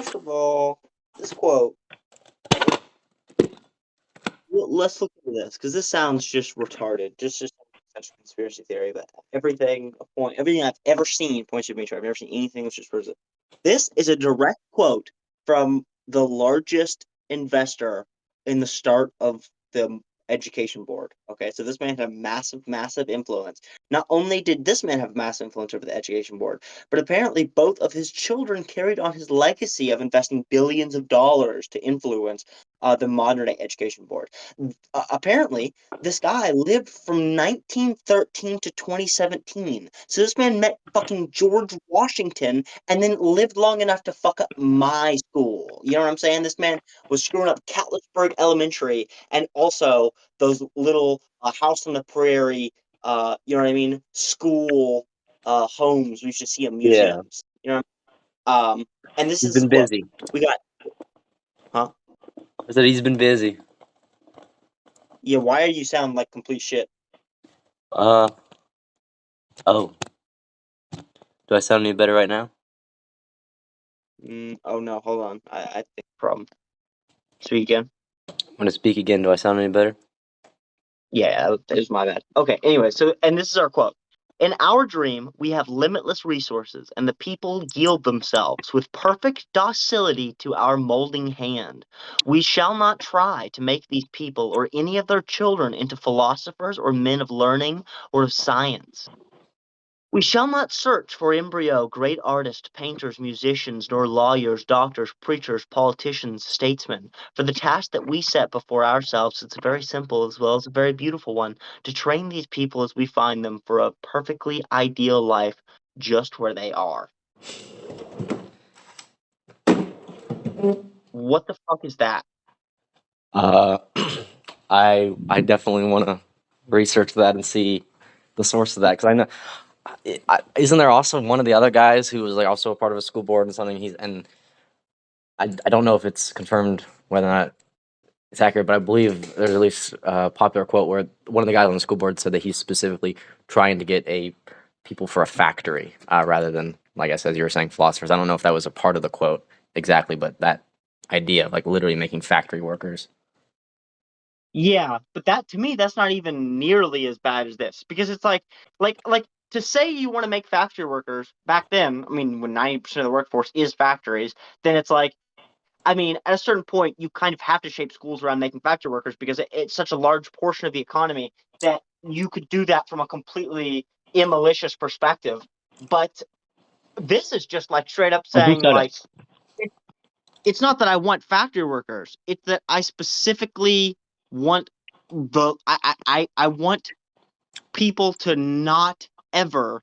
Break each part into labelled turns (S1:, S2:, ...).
S1: first of all, this quote. Well, let's look into this because this sounds just retarded. Just such a conspiracy theory, but everything I've ever seen points to me. I've never seen anything which just proves it. This is a direct quote from the largest investor in the start of the education board. Okay, so this man had massive influence. Not only did this man have massive influence over the education board, but apparently both of his children carried on his legacy of investing billions of dollars to influence the modern day education board. Apparently, this guy lived from 1913 to 2017. So this man met fucking George Washington and then lived long enough to fuck up my school. You know what I'm saying? This man was screwing up Catlettsburg Elementary and also those little house on the prairie, you know what I mean, school homes we should see in museums. Yeah. You know, and this
S2: He's
S1: is
S2: been busy.
S1: We got, huh?
S2: I said he's been busy.
S1: Yeah, why do you sound like complete shit?
S2: Oh. Do I sound any better right now?
S1: Oh no, hold on. I think problem. Speak again.
S2: I'm gonna speak again. Do I sound any better?
S1: Yeah, it was my bad. Okay, anyway, and this is our quote. In our dream, we have limitless resources, and the people yield themselves with perfect docility to our molding hand. We shall not try to make these people or any of their children into philosophers or men of learning or of science. We shall not search for embryo great artists, painters, musicians, nor lawyers, doctors, preachers, politicians, statesmen. For the task that we set before ourselves is very simple as well as a very beautiful one, to train these people as we find them for a perfectly ideal life just where they are. What the fuck is that?
S2: I definitely want to research that and see the source of that, because I know. Isn't there also one of the other guys who was like also a part of a school board and something? I don't know if it's confirmed whether or not it's accurate, but I believe there's at least a popular quote where one of the guys on the school board said that he's specifically trying to get people for a factory rather than, like I said, you were saying, philosophers. I don't know if that was a part of the quote exactly, but that idea of like literally making factory workers.
S1: Yeah, but that to me, that's not even nearly as bad as this, because it's like to say you want to make factory workers back then. I mean, when 90% of the workforce is factories, then it's like, I mean, at a certain point, you kind of have to shape schools around making factory workers because it's such a large portion of the economy that you could do that from a completely immalicious perspective. But this is just like straight up saying, like, it's not that I want factory workers. It's that I specifically want I want people to not ever.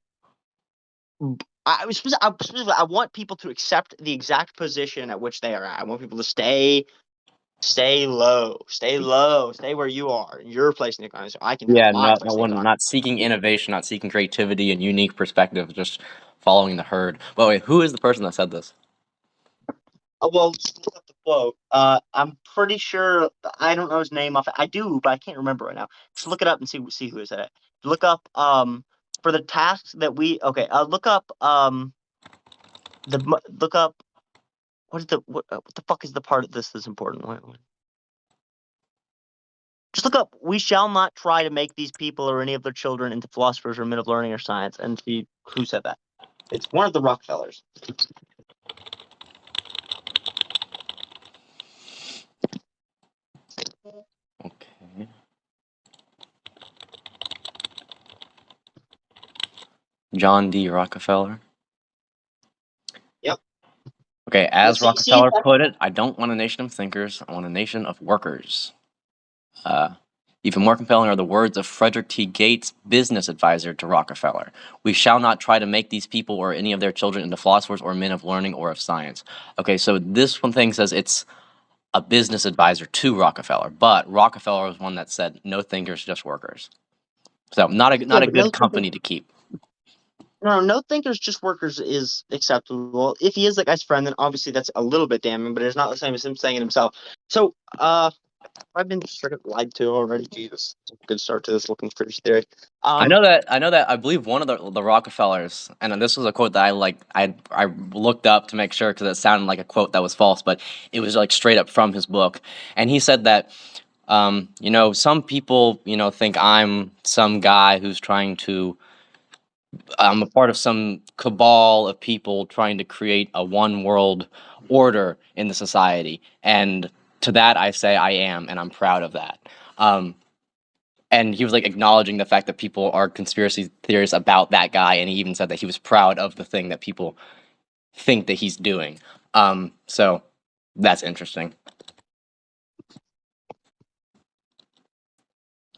S1: I want people to accept the exact position at which they are at. I want people to stay low, stay where you are, in your place in the economy, so I can have my place in the economy.
S2: Not seeking innovation, not seeking creativity and unique perspective, just following the herd. But wait, who is the person that said this?
S1: Well, just look up the quote. I'm pretty sure I don't know his name off. I do, but I can't remember right now. Just look it up and see who is it. Look up for the tasks that we look up look up what the fuck is the part of this that's important? Just look up. We shall not try to make these people or any of their children into philosophers or men of learning or science, and see who said that. It's one of the Rockefellers.
S2: Okay. John D. Rockefeller.
S1: Yep.
S2: Okay, as Rockefeller put it, I don't want a nation of thinkers, I want a nation of workers. Even more compelling are the words of Frederick T. Gates, business advisor to Rockefeller. We shall not try to make these people or any of their children into philosophers or men of learning or of science. Okay, so this one thing says it's a business advisor to Rockefeller, but Rockefeller was one that said no thinkers, just workers. So not a good company to keep.
S1: No thinkers, just workers is acceptable. If he is the guy's friend, then obviously that's a little bit damning, but it's not the same as him saying it himself. So, I've been sort of lied to already. Jesus, good start to this little conspiracy theory.
S2: I know that. I believe one of the Rockefellers, and this was a quote that I looked up to make sure because it sounded like a quote that was false, but it was like straight up from his book, and he said that, some people, think I'm some guy who's trying to, I'm a part of some cabal of people trying to create a one world order in the society, and to that I say I am, and I'm proud of that. Um, and he was like acknowledging the fact that people are conspiracy theorists about that guy, and he even said that he was proud of the thing that people think that he's doing. So that's interesting.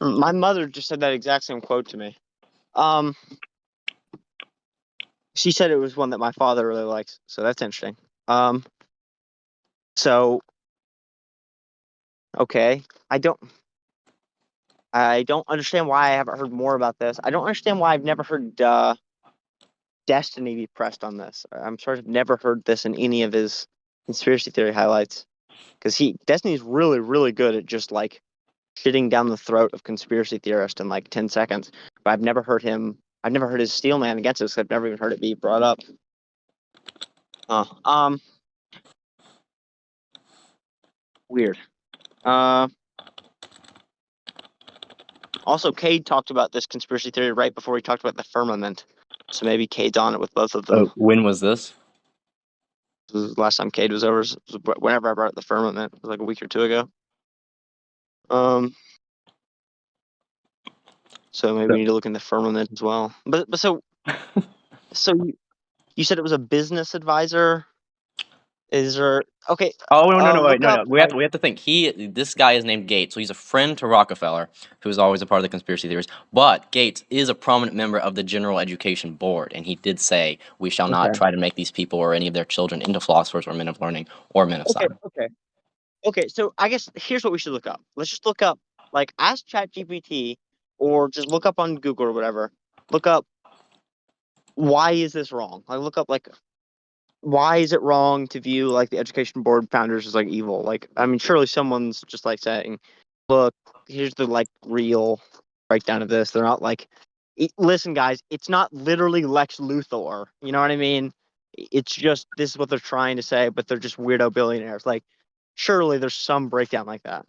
S1: My mother just said that exact same quote to me. Um, she said it was one that my father really likes, so that's interesting. Um, so okay, I don't understand why I haven't heard more about this. I don't understand why I've never heard Destiny be pressed on this. I'm sure I've never heard this in any of his conspiracy theory highlights because Destiny's really really good at just like shitting down the throat of conspiracy theorists in like 10 seconds. But I've never heard him. I've never heard his steel man against this. I've never even heard it be brought up. Uh, um, Weird. Uh, Also, Cade talked about this conspiracy theory right before he talked about the firmament. So maybe Cade's on it with both of them.
S2: When was this?
S1: This was the last time Cade was over, whenever I brought up the firmament, it was like a week or two ago. So maybe we need to look in the firmament as well. But you said it was a business advisor. Is there okay?
S2: Oh no, wait,
S1: Look up.
S2: no. We have to think. This guy is named Gates, so he's a friend to Rockefeller, who's always a part of the conspiracy theories. But Gates is a prominent member of the General Education Board, and he did say we shall not
S1: Okay.
S2: try to make these people or any of their children into philosophers or men of learning or men of
S1: Okay.
S2: science.
S1: Okay. Okay. So I guess here's what we should look up. Let's just look up, like, ask ChatGPT, or just look up on Google or whatever. Look up why is this wrong? Like, look up like why is it wrong to view like the education board founders as like evil? Like, I mean, surely someone's just like saying, "Look, here's the like real breakdown of this." They're not like, listen, guys, it's not literally Lex Luthor. You know what I mean? It's just this is what they're trying to say, but they're just weirdo billionaires. Like, surely there's some breakdown like that.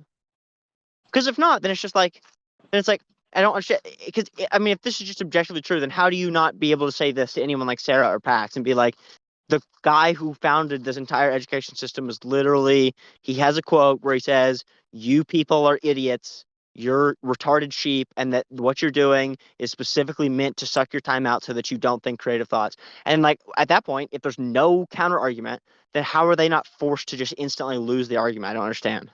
S1: Because if not, then it's just like, then it's like I don't understand. Because I mean, if this is just objectively true, then how do you not be able to say this to anyone like Sarah or Pax and be like, the guy who founded this entire education system is literally, he has a quote where he says, "You people are idiots. You're retarded sheep, and that what you're doing is specifically meant to suck your time out so that you don't think creative thoughts." And like at that point, if there's no counter argument, then how are they not forced to just instantly lose the argument? I don't understand.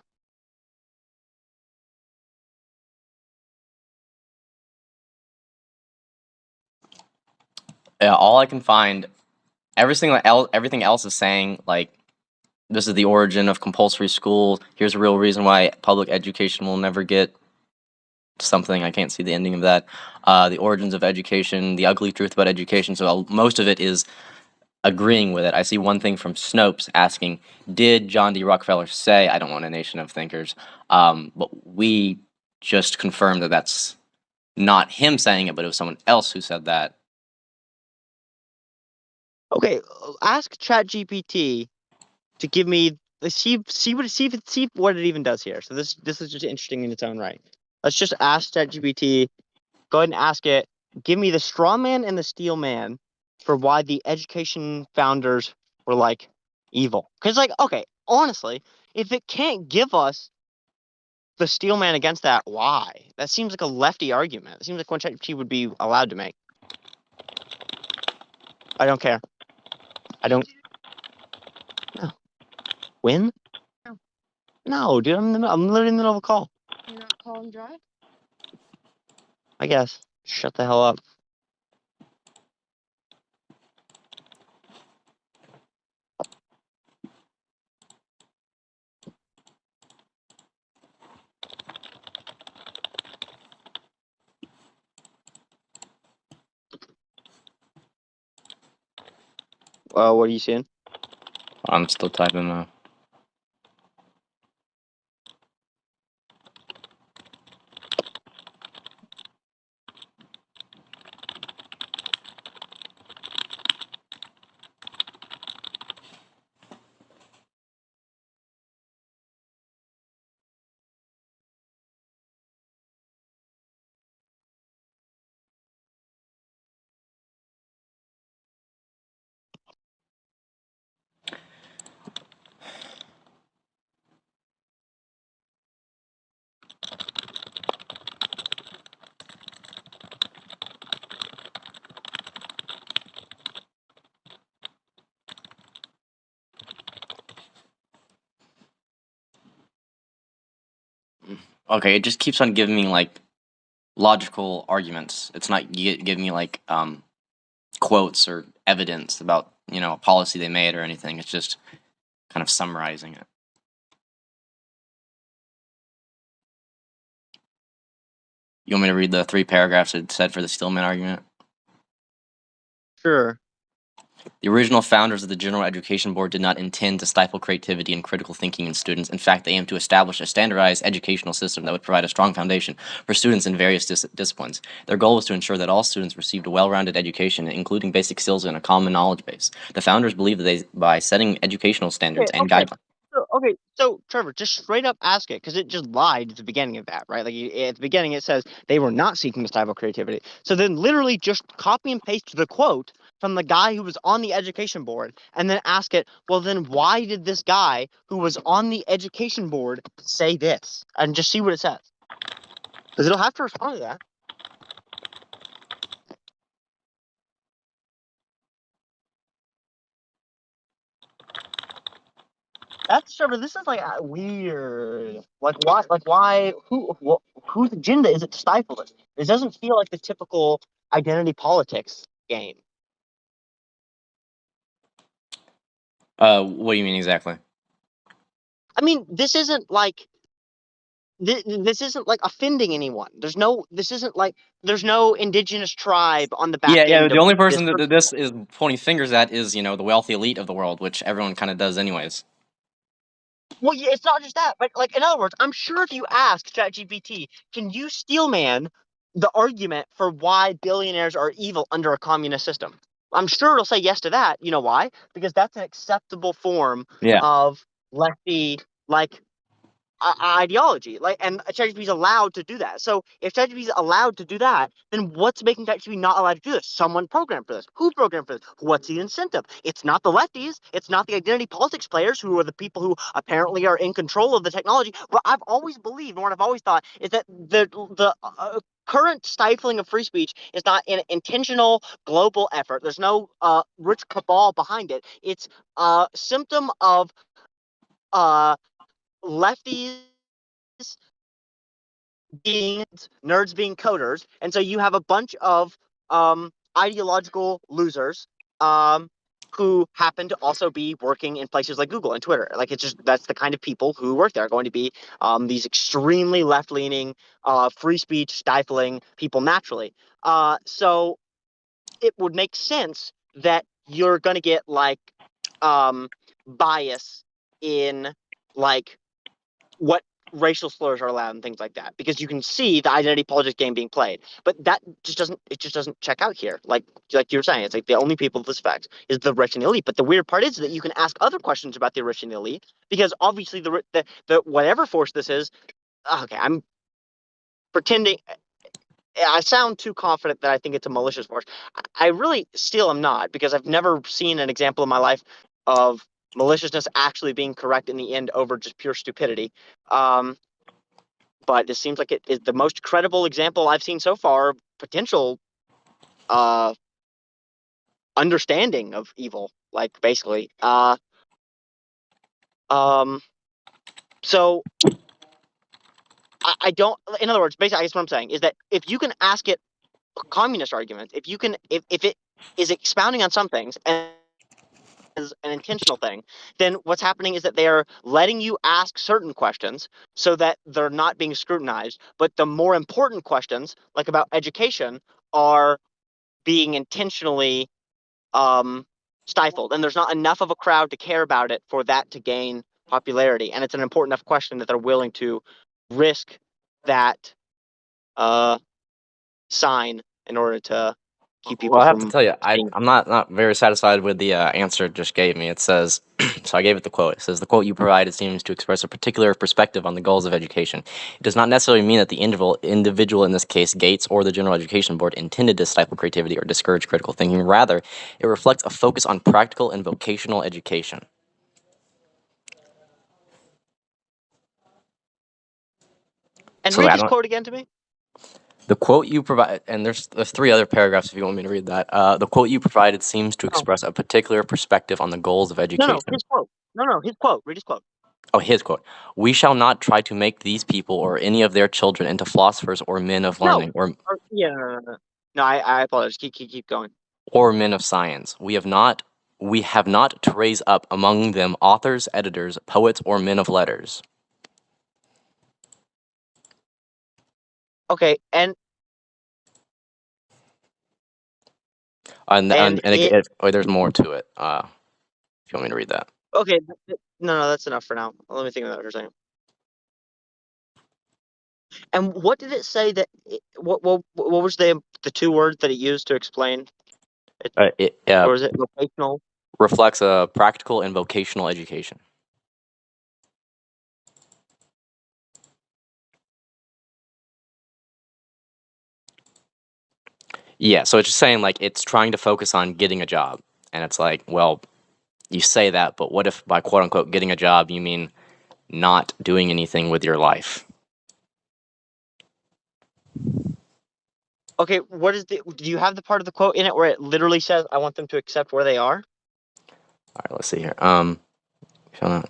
S2: Yeah, all I can find, everything else is saying like this is the origin of compulsory school. Here's a real reason why public education will never get something. I can't see the ending of that. The origins of education, the ugly truth about education. So most of it is agreeing with it. I see one thing from Snopes asking, "Did John D. Rockefeller say I don't want a nation of thinkers?" But we just confirmed that that's not him saying it, but it was someone else who said that.
S1: Okay, ask ChatGPT to give me see what it even does here. So this is just interesting in its own right. Let's just ask ChatGPT. Go ahead and ask it. Give me the straw man and the steel man for why the education founders were like evil. Because like, okay, honestly, if it can't give us the steel man against that, why? That seems like a lefty argument. It seems like one ChatGPT would be allowed to make. I don't care. I don't. No. When? No, dude. I'm literally in the middle of a call.
S3: You're not calling dry?
S1: I guess. Shut the hell up. What are you seeing?
S2: I'm still typing. Okay, it just keeps on giving me like logical arguments. It's not giving me like quotes or evidence about a policy they made or anything. It's just kind of summarizing it. You want me to read the 3 paragraphs it said for the Stillman argument?
S1: Sure.
S2: The original founders of the General Education Board did not intend to stifle creativity and critical thinking in students. In fact, they aimed to establish a standardized educational system that would provide a strong foundation for students in various disciplines. Their goal was to ensure that all students received a well-rounded education, including basic skills and a common knowledge base. The founders believed that by setting educational standards and
S1: Okay.
S2: guidelines.
S1: So Trevor, just straight up ask it because it just lied at the beginning of that, right? Like at the beginning, it says they were not seeking to stifle creativity. So then, literally, just copy and paste the quote from the guy who was on the education board, and then ask it. Well, then why did this guy who was on the education board say this? And just see what it says, because it'll have to respond to that. That's Trevor. This is like weird. Like why? Like why? Whose agenda is it to stifle this? This doesn't feel like the typical identity politics game.
S2: What do you mean exactly?
S1: I mean, this isn't like this isn't like offending anyone. This isn't like there's no indigenous tribe on the back
S2: Yeah.
S1: end
S2: The
S1: of
S2: only
S1: this.
S2: person that this is pointing fingers at is the wealthy elite of the world, which everyone kind of does anyways.
S1: Well, yeah, it's not just that, but like in other words, I'm sure if you ask ChatGPT, can you steelman the argument for why billionaires are evil under a communist system? I'm sure it'll say yes to that. You know why? Because that's an acceptable form
S2: Yeah.
S1: of lefty like ideology. Like, and ChatGPT is allowed to do that. So if ChatGPT is allowed to do that, then what's making ChatGPT not allowed to do this? Someone programmed for this. Who programmed for this? What's the incentive? It's not the lefties. It's not the identity politics players who are the people who apparently are in control of the technology. What I've always believed and what I've always thought is that the current stifling of free speech is not an intentional global effort. There's no rich cabal behind it. It's a symptom of lefties being nerds being coders, and so you have a bunch of ideological losers who happen to also be working in places like Google and Twitter. Like it's just that's the kind of people who work there are going to be these extremely left-leaning, free speech stifling people naturally. So it would make sense that you're going to get like bias in like what racial slurs are allowed and things like that because you can see the identity politics game being played, but that just doesn't check out here. Like you were saying, it's like the only people this affects is the rich and the elite. But the weird part is that you can ask other questions about the rich and the elite because obviously the whatever force this is. Okay, I'm pretending. I sound too confident that I think it's a malicious force. I really still am not because I've never seen an example in my life of maliciousness actually being correct in the end over just pure stupidity. But it seems like it is the most credible example I've seen so far. Potential understanding of evil, like basically. So I don't. In other words, basically, I guess what I'm saying is that if you can ask it communist arguments, if it is expounding on some things and is an intentional thing, then what's happening is that they are letting you ask certain questions so that they're not being scrutinized. But the more important questions, like about education, are being intentionally stifled. And there's not enough of a crowd to care about it for that to gain popularity. And it's an important enough question that they're willing to risk that sign in order to keep people
S2: Well, I have to
S1: from
S2: tell you,
S1: seeing.
S2: I'm not very satisfied with the answer it just gave me. It says, so I gave it the quote. It says, the quote you provided seems to express a particular perspective on the goals of education. It does not necessarily mean that the individual, in this case, Gates, or the General Education Board, intended to stifle creativity or discourage critical thinking. Rather, it reflects a focus on practical and vocational education.
S1: And
S2: So
S1: read
S2: I
S1: this
S2: don't.
S1: quote again to me.
S2: The quote you provide, and there's 3 other paragraphs if you want me to read that. The quote you provided seems to
S1: Oh,
S2: express a particular perspective on the goals of
S1: no,
S2: education.
S1: his quote. No, his quote. Read his quote.
S2: Oh, his quote: "We shall not try to make these people or any of their children into philosophers or men of
S1: No.
S2: learning
S1: Yeah. No, I apologize. Keep going.
S2: or men of science. We have not to raise up among them authors, editors, poets, or men of letters."
S1: Okay, and
S2: And
S1: it.
S2: again, oh, there's more to it. If you want me to read that.
S1: Okay, no, that's enough for now. Let me think about it for a second. And what did it say that? What was the two words that it used to explain it?
S2: It
S1: Or was it vocational?
S2: reflects a practical and vocational education. Yeah, so it's just saying like it's trying to focus on getting a job, and it's like, well, you say that, but what if by quote unquote getting a job you mean not doing anything with your life?
S1: Okay, what is the? Do you have the part of the quote in it where it literally says, "I want them to accept where they are"?
S2: All right, let's see here. Shall not-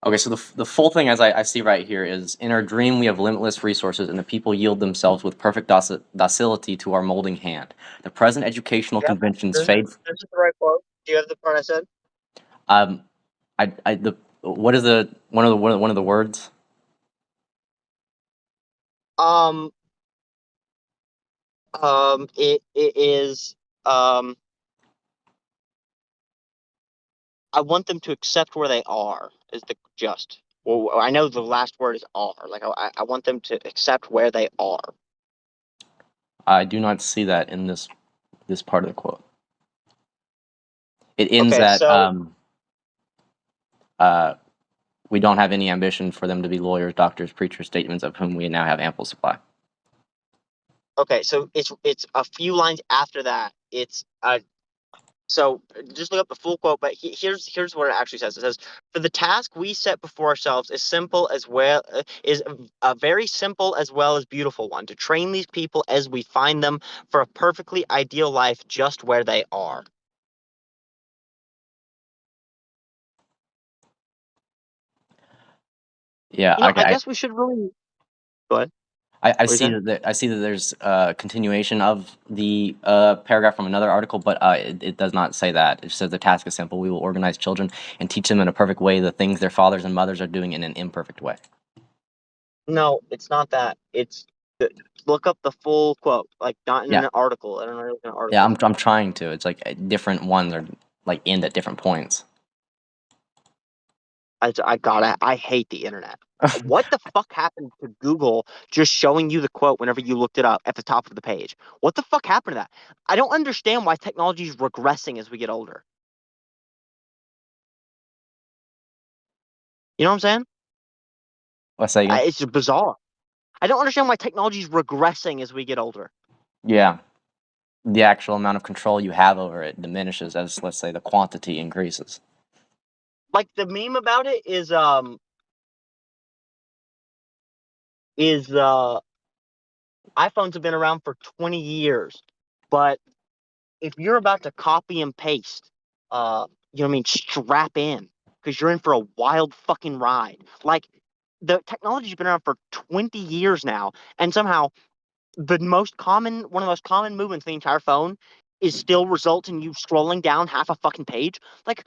S2: Okay, so the full thing, as I see right here, is in our dream we have limitless resources, and the people yield themselves with perfect docility to our molding hand. The present educational
S1: Yep.
S2: conventions
S1: This is
S2: fade.
S1: this is the right quote. Do you have the part I said?
S2: Um, the what is the one of the words?
S1: Um, it is I want them to accept where they are. Is the just? Well, I know the last word is are. Like I want them to accept where they are.
S2: I do not see that in this part of the quote. It ends
S1: Okay,
S2: at
S1: so
S2: uh, we don't have any ambition for them to be lawyers, doctors, preachers, statements of whom we now have ample supply.
S1: okay, so it's a few lines after that. It's so just look up the full quote, but here's what it actually says. It says, "For the task we set before ourselves is simple as well is a very simple as well as beautiful one, to train these people as we find them for a perfectly ideal life just where they are."
S2: Yeah,
S1: You know, I guess we should really go ahead.
S2: I
S1: What are you
S2: see
S1: saying?
S2: that I see that there's a continuation of the paragraph from another article, but it does not say that. It just says the task is simple. We will organize children and teach them in a perfect way the things their fathers and mothers are doing in an imperfect way.
S1: No, it's not that. It's look up the full quote, like not in
S2: Yeah,
S1: an article. I don't know an
S2: yeah.
S1: article.
S2: I'm trying to. It's like different ones are like end at different points.
S1: I hate the internet. What the fuck happened to Google just showing you the quote whenever you looked it up at the top of the page? What the fuck happened to that? I don't understand why technology is regressing as we get older. You know what I'm saying?
S2: Let's say again.
S1: It's just bizarre. I don't understand why technology is regressing as we get older.
S2: Yeah, the actual amount of control you have over it diminishes as, let's say, the quantity increases.
S1: Like the meme about it is iPhones have been around for 20 years, but if you're about to copy and paste, you know what I mean, strap in because you're in for a wild fucking ride. Like the technology's been around for 20 years now, and somehow one of the most common movements in the entire phone is still results in you scrolling down half a fucking page. Like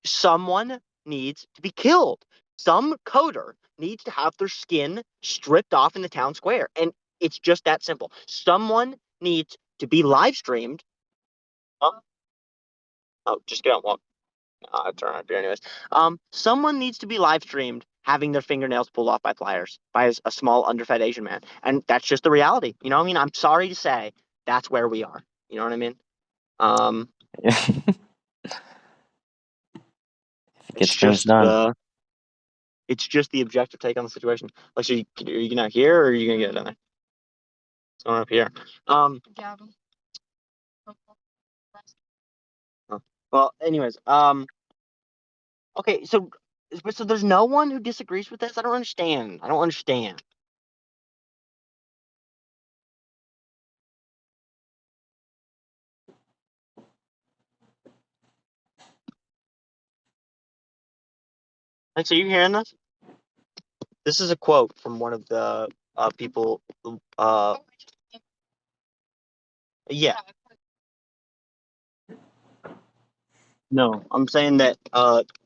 S1: someone needs to be killed. Some coder needs to have their skin stripped off in the town square. And it's just that simple. Someone needs to be live streamed. Oh, oh, just get on one. I turn on here anyways. Someone needs to be live streamed having their fingernails pulled off by pliers by a small underfed Asian man. And that's just the reality. You know what I mean? I'm sorry to say that's where we are. You know what I mean?
S2: If it
S1: it's
S2: gets things
S1: just
S2: done.
S1: the objective take on the situation. Like, so are you gonna here or are you gonna get it done there? It's going up here. Well, anyways, okay, so there's no one who disagrees with this. I don't understand. Like, so you hearing this? This is a quote from one of the people. Yeah. No, I'm saying that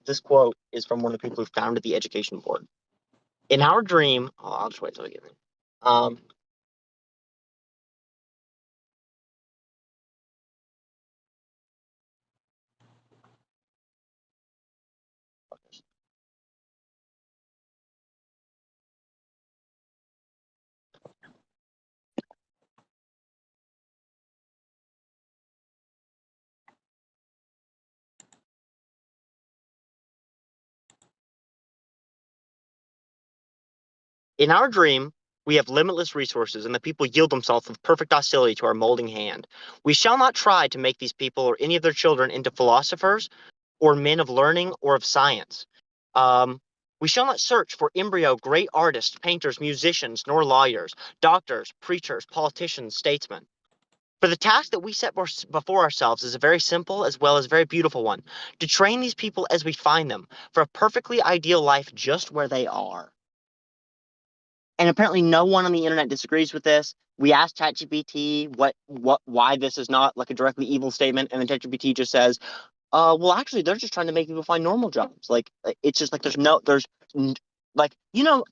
S1: this quote is from one of the people who founded the education board. In our dream, I'll just wait till we get there. Um, In our dream, we have limitless resources, and the people yield themselves with perfect docility to our molding hand. We shall not try to make these people or any of their children into philosophers or men of learning or of science. We shall not search for embryo great artists, painters, musicians, nor lawyers, doctors, preachers, politicians, statesmen. For the task that we set before ourselves is a very simple as well as very beautiful one, to train these people as we find them for a perfectly ideal life just where they are. And apparently no one on the internet disagrees with this. We asked ChatGPT why this is not like a directly evil statement, and then ChatGPT just says, well, actually, they're just trying to make people find normal jobs. Like, it's just like like,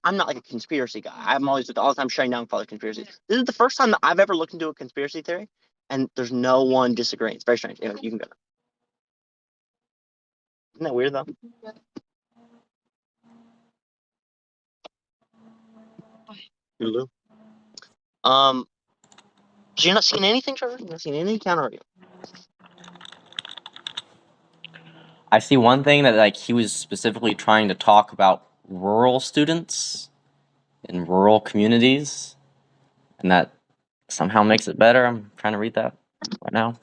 S1: I'm not like a conspiracy guy. I'm always all the time shutting down for other conspiracies. This is the first time that I've ever looked into a conspiracy theory, and there's no one disagreeing. It's very strange. Anyway, you can go. Isn't that weird though? Lulu. Um, you're not seeing anything, Trevor? You're not seeing any counter argument.
S2: I see one thing that like he was specifically trying to talk about rural students in rural communities, and that somehow makes it better. I'm trying to read that right now.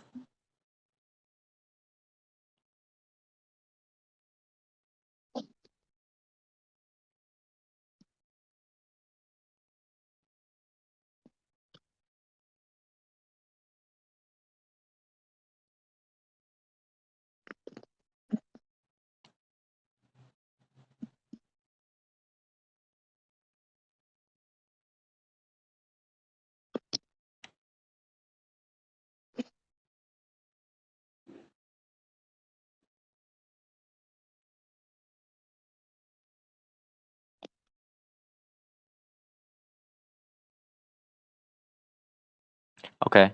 S2: Okay.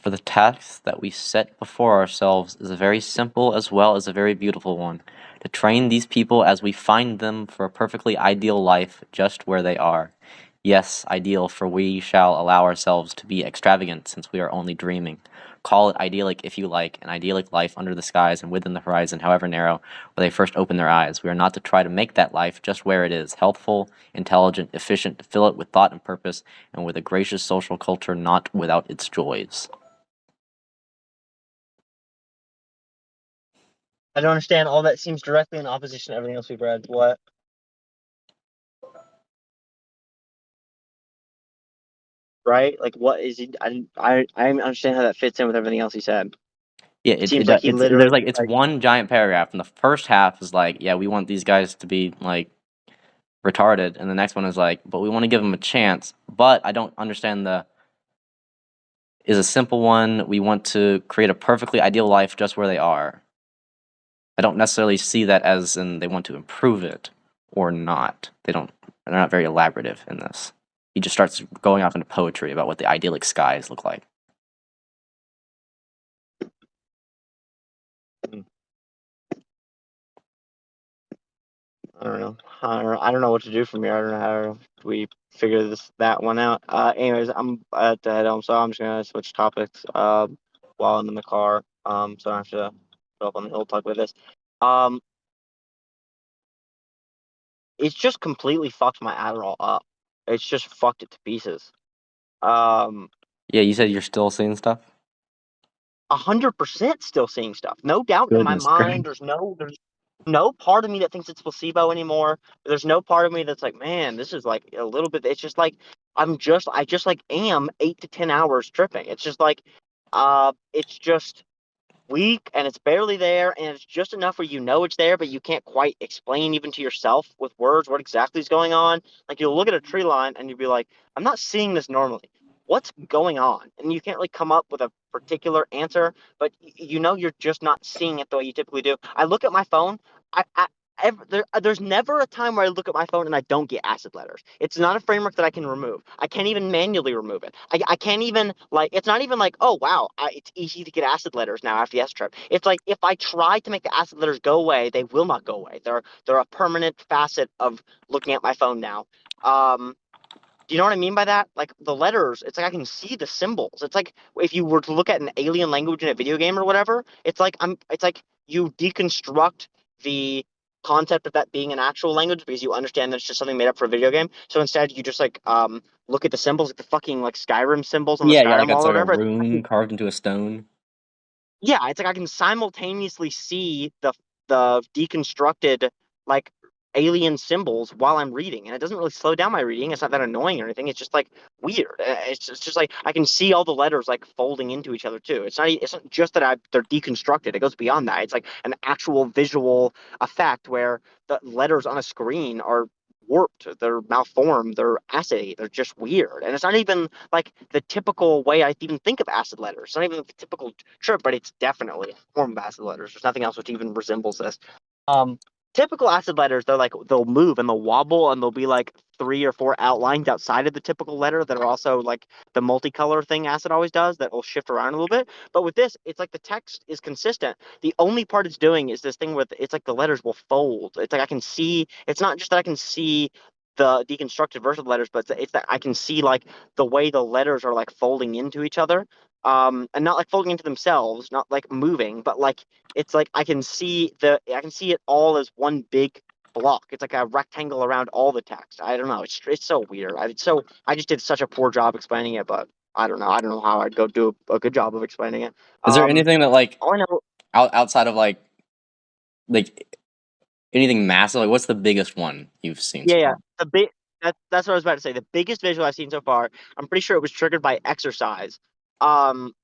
S2: For the task that we set before ourselves is a very simple as well as a very beautiful one, to train these people as we find them for a perfectly ideal life just where they are. Yes, ideal, for we shall allow ourselves to be extravagant since we are only dreaming. Call it idyllic if you like, an idyllic life under the skies and within the horizon, however narrow, where they first open their eyes. We are not to try to make that life just where it is, healthful, intelligent, efficient, to fill it with thought and purpose, and with a gracious social culture not without its joys.
S1: I don't understand. All that seems directly in opposition to everything else we've read. What? Right? Like, what is he? I understand how that fits in with everything else he said.
S2: Yeah,
S1: It seems like he
S2: it's
S1: literally
S2: there's like it's one giant paragraph, and the first half is like, yeah, we want these guys to be like retarded, and the next one is like, but we want to give them a chance. But I don't understand the is a simple one. We want to create a perfectly ideal life just where they are. I don't necessarily see that as in they want to improve it or not. They're not very elaborative in this. He just starts going off into poetry about what the idyllic skies look like.
S1: I don't know. I don't know what to do from here. I don't know how we figure that one out. Anyways, I'm at the head home, so I'm just gonna switch topics. while I'm in the car. So I don't have to go up on the hill talk about this. Um, it's just completely fucked my Adderall up. It's just fucked it to pieces. Um,
S2: Yeah, you said you're still seeing stuff.
S1: 100% still seeing stuff. No doubt in my
S2: Goodness
S1: mind.
S2: gracious.
S1: There's no part of me that thinks it's placebo anymore. There's no part of me that's like, man, this is like a little bit. It's just like I just like am 8 to 10 hours tripping. It's just like, it's just weak and it's barely there and it's just enough where you know it's there, but you can't quite explain even to yourself with words what exactly is going on. Like you'll look at a tree line and you'll be like, I'm not seeing this normally. What's going on? And you can't really come up with a particular answer, but you know you're just not seeing it the way you typically do. I look at my phone. There's never a time where I look at my phone and I don't get acid letters. It's not a framework that I can remove. I can't even manually remove it. I can't even like. It's not even like, oh wow, it's easy to get acid letters now after the acid trip. It's like if I try to make the acid letters go away, they will not go away. They're a permanent facet of looking at my phone now. Um, do you know what I mean by that? Like the letters, it's like I can see the symbols. It's like if you were to look at an alien language in a video game or whatever, it's like you deconstruct the concept of that being an actual language because you understand that it's just something made up for a video game. So instead you just like look at the symbols, like the fucking like Skyrim symbols on the
S2: Yeah, like
S1: Skyrim
S2: it's
S1: wall or
S2: like a
S1: whatever.
S2: rune carved into a stone.
S1: Yeah, it's like I can simultaneously see the deconstructed like alien symbols while I'm reading, and it doesn't really slow down my reading. It's not that annoying or anything. It's just like weird. It's just like I can see all the letters like folding into each other too. It's not just that they're deconstructed. It goes beyond that. It's like an actual visual effect where the letters on a screen are warped, they're malformed, they're acidy, they're just weird. And it's not even like the typical way I even think of acid letters. It's not even the typical trip, but it's definitely a form of acid letters. There's nothing else which even resembles this. Um, Typical acid letters, they'll move and they'll wobble and there'll be like 3 or 4 outlines outside of the typical letter that are also like the multicolor thing acid always does that will shift around a little bit. But with this, it's like the text is consistent. The only part it's doing is this thing with it's like the letters will fold. It's like I can see. It's not just that I can see the deconstructed version of the letters, but it's that I can see like the way the letters are like folding into each other, and not like folding into themselves, not like moving, but like it's like I can see it all as one big block. It's like a rectangle around all the text. I don't know. It's so weird. I just did such a poor job explaining it, but I don't know. I don't know how I'd go do a good job of explaining it.
S2: Is there anything that like
S1: All I know,
S2: outside of like anything massive? Like what's the biggest one you've seen
S1: yeah,
S2: so
S1: yeah.
S2: far?
S1: That's what I was about to say. The biggest visual I've seen so far, I'm pretty sure it was triggered by exercise. Um,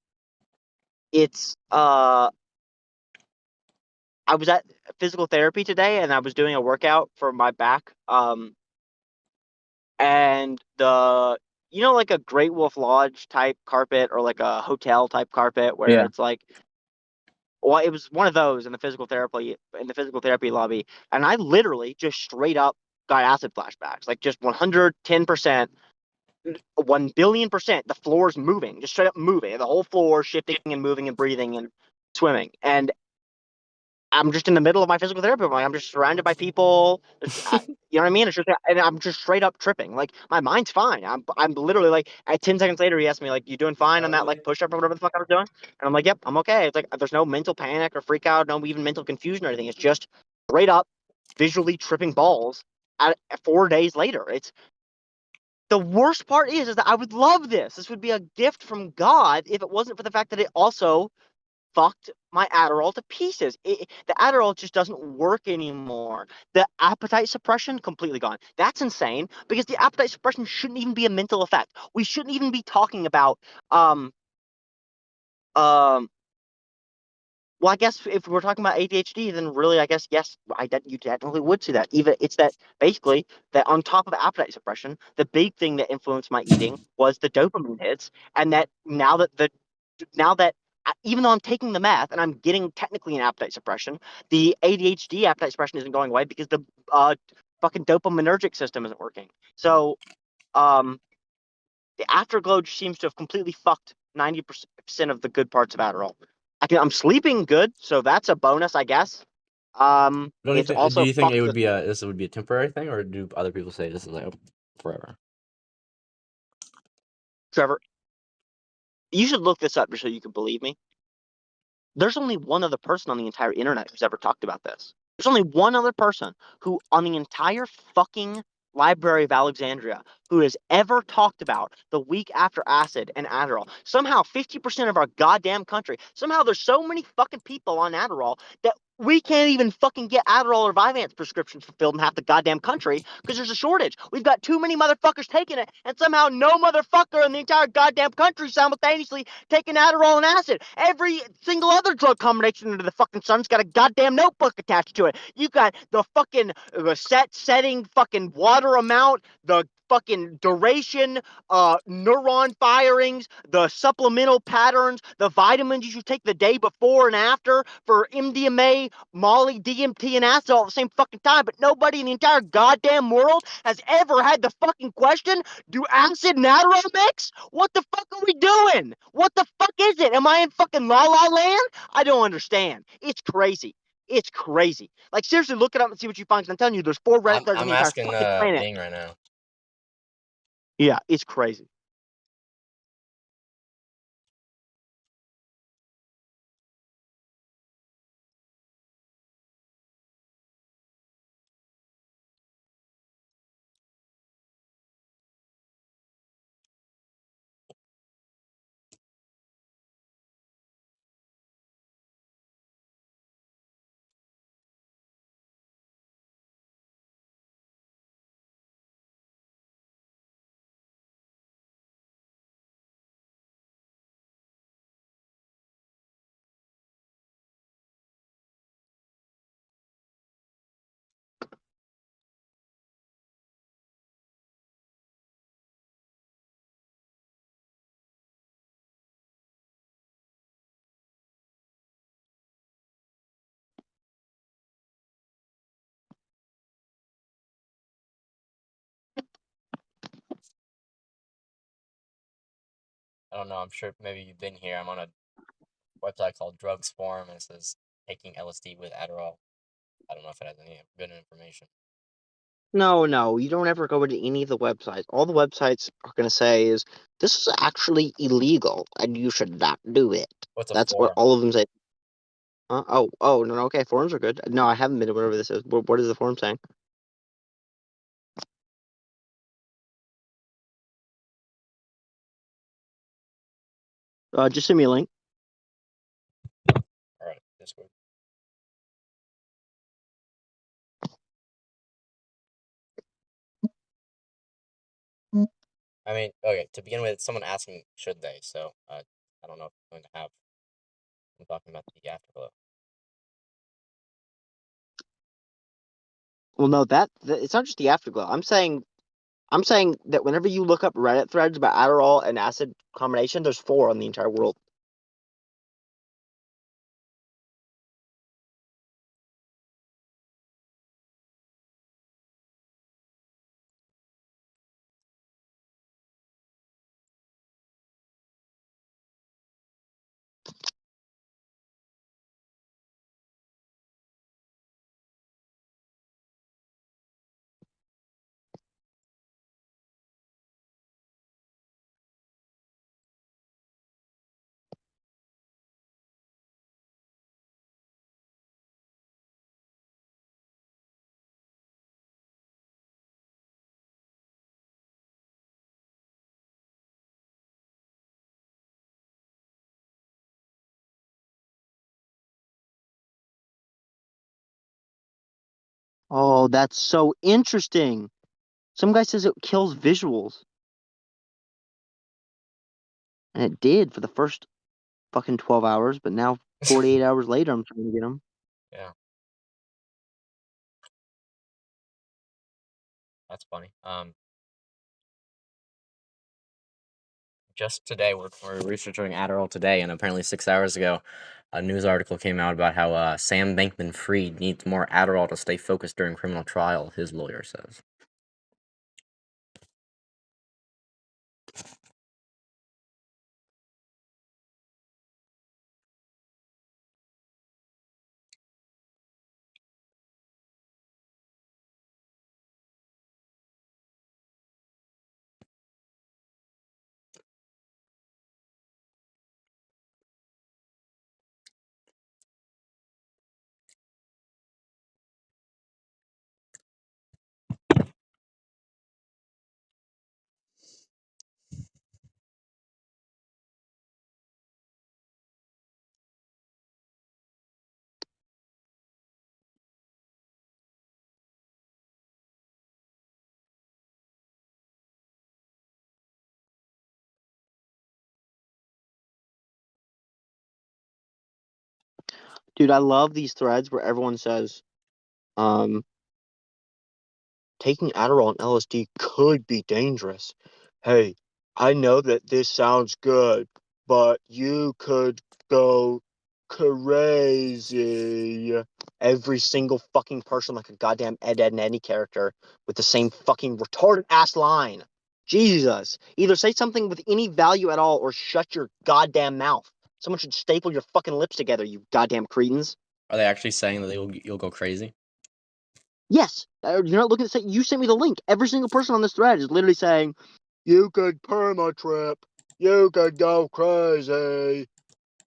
S1: it's I was at physical therapy today and I was doing a workout for my back. And like a Great Wolf Lodge type carpet or like a hotel type carpet where
S2: Yeah.
S1: it's like, well, it was one of those in the physical therapy lobby, and I literally just straight up got acid flashbacks, like just 110%, 1 billion%. The floor's moving, just straight up moving, the whole floor shifting and moving and breathing and swimming, and I'm just in the middle of my physical therapy. I'm just surrounded by people. You know what I mean? It's just, and I'm just straight up tripping. Like my mind's fine. I'm literally like at 10 seconds later, he asked me like, "You doing fine on that like push up or whatever the fuck I was doing?" And I'm like, "Yep, I'm okay." It's like there's no mental panic or freak out, no even mental confusion or anything. It's just straight up visually tripping balls. At 4 days later, it's the worst part is that I would love this. This would be a gift from God if it wasn't for the fact that it also fucked my Adderall to pieces. The Adderall just doesn't work anymore. The appetite suppression completely gone. That's insane because the appetite suppression shouldn't even be a mental effect. We shouldn't even be talking about um um. Well, I guess if we're talking about ADHD, then really, I guess yes, you definitely would see that. Even it's that basically that on top of appetite suppression, the big thing that influenced my eating was the dopamine hits, and that now that even though I'm taking the meth and I'm getting technically an appetite suppression, the ADHD appetite suppression isn't going away because the fucking dopaminergic system isn't working. So um, the afterglow just seems to have completely fucked 90% of the good parts of Adderall. I'm sleeping good, so that's a bonus, I guess.
S2: Don't you
S1: It's
S2: think? Do
S1: also
S2: you think
S1: fucked the
S2: this would be a temporary thing, or do other people say this is like forever?
S1: Trevor. You should look this up just so you can believe me. There's only one other person on the entire internet who's ever talked about this. There's only one other person who, on the entire fucking Library of Alexandria, who has ever talked about the week after acid and Adderall. Somehow, 50% of our goddamn country, somehow there's so many fucking people on Adderall that we can't even fucking get Adderall or Vyvanse prescriptions fulfilled in half the goddamn country because there's a shortage. We've got too many motherfuckers taking it, and somehow no motherfucker in the entire goddamn country simultaneously taking Adderall and acid. Every single other drug combination under the fucking sun's got a goddamn notebook attached to it. You got the fucking setting, fucking water amount, the fucking duration, neuron firings, the supplemental patterns, the vitamins you should take the day before and after for MDMA, Molly, DMT, and acid all at the same fucking time. But nobody in the entire goddamn world has ever had the fucking question, do acid and Adderall mix? What the fuck are we doing? What the fuck is it? Am I in fucking La La Land? I don't understand. It's crazy. It's crazy. Like, seriously, look it up and see what you find. I'm telling you, there's 4 Reddit threads on
S2: I'm
S1: the entire
S2: asking
S1: fucking planet.
S2: Bing right now.
S1: Yeah, it's crazy.
S2: I don't know. I'm sure maybe you've been here. I'm on a website called Drugs Forum, and it says taking LSD with Adderall. I don't know if it has any good information.
S1: No, you don't ever go into any of the websites. All the websites are going to say is, this is actually illegal and you should not do it.
S2: What's a
S1: That's what
S2: forum?
S1: all of them say. No, okay, forums are good. No, I haven't been to whatever this is. What is the forum saying? Just send me a link.
S2: All right, Discord. I mean, okay. To begin with, someone asking should they? So I don't know if I'm going to have. I'm talking about the afterglow.
S1: Well, no, it's not just the afterglow. I'm saying that whenever you look up Reddit threads about Adderall and acid combination, there's 4 on the entire world. Oh, that's so interesting. Some guy says it kills visuals. And it did for the first fucking 12 hours, but now 48 hours later, I'm trying to get them.
S2: Yeah, that's funny. Just today, we're researching Adderall today, and apparently 6 hours ago, a news article came out about how Sam Bankman-Fried needs more Adderall to stay focused during criminal trial. His lawyer says.
S1: Dude, I love these threads where everyone says, um, taking Adderall and LSD could be dangerous. Hey, I know that this sounds good, but you could go crazy. Every single fucking person like a goddamn Ed, Ed, and Eddie character with the same fucking retarded ass line. Jesus. Either say something with any value at all or shut your goddamn mouth. Someone should staple your fucking lips together, you goddamn cretins.
S2: Are they actually saying that you'll go crazy?
S1: Yes, you're not looking at. You sent me the link. Every single person on this thread is literally saying, "You could perma trip. You could go crazy.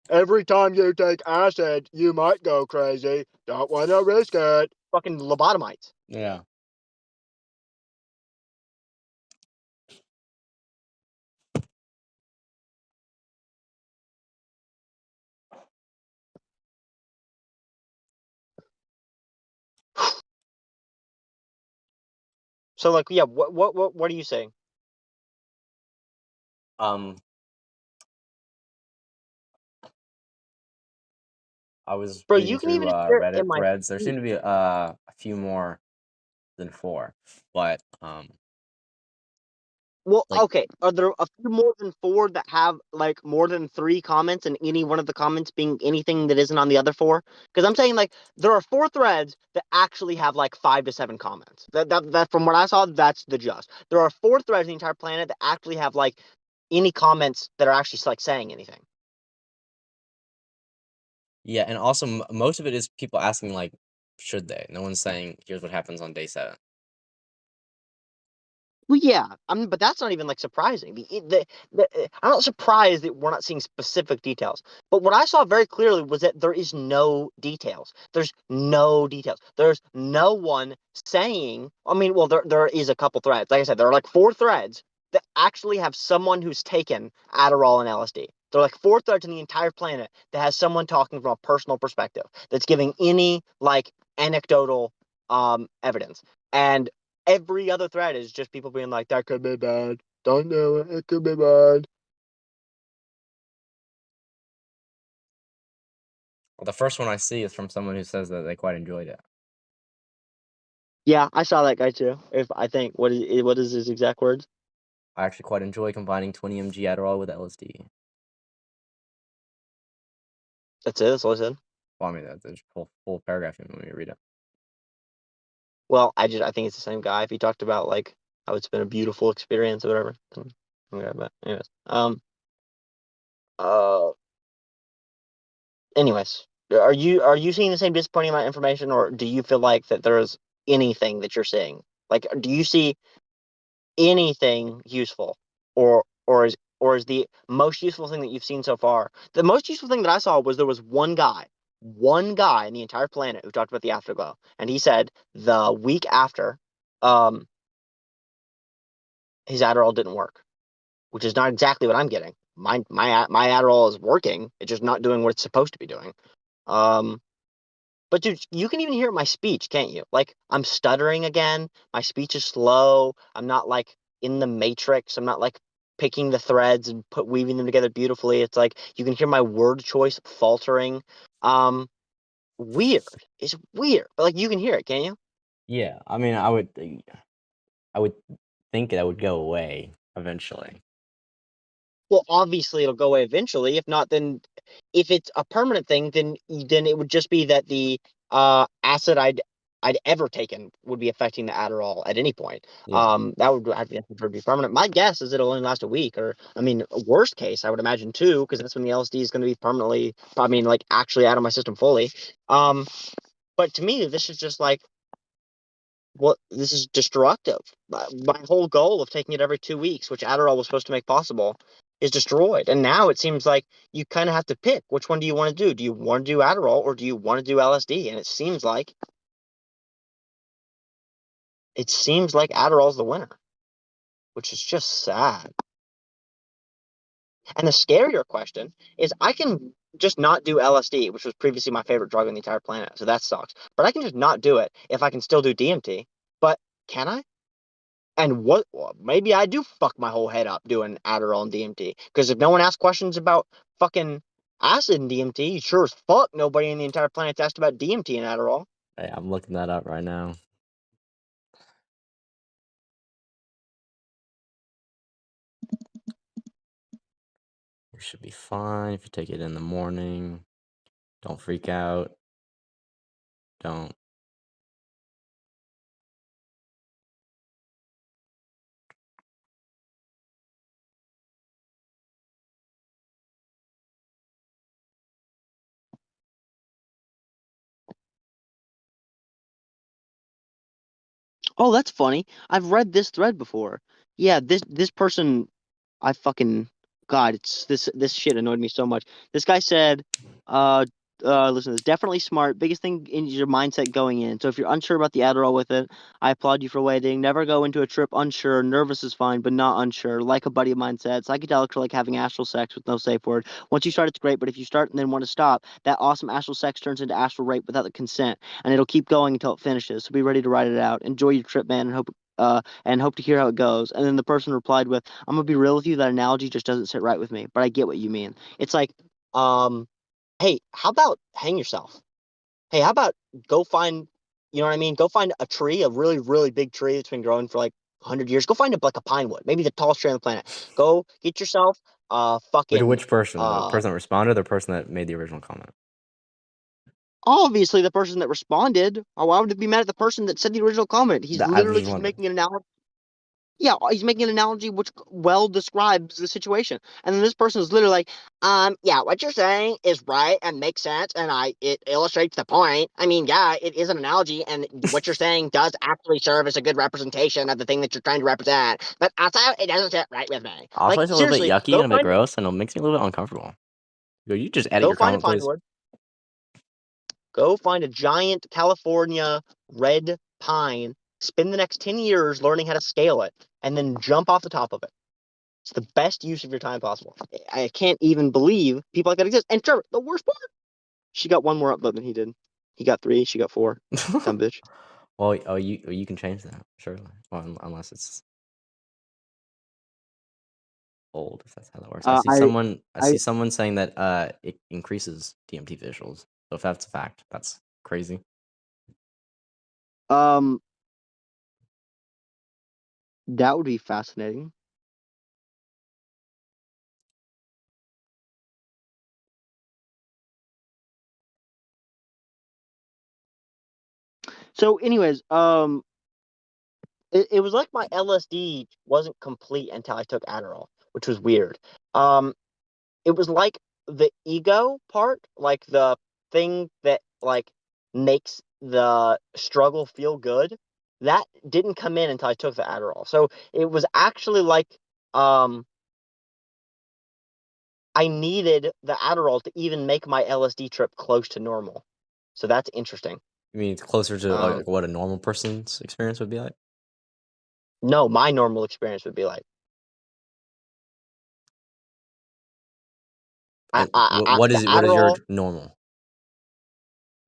S1: Every time you take acid, you might go crazy. Don't want to risk it." Fucking lobotomites.
S2: Yeah.
S1: So like, yeah, what are you saying,
S2: Um, I was
S1: bro?
S2: reading
S1: You can
S2: through
S1: even hear it in
S2: Reddit
S1: my
S2: threads. There
S1: speech.
S2: seem to be a few more than 4, but
S1: Well,
S2: like
S1: okay. Are there a few more than four that have like more than three comments, and any one of the comments being anything that isn't on the other four? Because I'm saying like there are four threads that actually have like 5 to 7 comments. That from what I saw, that's the just. There are four threads on the entire planet that actually have like any comments that are actually like saying anything.
S2: yeah, and also most of it is people asking like, should they? No one's saying here's what happens on day 7.
S1: Well, yeah, but that's not even like surprising. I'm not surprised that we're not seeing specific details. But what I saw very clearly was that there is no details. There's no details. There's no one saying. I mean, well, there is a couple threads. Like I said, there are like 4 threads that actually have someone who's taken Adderall and LSD. There are like 4 threads on the entire planet that has someone talking from a personal perspective that's giving any like anecdotal evidence. And every other thread is just people being like, that could be bad. Don't do it. It could be bad.
S2: Well, the first one I see is from someone who says that they quite enjoyed it.
S1: Yeah, I saw that guy too. If I think what is his exact words?
S2: I actually quite enjoy combining 20 mg Adderall with LSD.
S1: That's it. That's all I said.
S2: Well, I mean, there's a full paragraph in when we read it.
S1: Well, I think it's the same guy. If he talked about like how it's been a beautiful experience or whatever. Okay, but anyways, uh, anyways, are you seeing the same disappointing amount of information, or do you feel like that there's anything that you're seeing? Like, do you see anything useful, or is the most useful thing that you've seen so far? The most useful thing that I saw was there was one guy in the entire planet who talked about the afterglow, and he said the week after, um, his Adderall didn't work, which is not exactly what I'm getting. My Adderall is working; it's just not doing what it's supposed to be doing. Um, But dude, you can even hear my speech, can't you? Like I'm stuttering again. My speech is slow. I'm not like in the matrix. I'm not like picking the threads and weaving them together beautifully. It's like you can hear my word choice faltering. Um, Weird. It's weird. But like you can hear it, can you?
S2: Yeah, I mean, I would think that would go away eventually.
S1: Well, obviously it'll go away eventually. If not, then if it's a permanent thing, then it would just be that the acid I'd ever taken would be affecting the Adderall at any point.
S2: Yeah.
S1: That would have to be permanent. My guess is it'll only last a week, or I mean, worst case, I would imagine 2, because that's when the LSD is going to be permanently. I mean, like actually out of my system fully. But to me, this is just like this is destructive. My whole goal of taking it every 2 weeks, which Adderall was supposed to make possible, is destroyed. And now it seems like you kind of have to pick which one do you want to do? Do you want to do Adderall or do you want to do LSD? And it seems like Adderall's the winner, which is just sad. And the scarier question is I can just not do LSD, which was previously my favorite drug on the entire planet. So that sucks. But I can just not do it if I can still do DMT. But can I? And maybe I do fuck my whole head up doing Adderall and DMT. Because if no one asks questions about fucking Acid and DMT, sure as fuck nobody in the entire planet's asked about DMT and Adderall.
S2: Hey, I'm looking that up right now. You should be fine if you take it in the morning. Don't freak out. Don't.
S1: Oh, that's funny. I've read this thread before. Yeah, this person, I fucking God, it's this shit annoyed me so much. This guy said, uh, listen, it's definitely smart. Biggest thing in your mindset going in. So if you're unsure about the Adderall with it, I applaud you for waiting. Never go into a trip unsure. Nervous is fine, but not unsure. Like a buddy of mine said, psychedelics are like having astral sex with no safe word. Once you start, it's great, but if you start and then want to stop, that awesome astral sex turns into astral rape without the consent, and it'll keep going until it finishes. So be ready to ride it out. Enjoy your trip, man, and hope to hear how it goes. And then the person replied with, I'm gonna be real with you, that analogy just doesn't sit right with me, but I get what you mean. It's like, um, hey, how about hang yourself? Hey, how about go find, you know what I mean? Go find a tree, a really, really big tree that's been growing for like 100 years. Go find like a pine wood, maybe the tallest tree on the planet. Go get yourself
S2: Wait, to
S1: fucking
S2: which person? The person that responded or the person that made the original comment?
S1: obviously the person that responded. Oh, why would it be mad at the person that said the original comment? He's
S2: I was
S1: literally
S2: just
S1: just
S2: wondering.
S1: making an analogy. Yeah, he's making an analogy which well describes the situation. And then this person is literally like, yeah, what you're saying is right and makes sense, and it illustrates the point. I mean, yeah, it is an analogy, and what you're saying does actually serve as a good representation of the thing that you're trying to represent. But also, it doesn't sit right with me.
S2: Also,
S1: Like,
S2: it's a little bit
S1: seriously,
S2: yucky and a bit gross, and it makes me a little bit uncomfortable. You just edit
S1: go
S2: your
S1: find a
S2: comment,
S1: pine
S2: please.
S1: wood. Go find a giant California red pine. Spend the next 10 years learning how to scale it, and then jump off the top of it. It's the best use of your time possible. I can't even believe people like that exist. And Trevor, the worst part, she got one more upvote than he did. He got 3, she got 4. Dumb bitch.
S2: Well, you can change that, surely. Well, unless it's old, if that's how that works.
S1: Uh, I,
S2: I
S1: I,
S2: see someone saying that it increases DMT visuals. So if that's a fact, that's crazy.
S1: um, that would be fascinating. So, anyways, it was like my LSD wasn't complete until I took Adderall, which was weird. Um, it was like the ego part, like the thing that like makes the struggle feel good, that didn't come in until I took the Adderall. So it was actually like um I needed the Adderall to even make my LSD trip close to normal. So that's interesting.
S2: I mean, it's closer to
S1: Um
S2: like what a normal person's experience would be like.
S1: no, my normal experience would be like
S2: And what
S1: the
S2: is it? What is your
S1: Adderall.
S2: normal?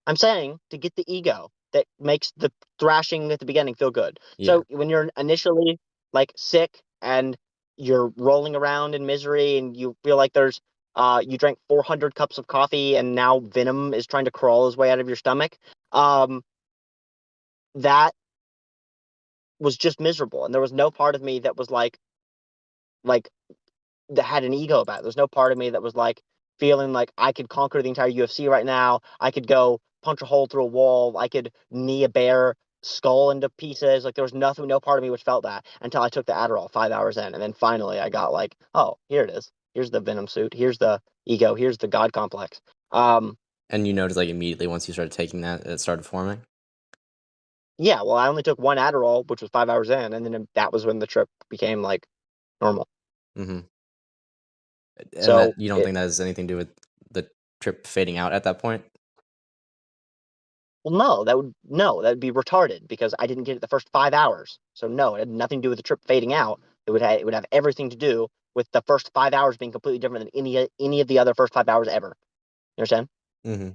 S1: I'm saying to get the ego that makes the thrashing at the beginning feel good.
S2: Yeah.
S1: So when you're initially like sick and you're rolling around in misery and you feel like you drank 400 cups of coffee and now venom is trying to crawl his way out of your stomach, that was just miserable, and there was no part of me that was like that had an ego about it. There's no part of me that was like feeling like I could conquer the entire UFC right now. I could go punch a hole through a wall. I could knee a bear skull into pieces. Like there was nothing, no part of me which felt that until I took the Adderall 5 hours in, and then finally I got like, oh, here it is. Here's the venom suit. Here's the ego. Here's the god complex.
S2: And you noticed like immediately once you started taking that, it started forming.
S1: Yeah. Well, I only took one Adderall, which was 5 hours in, and then that was when the trip became like normal.
S2: Mm-hmm. And that
S1: So
S2: you don't
S1: it,
S2: think that has anything to do with the trip fading out at that point?
S1: Well, no, that would be retarded because I didn't get it the first 5 hours. So no, it had nothing to do with the trip fading out. It would have everything to do with the first 5 hours being completely different than any of the other first 5 hours ever. You understand?
S2: Mm-hmm.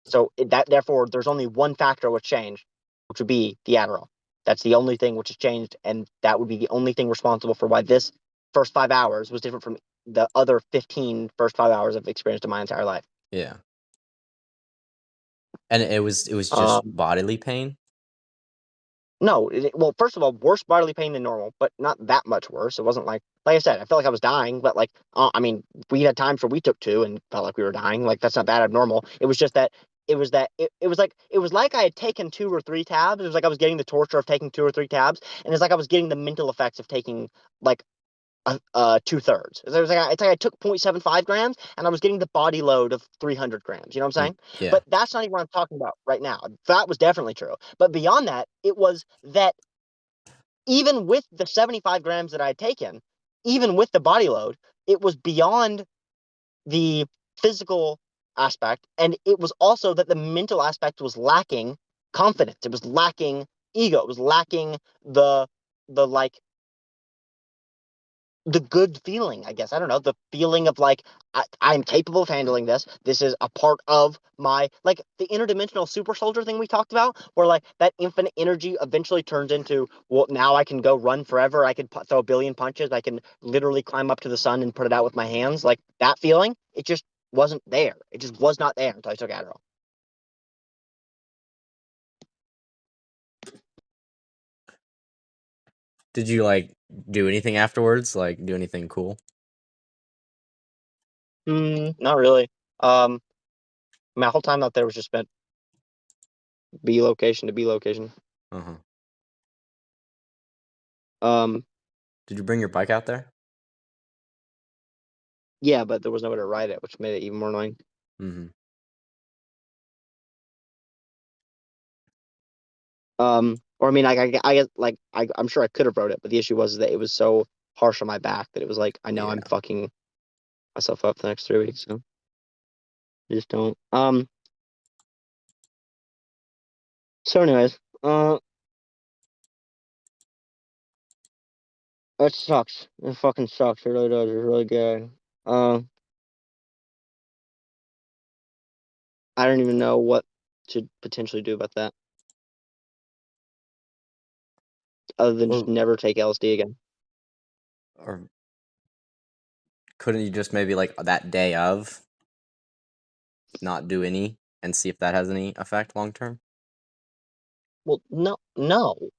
S1: So that therefore there's only one factor which changed, which would be the Adderall. That's the only thing which has changed, and that would be the only thing responsible for why this first 5 hours was different from the other 15 first 5 hours I've experienced in my entire life.
S2: Yeah. And it was just
S1: Um,
S2: bodily pain?
S1: no, well, first of all, worse bodily pain than normal, but not that much worse. It wasn't like I said, I felt like I was dying, but like, I mean, we had times where we took two and felt like we were dying. Like that's not that abnormal. It was just that it was like I had taken 2 or 3 tabs. It was like I was getting the torture of taking 2 or 3 tabs, and it's like I was getting the mental effects of taking like 2/3. It's like I took 0.75 grams and I was getting the body load of 300 grams. You know what I'm saying?
S2: Yeah.
S1: But that's not even what I'm talking about right now. That was definitely true. But beyond that, it was that even with the 75 grams that I had taken, even with the body load, it was beyond the physical aspect. And it was also that the mental aspect was lacking confidence. It was lacking ego. It was lacking the like the good feeling, I guess. I don't know, the feeling of like I'm capable of handling this. This is a part of my like the interdimensional super soldier thing we talked about, where like that infinite energy eventually turns into well, now I can go run forever. I can throw a billion punches. I can literally climb up to the sun and put it out with my hands. Like that feeling, it just wasn't there. It just was not there until I took Adderall.
S2: Did you like do anything afterwards? Like do anything cool?
S1: Not really. My whole time out there was just spent B location to B location.
S2: Uh-huh.
S1: Um,
S2: Did you bring your bike out there?
S1: yeah, but there was nowhere to ride it, which made it even more annoying.
S2: Mm-hmm.
S1: Or I mean, I guess like I'm sure I could have wrote it, but the issue was that it was so harsh on my back that it was like I know
S2: Yeah.
S1: I'm fucking myself up the next 3 weeks, so I just don't. So anyways, it sucks. It fucking sucks. It really does. It's really good. I don't even know what to potentially do about that, other than just
S2: Well,
S1: never take LSD again.
S2: or couldn't you just maybe like that day of not do any and see if that has any effect long term?
S1: Well, no,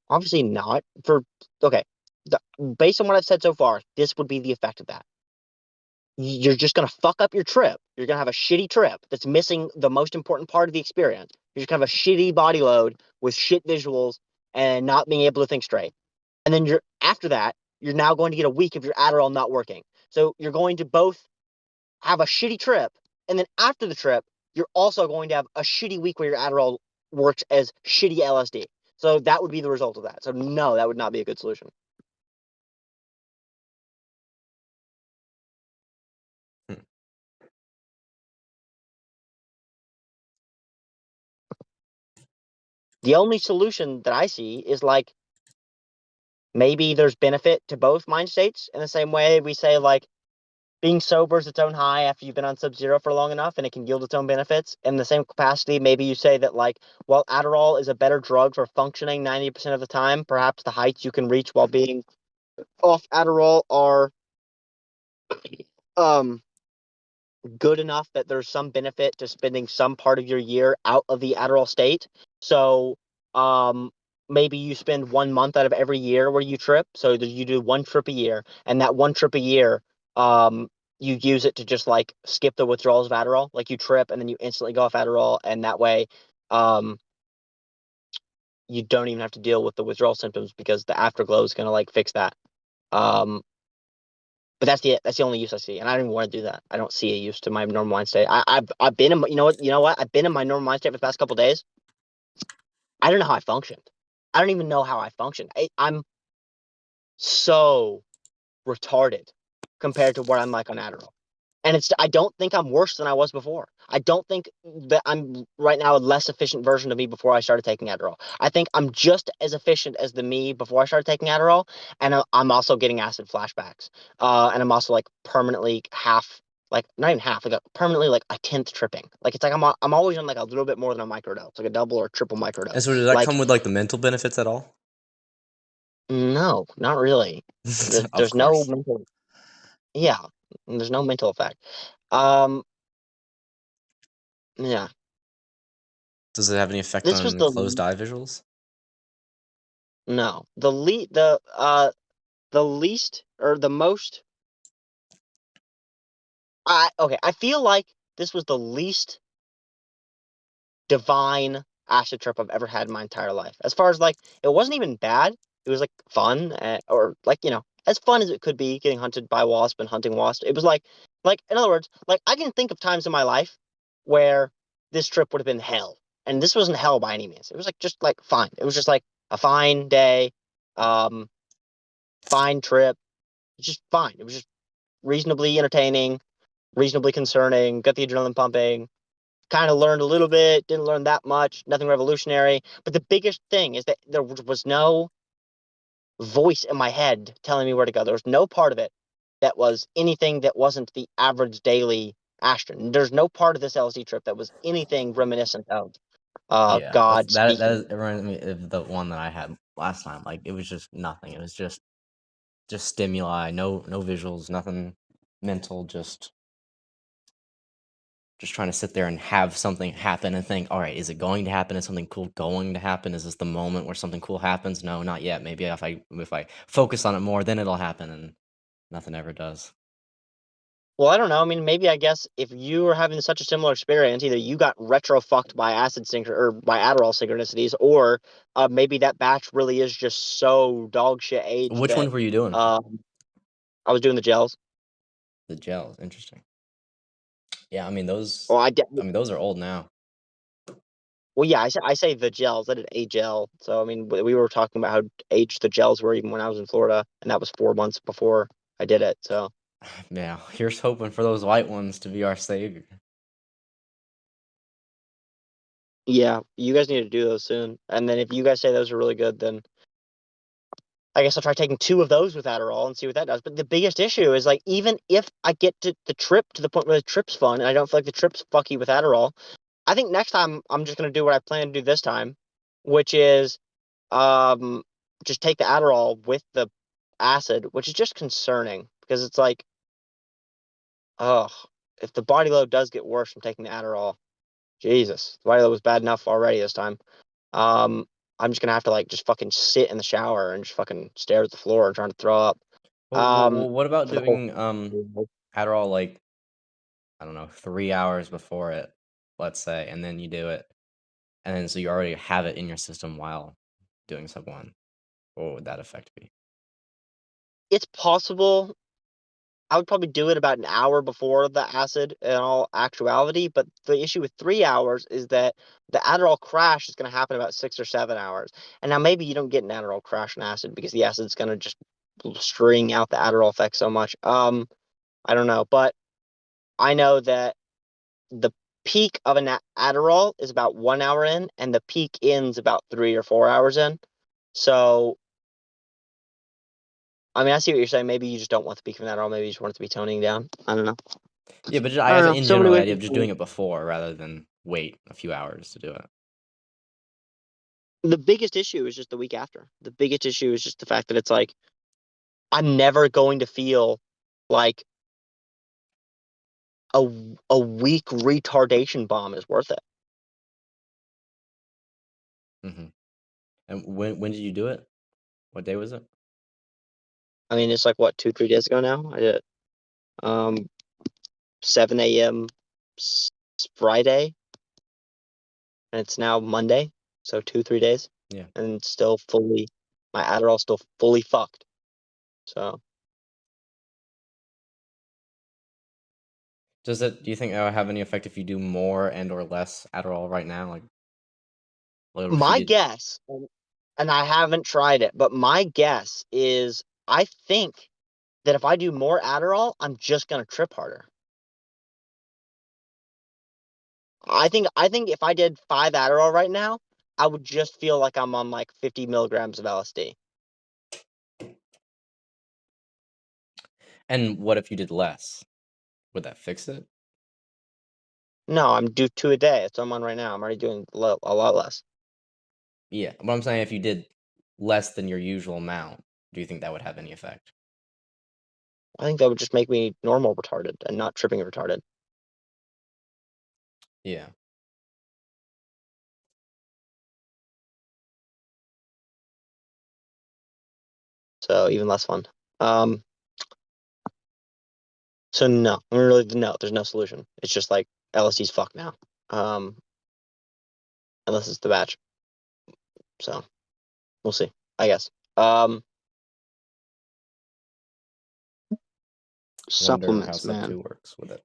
S1: obviously not. Okay, based on what I've said so far, this would be the effect of that. You're just gonna fuck up your trip. You're gonna have a shitty trip that's missing the most important part of the experience. You're just gonna have a shitty body load with shit visuals and not being able to think straight. And then you're after that, you're now going to get a week of your Adderall not working. So you're going to both have a shitty trip, and then after the trip, you're also going to have a shitty week where your Adderall works as shitty LSD. So that would be the result of that. So no, that would not be a good solution.
S2: Hmm.
S1: The only solution that I see is like maybe there's benefit to both mind states in the same way we say like being sober is its own high after you've been on sub-zero for long enough and it can yield its own benefits. In the same capacity, maybe you say that like while Adderall is a better drug for functioning 90% of the time, perhaps the heights you can reach while being off Adderall are um good enough that there's some benefit to spending some part of your year out of the Adderall state. So, maybe you spend 1 month out of every year where you trip. So that you do one trip a year, and that one trip a year, you use it to just like skip the withdrawals of Adderall. Like you trip and then you instantly go off Adderall, and that way, um, you don't even have to deal with the withdrawal symptoms because the afterglow is gonna like fix that. Um, but that's the only use I see, and I don't even want to do that. I don't see a use to my normal mind state. I've been in you know what I've been in my normal mind state for the past couple days. I don't know how I functioned. I don't even know how I functioned. I'm so retarded compared to what I'm like on Adderall. And I don't think I'm worse than I was before. I don't think that I'm right now a less efficient version of me before I started taking Adderall. I think I'm just as efficient as the me before I started taking Adderall, and I'm also getting acid flashbacks. And I'm also like permanently half, like not even half, like permanently like a tenth tripping. Like it's like I'm always on like a little bit more than a microdose, like a double or triple
S2: And
S1: microdose.
S2: so does that
S1: Like
S2: come with like the mental benefits at all?
S1: no, not really. There's
S2: Of
S1: there's no
S2: course.
S1: mental. Yeah, there's no mental effect. Um, yeah,
S2: Does it have any effect
S1: this was
S2: on
S1: the
S2: closed eye visuals?
S1: no the least or the most. I feel like this was the least divine acid trip I've ever had in my entire life. As far as like, it wasn't even bad. It was like fun, or like as fun as it could be, getting hunted by wasp and hunting wasp. It was like in other words, like I can think of times in my life where this trip would have been hell, and this wasn't hell by any means. It was like just like fine. It was just like a fine day, um, fine trip, just fine. It was just reasonably entertaining, reasonably concerning. Got the adrenaline pumping, kind of learned a little bit, didn't learn that much, nothing revolutionary. But the biggest thing is that there was no voice in my head telling me where to go. There was no part of it that was anything that wasn't the average daily Ashton. There's no part of this LSD trip that was anything reminiscent of
S2: Yeah,
S1: God
S2: that
S1: speaking.
S2: is, it reminds me of the one that I had last time. Like it was just nothing. It was just stimuli, no visuals, nothing mental, just trying to sit there and have something happen and think, all right, is it going to happen? Is something cool going to happen? Is this the moment where something cool happens? No, not yet. Maybe if I focus on it more, then it'll happen, and nothing ever does.
S1: Well, I don't know. I mean, maybe I guess if you were having such a similar experience, either you got retro fucked by acid sync or by Adderall synchronicities, or maybe that batch really is just so dog shit aged
S2: Which
S1: that
S2: ones were you doing?
S1: um, I was doing the gels.
S2: The gels, interesting. Yeah,
S1: Well,
S2: I mean those are old now.
S1: well, yeah, I say the gels. I did a gel. So I mean, we were talking about how aged the gels were even when I was in Florida, and that was 4 months before I did it. So
S2: Yeah, here's hoping for those white ones to be our savior.
S1: yeah, you guys need to do those soon. And then if you guys say those are really good, then I guess I'll try taking 2 of those with Adderall and see what that does. But the biggest issue is like, even if I get to the trip to the point where the trip's fun and I don't feel like the trip's fucky with Adderall, I think next time I'm just gonna do what I plan to do this time, which is um just take the Adderall with the acid, which is just concerning because it's like, oh, if the body load does get worse from taking the Adderall, Jesus, the body load was bad enough already this time. Um, I'm just gonna have to like just fucking sit in the shower and just fucking stare at the floor and trying to throw up.
S2: What about
S1: For the whole.
S2: doing Adderall like I don't know 3 hours before it, let's say, and then you do it, and then so you already have it in your system while doing sub one. What would that effect be?
S1: It's possible. I would probably do it about an hour before the acid in all actuality, but the issue with 3 hours is that the Adderall crash is going to happen about 6 or 7 hours. And now maybe you don't get an Adderall crash in acid because the acid's going to just string out the Adderall effect so much. I don't know, but I know that the peak of an Adderall is about 1 hour in, and the peak ends about 3 or 4 hours in. So, I mean, I see what you're saying. Maybe you just don't want the peak of an Adderall. Maybe you just want it to be toning down. I don't know.
S2: Yeah, but I
S1: I don't
S2: guess
S1: know.
S2: in
S1: So many
S2: general, the
S1: ways.
S2: idea of just doing it before rather than wait a few hours to do it.
S1: The biggest issue is just the week after. The biggest issue is just the fact that it's like I'm never going to feel like a a week retardation bomb is worth it.
S2: Hmm. And when did you do it? What day was it?
S1: I mean, it's like what 2 3 days ago now. I did it. 7 a.m. Friday, and it's now Monday, so 2 3 days,
S2: Yeah.
S1: and still fully my Adderall still fully fucked. So
S2: Do you think that would have any effect if you do more and or less Adderall right now? Like if you
S1: my
S2: did.
S1: guess, and I haven't tried it, but my guess is I think that if I do more Adderall, I'm just gonna trip harder. I think if I did 5 Adderall right now, I would just feel like I'm on like 50 milligrams of LSD.
S2: And what if you did less? Would that fix it?
S1: No, I'm do 2 a day. That's what I'm on right now. I'm already doing a lot less.
S2: Yeah. But I'm saying if you did less than your usual amount, do you think that would have any effect?
S1: I think that would just make me normal retarded and not tripping retarded.
S2: Yeah.
S1: So even less fun. So no, I mean, really, no, there's no solution. It's just like LSD's fucked now. Unless it's the batch. So we'll see, I guess.
S2: Wonder how
S1: Supplements,
S2: sub
S1: man.
S2: 2 works with it.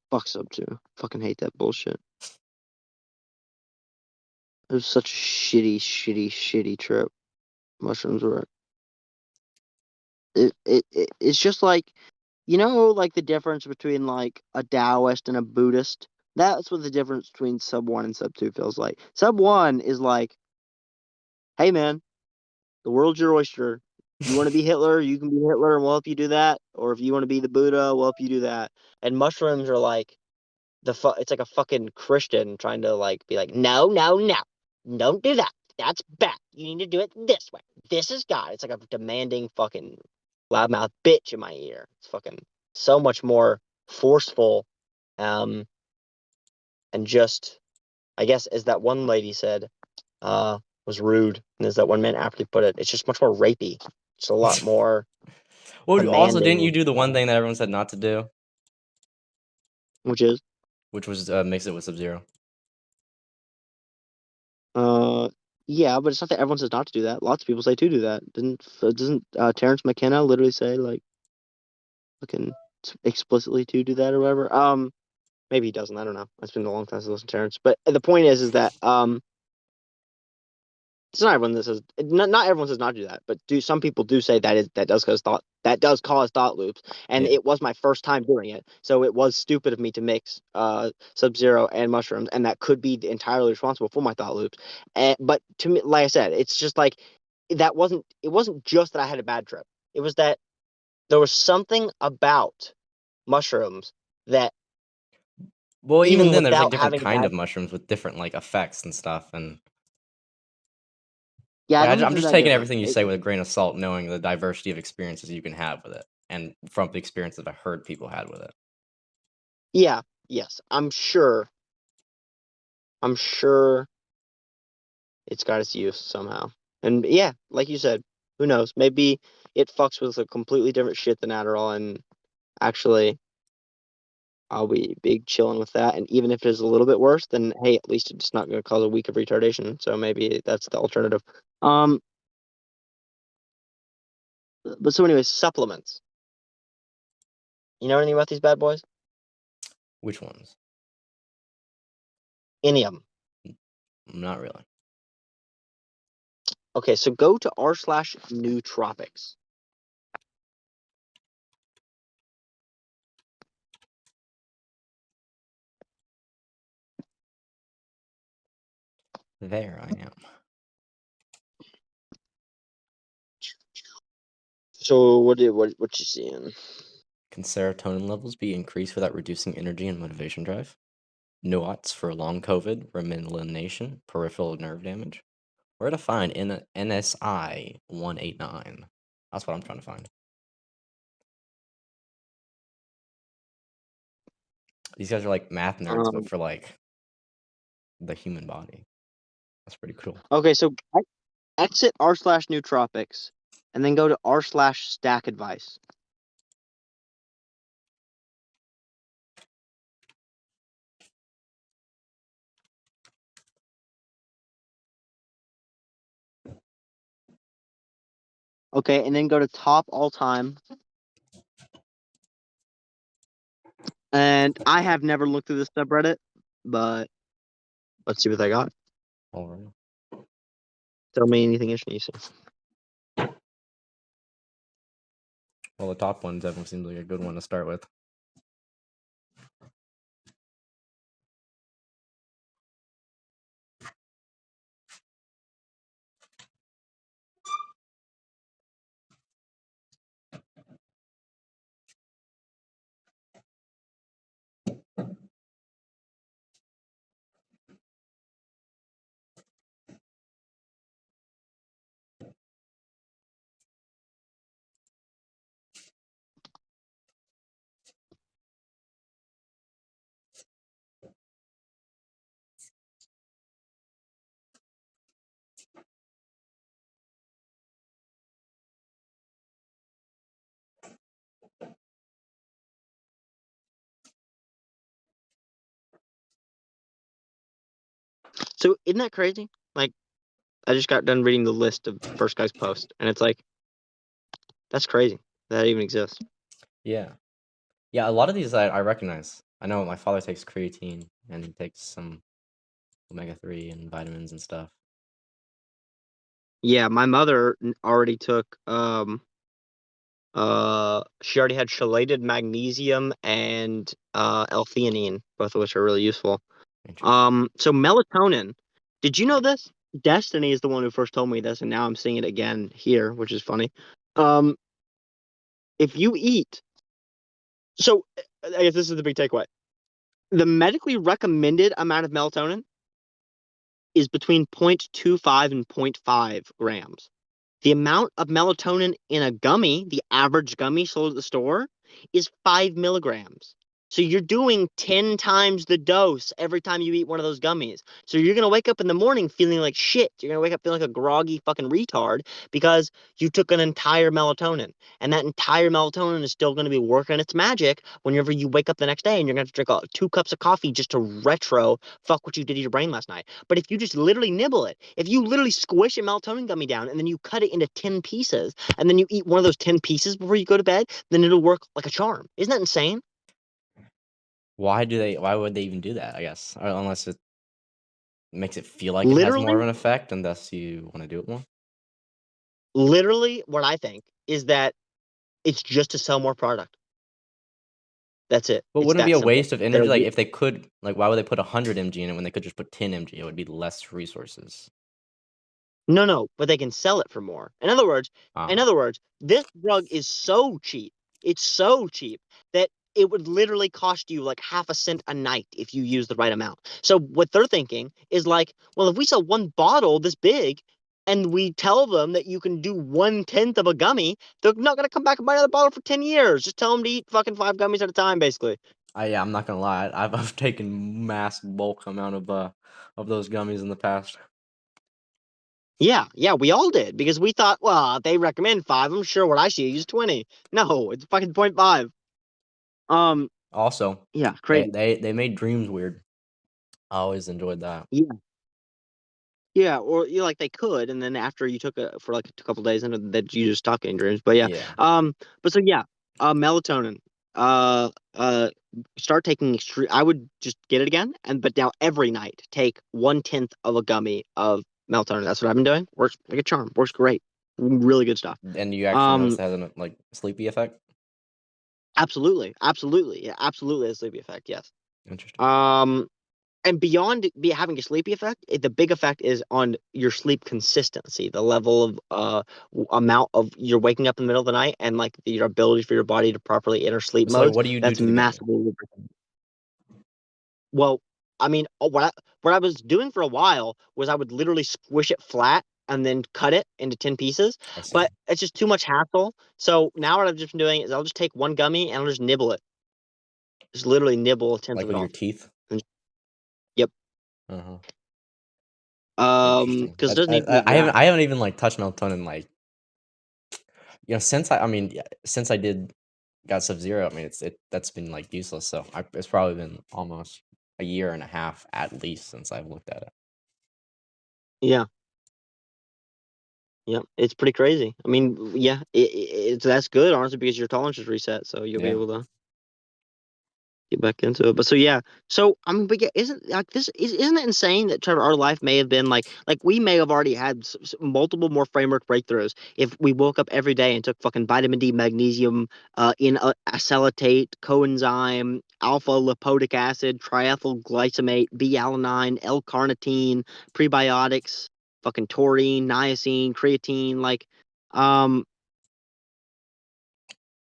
S1: Fuck sub 2. Fucking hate that bullshit. It was such a shitty trip. Mushrooms were. It's just like, like the difference between like a Taoist and a Buddhist. That's what the difference between sub 1 and sub 2 feels like. Sub 1 is like, hey man, the world's your oyster. If you want to be Hitler, you can be Hitler, and we'll help you do that. Or if you want to be the Buddha, we'll help you do that. And mushrooms are like it's like a fucking Christian trying to like be like, no, no, no, don't do that. That's bad. You need to do it this way. This is God. It's like a demanding fucking loudmouth bitch in my ear. It's fucking so much more forceful, and just, I guess, as that one lady said, was rude, and as that one man aptly put it, it's just much more rapey. It's a lot more
S2: Well, also, didn't you
S1: demanding,
S2: do the one thing that everyone said not to do,
S1: which is,
S2: which was mix it with Sub-Zero?
S1: uh, yeah, but it's not that everyone says not to do that. Lots of people say to do that. Doesn't Terrence McKenna literally say like fucking explicitly to do that or whatever? Maybe he doesn't. I don't know. It's been a long time since I listened to Terrence. But the point is that it's not everyone that says not everyone says not to do that, but some people do say that does cause thought loops, and
S2: Yeah.
S1: it was my first time doing it, so it was stupid of me to mix Sub-Zero and mushrooms, and that could be entirely responsible for my thought loops. But to me, like I said, it's just like it wasn't just that I had a bad trip. It was that there was something about mushrooms that
S2: Well, even
S1: even
S2: then, there's like
S1: without
S2: different
S1: having a
S2: kind
S1: bad
S2: of mushrooms with different like effects and stuff, and
S1: yeah, I
S2: like
S1: don't think
S2: I'm
S1: they're
S2: just
S1: that
S2: taking
S1: different.
S2: everything you say with a grain of salt, knowing the diversity of experiences you can have with it, and from the experiences I've heard people had with it.
S1: Yeah, yes, I'm sure it's got its use somehow. And yeah, like you said, who knows? Maybe it fucks with a completely different shit than Adderall, and actually I'll be big chilling with that. And even if it is a little bit worse, then hey, at least it's not going to cause a week of retardation. So maybe that's the alternative. Um, but so anyways, supplements. You know anything about these bad boys?
S2: Which ones?
S1: Any of them?
S2: Not really.
S1: Okay, so go to r/newtropics.
S2: There I am.
S1: So what you seeing?
S2: Can serotonin levels be increased without reducing energy and motivation drive? Nuance for long COVID, remyelination, peripheral nerve damage. Where to find NSI 189? That's what I'm trying to find. These guys are like math nerds, but
S1: Um,
S2: for like the human body. That's pretty cool.
S1: okay, so exit r/newtropics, and then go to r/stack advice. Okay, and then go to top all time. And I have never looked through this subreddit, but let's see what they got.
S2: All right.
S1: Tell me anything interesting you see.
S2: Well, the top one definitely seems like a good one to start with.
S1: So isn't that crazy? Like, I just got done reading the list of first guy's post, and it's like, that's crazy that even exists.
S2: Yeah. Yeah, a lot of these I recognize. I know my father takes creatine and he takes some omega-3 and vitamins and stuff.
S1: Yeah, my mother already took she already had chelated magnesium and L-theanine, both of which are really useful.
S2: Interesting.
S1: So melatonin. Did you know this? Destiny is the one who first told me this, and now I'm seeing it again here, which is funny. Um, if you eat, so I guess this is the big takeaway. The medically recommended amount of melatonin is between 0.25 and zero point 0.5 grams. The amount of melatonin in a gummy, the average gummy sold at the store, is 5 milligrams. So you're doing 10 times the dose every time you eat one of those gummies. So you're going to wake up in the morning feeling like shit. You're going to wake up feeling like a groggy fucking retard because you took an entire melatonin. And that entire melatonin is still going to be working its magic whenever you wake up the next day and you're going to drink 2 cups of coffee just to retro fuck what you did to your brain last night. But if you just literally nibble it, if you literally squish a melatonin gummy down and then you cut it into 10 pieces and then you eat one of those 10 pieces before you go to bed, then it'll work like a charm. Isn't that insane?
S2: Why would they even do that, I guess? Or unless it makes it feel like it has more of
S1: Literally,
S2: an effect and thus you want to do it more.
S1: literally, what I think is that it's just to sell more product. That's it.
S2: But
S1: It's
S2: wouldn't it be
S1: that
S2: a
S1: simple.
S2: waste of
S1: They're
S2: energy? Like if they could, like why would they put 100 mg in it when they could just put 10 mg? It would be less resources.
S1: No, no, but they can sell it for more. In
S2: Ah,
S1: other words, this drug is so cheap. It's so cheap that it would literally cost you like half a cent a night if you use the right amount. So what they're thinking is like, well, if we sell one bottle this big and we tell them that you can do 1/10 of a gummy, they're not gonna come back and buy another bottle for 10 years. Just tell them to eat fucking 5 gummies at a time, basically.
S2: yeah, I'm not gonna lie. I've taken mass bulk amount of those gummies in the past.
S1: Yeah, yeah, we all did because we thought, well, they recommend 5. I'm sure what I should use 20. No, it's fucking point 0.5. Um,
S2: Also,
S1: yeah,
S2: they
S1: crazy.
S2: they they made dreams weird. I always enjoyed that.
S1: Yeah, yeah, or you like they could, and then after you took it for like a couple days, and that you just stop getting dreams. But yeah,
S2: Yeah.
S1: but so yeah, melatonin. Start taking extreme. I would just get it again, and but now every night take 1/10 of a gummy of melatonin. That's what I've been doing. Works like a charm. Works great. Really good stuff.
S2: And you actually notice
S1: Um,
S2: it has a like sleepy effect?
S1: absolutely, absolutely, yeah, absolutely a sleepy effect. Yes.
S2: Interesting.
S1: Um, and beyond having a sleepy effect, the big effect is on your sleep consistency, the level of amount of you're waking up in the middle of the night, and like your ability for your body to properly enter sleep
S2: So like
S1: modes.
S2: what do you do
S1: That's
S2: to the gummy?
S1: massively lubricated. Well, I mean, what I was doing for a while was I would literally squish it flat and then cut it into 10 pieces,
S2: I see.
S1: but it's just too much hassle. So now what I've just been doing is I'll just take one gummy and I'll just nibble it, just literally nibble a tenth
S2: Like
S1: of it
S2: with your
S1: off.
S2: teeth?
S1: And, yep.
S2: Uh-huh. Interesting.
S1: Because it doesn't need to be
S2: I
S1: exact.
S2: haven't even like touched melatonin like since I mean yeah, since I did got Sub-Zero. I mean that's been like useless. So it's probably been almost a year and a half at least since I've looked at it.
S1: Yeah. Yeah, it's pretty crazy. I mean, yeah, it's that's good, honestly, because your tolerance is reset, so you'll be
S2: Yeah.
S1: able to get back into it. But so yeah, so I mean, but yeah, isn't like isn't it insane that Trevor, our life may have been like we may have already had multiple more framework breakthroughs if we woke up every day and took fucking vitamin D, magnesium, in acetate, coenzyme, alpha lipoic acid, triethyl glycamate, B-alanine, L-carnitine, prebiotics, fucking taurine, niacin, creatine, like, um,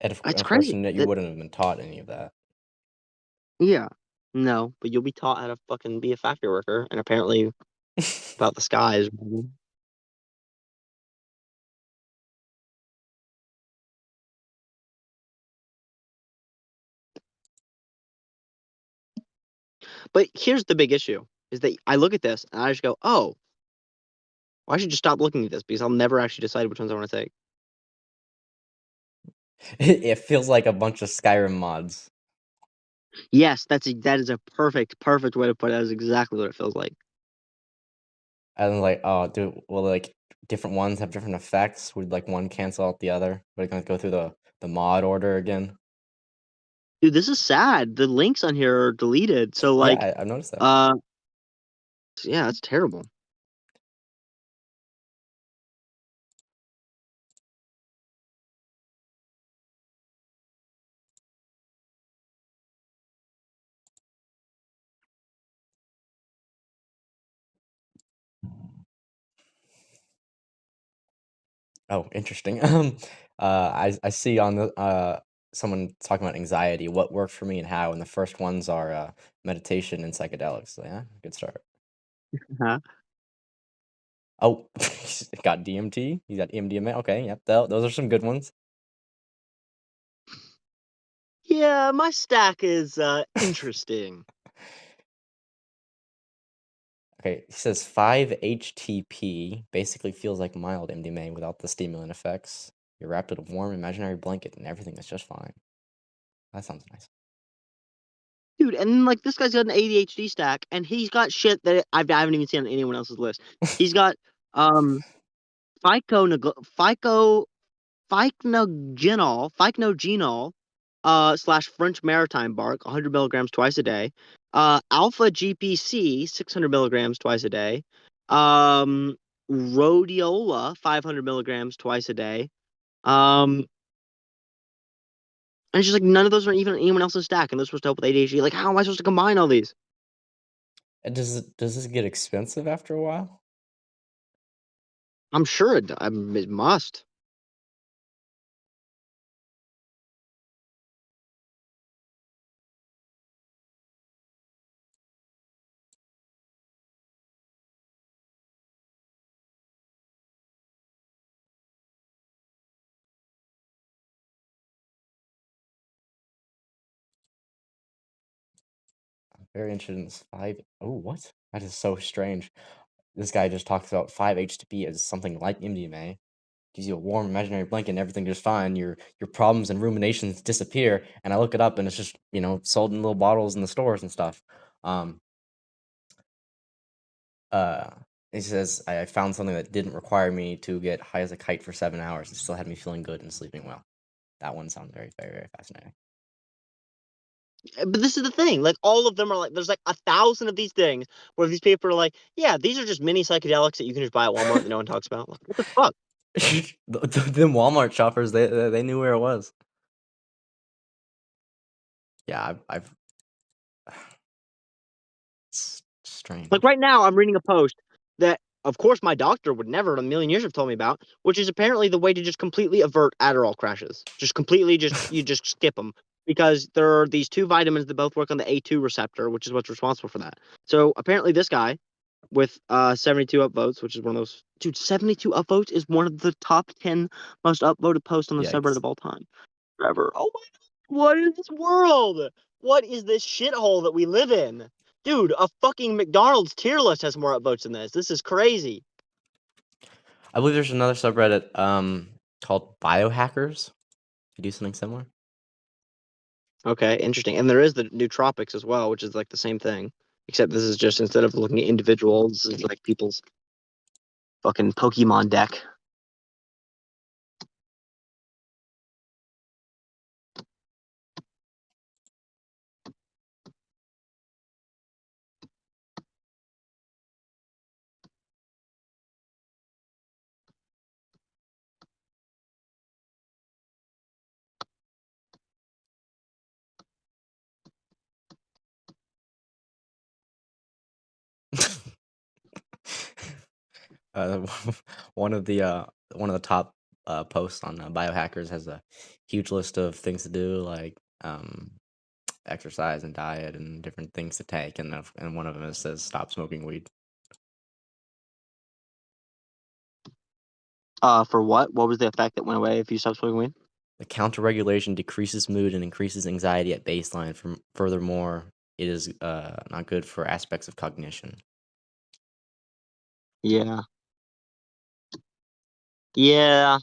S2: And
S1: it's crazy.
S2: unfortunate you
S1: That
S2: wouldn't have been taught any of that.
S1: yeah. No, but you'll be taught how to fucking be a factory worker and apparently about the skies. But here's the big issue is that I look at this and I just go, oh, well, I should just stop looking at this because I'll never actually decide which ones I want to take.
S2: It feels like a bunch of Skyrim mods.
S1: Yes, that is a perfect way to put it. That is exactly what it feels like.
S2: And like, oh, will like different ones have different effects? Would like one cancel out the other? Would it gonna go through the mod order again?
S1: Dude, this is sad. The links on here are deleted. So
S2: Yeah,
S1: like,
S2: I've noticed that.
S1: uh, yeah, that's terrible.
S2: Oh, interesting. I see on the someone talking about anxiety, what worked for me and how, and the first ones are meditation and psychedelics. So, yeah, good start.
S1: Huh?
S2: Oh, got DMT. You got MDMA. Okay, yep, those are some good ones.
S1: Yeah, my stack is interesting.
S2: Okay, he says 5-HTP basically feels like mild MDMA without the stimulant effects. You're wrapped in a warm imaginary blanket and everything is just fine. That sounds nice.
S1: Dude, and then, like this guy's got an ADHD stack, and he's got shit that I haven't even seen on anyone else's list. He's got um Fico Ficnogenol, slash French maritime bark, 100 milligrams twice a day. Alpha GPC, 600 milligrams twice a day. Rhodiola, 500 milligrams twice a day. Um, and it's just like none of those are even anyone else's stack, and those supposed to help with ADHD. Like, how am I supposed to combine all these?
S2: And does this get expensive after a while?
S1: I'm sure it must.
S2: I'm very interested in this five. Oh, what? That is so strange. This guy just talks about 5-HTP as something like MDMA. Gives you a warm imaginary blanket and everything just fine. Your problems and ruminations disappear. And I look it up and it's just, sold in little bottles in the stores and stuff. Um, uh, it says I found something that didn't require me to get high as a kite for 7 hours. It still had me feeling good and sleeping well. That one sounds very, very, very fascinating.
S1: But this is the thing. Like, all of them are like, there's like 1,000 of these things where these people are like, yeah, these are just mini psychedelics that you can just buy at Walmart that no one talks about. Like, what the fuck?
S2: Them Walmart shoppers, they knew where it was. Yeah, I've it's
S1: Like,
S2: strange.
S1: right now, I'm reading a post that, of course, my doctor would never in a million years have told me about, which is apparently the way to just completely avert Adderall crashes. Just completely, you just skip them because there are these two vitamins that both work on the A2 receptor, which is what's responsible for that. So apparently, this guy with 72 upvotes, which is one of those. Dude, 72 upvotes is one of the top 10 most upvoted posts on the subreddit
S2: Yikes.
S1: of all time. Ever. Oh my God. What is this world? What is this shithole that we live in? Dude, a fucking McDonald's tier list has more upvotes than this. This is crazy.
S2: I believe there's another subreddit called Biohackers. You do something similar.
S1: Okay, interesting. And there is the newtropics as well, which is like the same thing. Except this is just instead of looking at individuals, this is like people's fucking Pokemon deck.
S2: uh, one of the uh, one of the top posts on Biohackers has a huge list of things to do, like exercise and diet and different things to take, and one of them says stop smoking weed.
S1: For what? What was the effect that went away if you stopped smoking weed?
S2: The counter regulation decreases mood and increases anxiety at baseline. Furthermore, it is not good for aspects of cognition.
S1: Yeah. Yeah.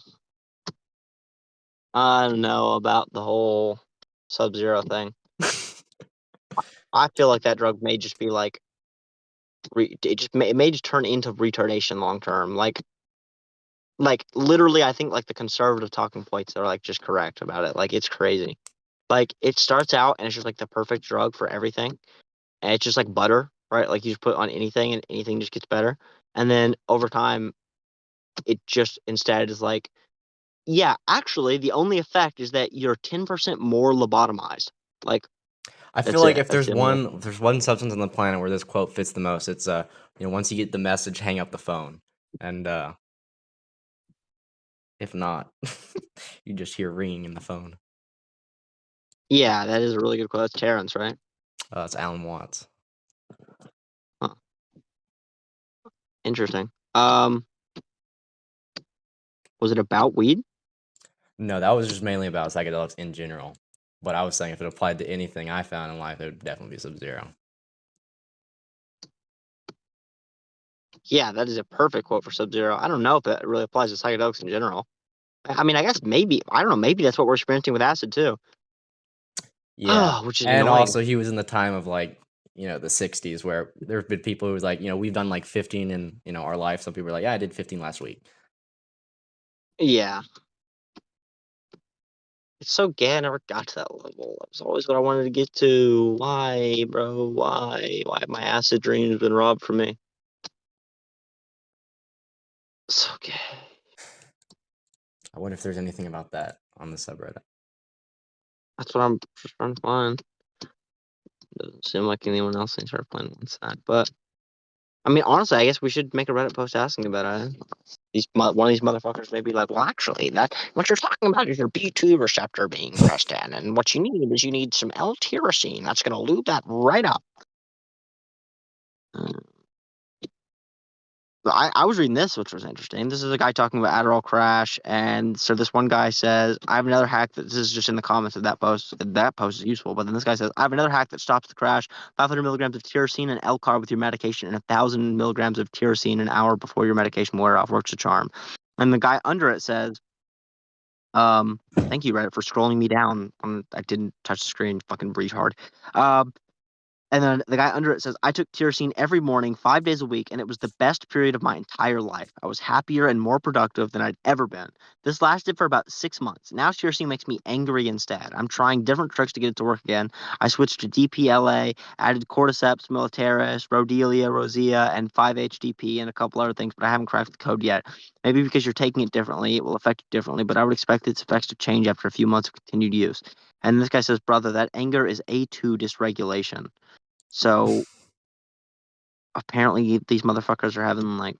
S1: I don't know about the whole Sub-Zero thing. I feel like that drug may just be like
S3: it may just turn into retardation long term. Like literally, I think like the conservative talking points are like just correct about it. Like it's crazy. Like it starts out and it's just like the perfect drug for everything, and it's just like butter, right? Like you just put it on anything and anything just gets better. And then over time, it just instead is like, yeah, actually, the only effect is that you're 10% more lobotomized. Like
S2: I feel
S3: that's
S2: like
S3: it.
S2: if
S3: That's the only.
S2: there's one substance on the planet where this quote fits the most, it's once you get the message, hang up the phone, and if not, you just hear ringing in the phone.
S3: Yeah, that is a really good quote. That's Terrence, right?
S2: It's Alan Watts.
S3: Huh. Interesting. Was it about weed?
S2: No, that was just mainly about psychedelics in general. But I was saying if it applied to anything I found in life, it would definitely be Sub-Zero.
S3: Yeah, that is a perfect quote for Sub-Zero. I don't know if it really applies to psychedelics in general. I mean, I guess maybe, I don't know, maybe that's what we're experiencing with acid too.
S2: Yeah.
S3: Oh, which is
S2: And
S3: annoying.
S2: also he was in the time of like, the 60s where there have been people who was like, we've done like 15 in, our life. Some people were like, yeah, I did 15 last week.
S3: Yeah. It's so gay I never got to that level. That was always what I wanted to get to. Why, bro? Why? Why have my acid dreams been robbed from me? So gay.
S2: I wonder if there's anything about that on the subreddit.
S3: That's what I'm just trying to find. Doesn't seem like anyone else thinks our plan wants that. But I mean, honestly, I guess we should make a Reddit post asking about it. One of these motherfuckers may be like, well, actually, that what you're talking about is your B2 receptor being pressed in, and what you need is you need some L-tyrosine. That's going to lube that right up. I was reading this, which was interesting. This is a guy talking about Adderall crash, and so this one guy says, "I have another hack that this is just in the comments of that post. That post is useful." But then this guy says, "I have another hack that stops the crash: 500 milligrams of tyrosine and L-carb with your medication, and 1,000 milligrams of tyrosine an hour before your medication wear off. Works a charm." And the guy under it says, "Thank you, Reddit, for scrolling me down. I didn't touch the screen, fucking retard." And then the guy under it says, I took tyrosine every morning, 5 days a week, and it was the best period of my entire life. I was happier and more productive than I'd ever been. This lasted for about 6 months. Now tyrosine makes me angry instead. I'm trying different tricks to get it to work again. I switched to DPLA, added cordyceps militaris, rhodelia rosea, and 5-HTP, and a couple other things, but I haven't cracked the code yet. Maybe because you're taking it differently, it will affect you differently, but I would expect its effects to change after a few months of continued use. And this guy says, brother, that anger is A2 dysregulation. So apparently these motherfuckers are having like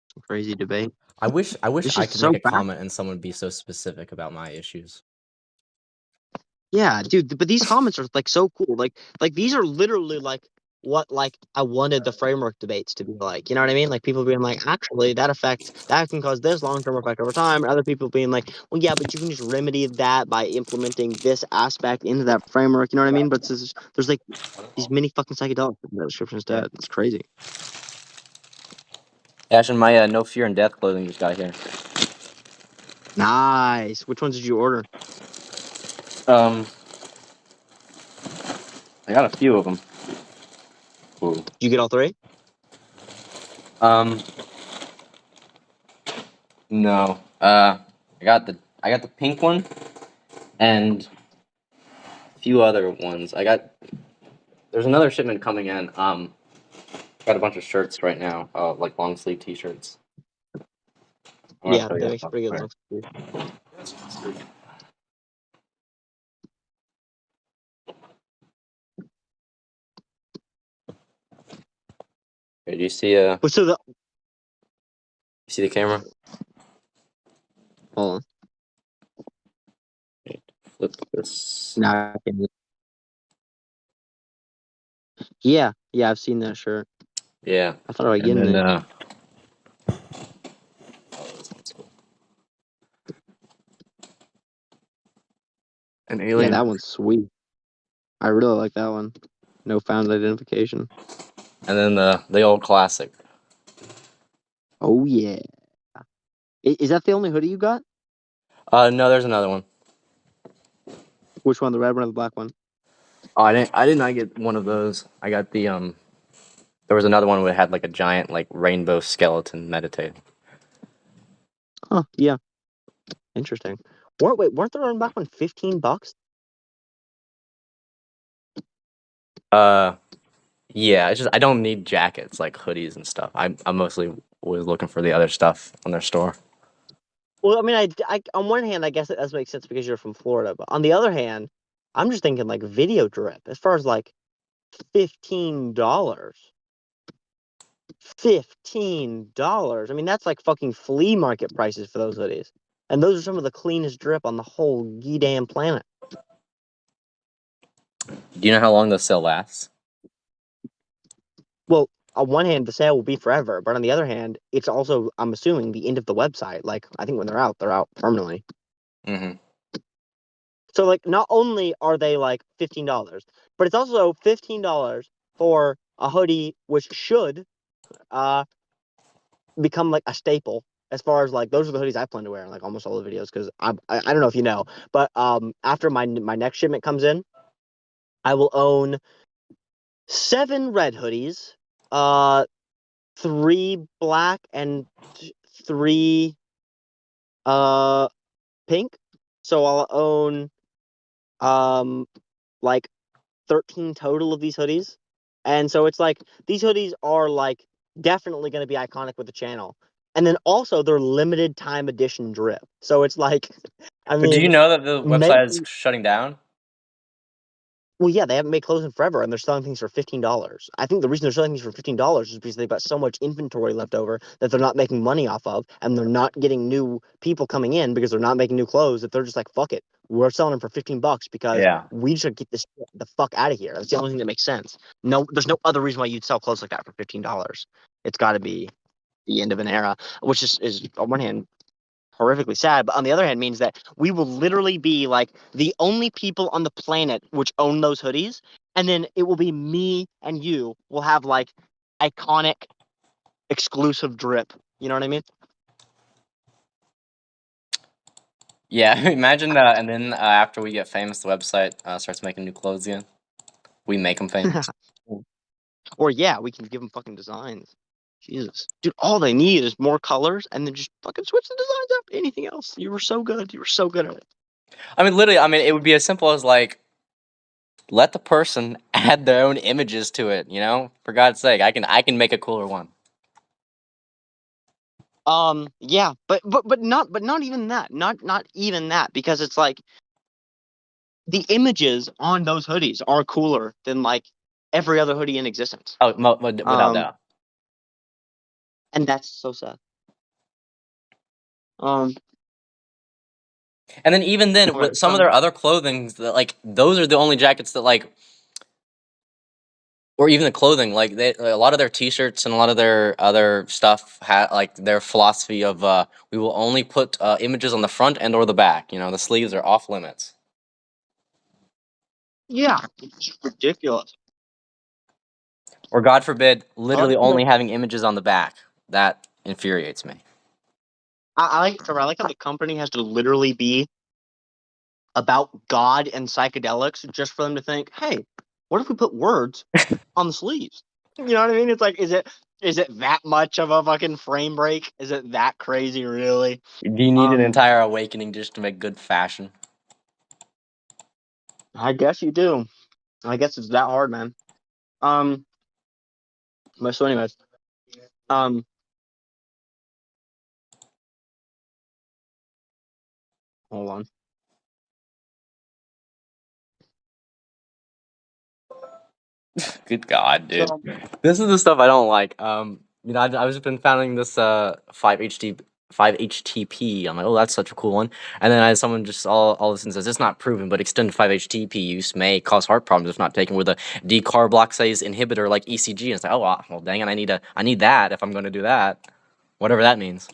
S3: some crazy debate.
S2: I wish
S3: It's
S2: I
S3: just
S2: could
S3: so
S2: make a
S3: bad.
S2: comment and someone be so specific about my issues.
S3: Yeah, dude. But these comments are like so cool. Like these are literally like what like I wanted the framework debates to be like. You know what I mean? Like people being like, actually, that can cause this long-term effect over time. And other people being like, well, yeah, but you can just remedy that by implementing this aspect into that framework. You know what I mean? But there's like these mini fucking psychedelics in the description instead. It's crazy.
S2: Ashton, my No Fear and Death clothing just got here.
S3: Nice. Which ones did you order?
S2: I got a few of them. Ooh.
S3: Did you get all three?
S2: No. I got the pink one and a few other ones. There's another shipment coming in. Got a bunch of shirts right now, like long sleeve t-shirts.
S3: Yeah, that makes pretty good looks.
S2: Okay, do you see
S3: So the
S2: the camera?
S3: hold on.
S2: Flip this.
S3: Now I can. Yeah, I've seen that shirt.
S2: Yeah.
S3: I thought about getting
S2: And
S3: it.
S2: then an
S3: Yeah,
S2: alien.
S3: that one's sweet. I really like that one. No found identification.
S2: And then the old classic.
S3: Oh yeah. Is that the only hoodie you got?
S2: No, there's another one.
S3: Which one? The red one or the black one?
S2: Oh, I did not get one of those. I got the There was another one where it had like a giant like rainbow skeleton meditating.
S3: Huh? Yeah. Interesting. Weren't they running back on $15?
S2: Yeah, it's just I don't need jackets like hoodies and stuff. I'm mostly was looking for the other stuff on their store.
S3: Well, I mean, I on one hand, I guess it does make sense because you're from Florida, but on the other hand, I'm just thinking like video drip. As far as like $15, $15. I mean, that's like fucking flea market prices for those hoodies, and those are some of the cleanest drip on the whole damn planet.
S2: Do you know how long the sale lasts?
S3: Well, on one hand, the sale will be forever, but on the other hand, it's also, I'm assuming, the end of the website. Like, I think when they're out permanently.
S2: Mm-hmm.
S3: So, like, not only are they like $15, but it's also $15 for a hoodie, which should become like a staple. As far as like those are the hoodies I plan to wear in like almost all the videos because I don't know if you know, but after my next shipment comes in, I will own 7 red hoodies, 3 black and 3 pink. So I'll own like 13 total of these hoodies. And so it's like these hoodies are like definitely going to be iconic with the channel. And then also they're limited time edition drip. So it's like I
S2: But do you
S3: mean
S2: know that the
S3: make
S2: website is shutting down?
S3: well, yeah, they haven't made clothes in forever, and they're selling things for $15. I think the reason they're selling things for $15 is because they've got so much inventory left over that they're not making money off of, and they're not getting new people coming in because they're not making new clothes. That they're just like, fuck it, we're selling them for $15 because
S2: Yeah.
S3: we just gotta get this the fuck out of here. That's the only thing that makes sense. No, there's no other reason why you'd sell clothes like that for $15. It's got to be the end of an era, which is on one hand horrifically sad, but on the other hand means that we will literally be like the only people on the planet which own those hoodies, and then it will be me and you will have like iconic exclusive drip. You know what I mean?
S2: Yeah, imagine that, and then after we get famous, the website starts making new clothes again. We make them famous.
S3: Or yeah, we can give them fucking designs. Jesus, dude, all they need is more colors, and then just fucking switch the designs up. Anything else? You were so good. You were so good at it.
S2: I mean, literally, I mean, it would be as simple as like let the person add their own images to it. You know, for God's sake, I can make a cooler one.
S3: Yeah, but not even that. Not even that because it's like the images on those hoodies are cooler than like every other hoodie in existence.
S2: Oh, without
S3: Um,
S2: doubt.
S3: and that's so sad. Um,
S2: And then even then,
S3: anyway,
S2: with some of their other clothing, that like those are the only jackets that like, or even the clothing, like a lot of their T-shirts and a lot of their other stuff had like their philosophy of we will only put images on the front and or the back. You know, the sleeves are off limits.
S3: yeah, it's ridiculous.
S2: Or God forbid,
S3: I like
S2: literally
S3: how
S2: only having images on the back. That infuriates me.
S3: I like how the company has to literally be about God and psychedelics just for them to think, hey, what if we put words on the sleeves? You know what I mean? It's like, is it that much of a fucking frame break? Is it that crazy, really?
S2: Do you need an entire awakening just to make good fashion?
S3: I guess you do. I guess it's that hard, man. Um, but so anyways, um, hold on.
S2: Good God, dude.
S3: So
S2: This is the stuff I don't like. You know, I've just been finding this 5-HTP. I'm like, oh, that's such a cool one. And then I had someone just all of a sudden says it's not proven, but extended 5-HTP use may cause heart problems if not taken with a decarboxylase inhibitor like ECG. And it's like, oh, well, dang it, I need that if I'm going to do that, whatever that means.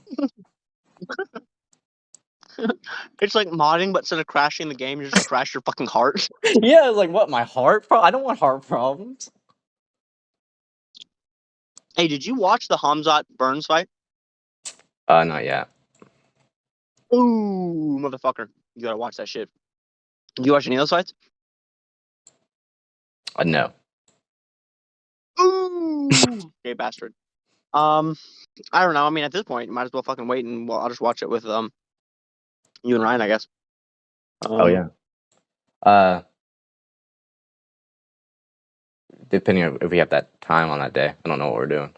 S3: it's like modding, but instead of crashing the game, you just crash your fucking heart.
S2: Yeah, it's like what my heart? I don't want heart problems.
S3: Hey, did you watch the Hamzat Burns fight?
S2: Not yet.
S3: Ooh, motherfucker. You gotta watch that shit. You watch any of those fights?
S2: No.
S3: Ooh, gay bastard. I don't know. I mean, at this point, you might as well fucking wait, and well, I'll just watch it with you and Ryan, I guess.
S2: Oh yeah. Depending on if we have that time on that day, I don't know what we're doing.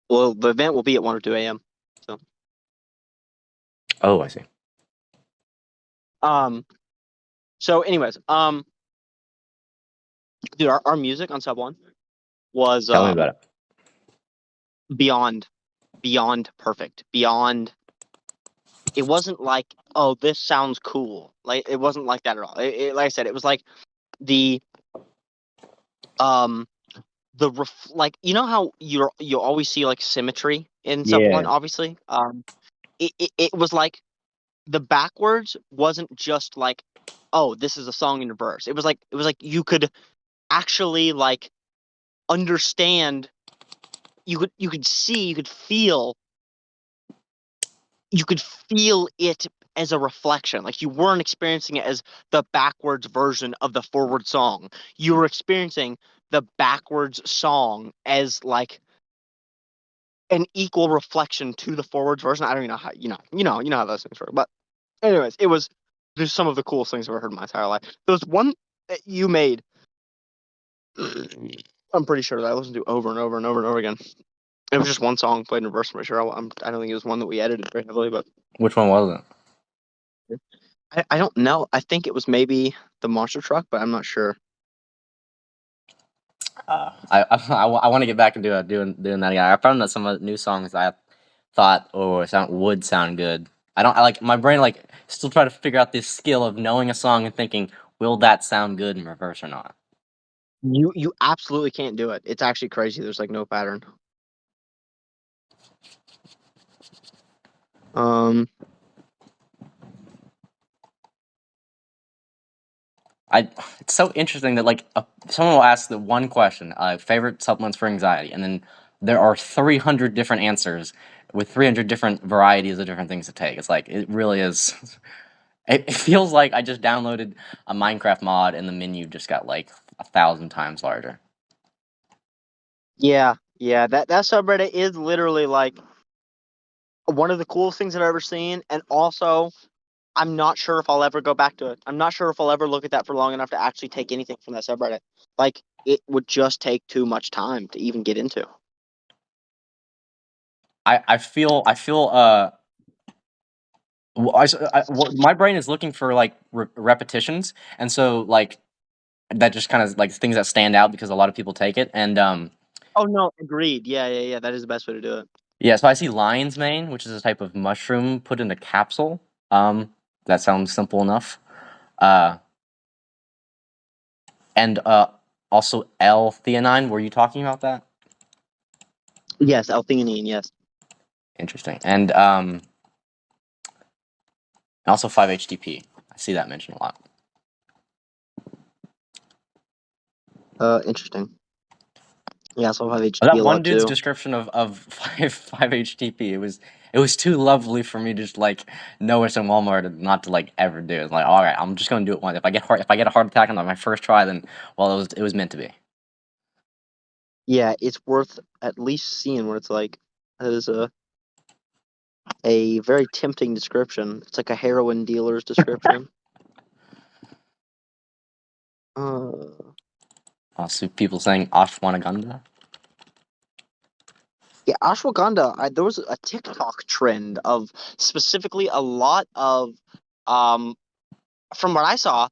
S3: Well, the event will be at 1 or 2 a.m. So.
S2: Oh, I see.
S3: So, anyways, dude, our music on Sub 1 was
S2: Tell me about it.
S3: beyond perfect. Beyond. It wasn't like, oh, this sounds cool. Like, it wasn't like that at all. Like I said, it was like the like, you know how you always see like symmetry in Sub 1,
S2: Yeah.
S3: obviously. It was like the backwards wasn't just like, oh, this is a song in reverse. It was like you could actually like understand. You could see, you could feel it as a reflection. Like, you weren't experiencing it as the backwards version of the forward song. You were experiencing the backwards song as like an equal reflection to the forwards version. I don't even know how you know how those things work. But anyways, it was just some of the coolest things I've ever heard in my entire life. There was one that you made. I'm pretty sure that I listened to over and over and over and over again. It was just one song played in reverse. I'm pretty sure. I don't think it was one that we edited very heavily, but
S2: Which one was it?
S3: I don't know. I think it was maybe the monster truck, but I'm not sure.
S2: I want to get back into doing that again. I found that some of the new songs I thought would sound good. I like my brain like still try to figure out this skill of knowing a song and thinking, will that sound good in reverse or not?
S3: You absolutely can't do it. It's actually crazy. There's like no pattern.
S2: It's so interesting that like someone will ask the one question, favorite supplements for anxiety, and then there are 300 different answers with 300 different varieties of different things to take. It's like it really is. It feels like I just downloaded a Minecraft mod and the menu just got like 1,000 times larger.
S3: Yeah, that subreddit is literally like one of the coolest things I've ever seen, and also I'm not sure if I'll ever go back to it. I'm not sure if I'll ever look at that for long enough to actually take anything from that subreddit. Like, it would just take too much time to even get into.
S2: I feel my brain is looking for like repetitions, and so like that just kind of like things that stand out because a lot of people take it, and
S3: Oh no, agreed. Yeah. That is the best way to do it.
S2: yeah. So I see lion's mane, which is a type of mushroom put in a capsule. That sounds simple enough. Uh, and also L-theanine. Were you talking about that?
S3: Yes, L-theanine. Yes.
S2: Interesting. And also 5-HTP. I see that mentioned a lot.
S3: Interesting. Yeah, so 5-HTP
S2: That
S3: a
S2: one
S3: lot
S2: dude's
S3: too.
S2: description of 5-HTP, it was too lovely for me to just like know it's in Walmart and not to like ever do. It's like, all right, I'm just gonna do it once. If I get a heart attack on my first try, then well, it was meant to be.
S3: Yeah, it's worth at least seeing what it's like. That is a very tempting description. It's like a heroin dealer's description.
S2: Also, people saying ashwagandha.
S3: Yeah, ashwagandha. There was a TikTok trend of specifically a lot of, from what I saw,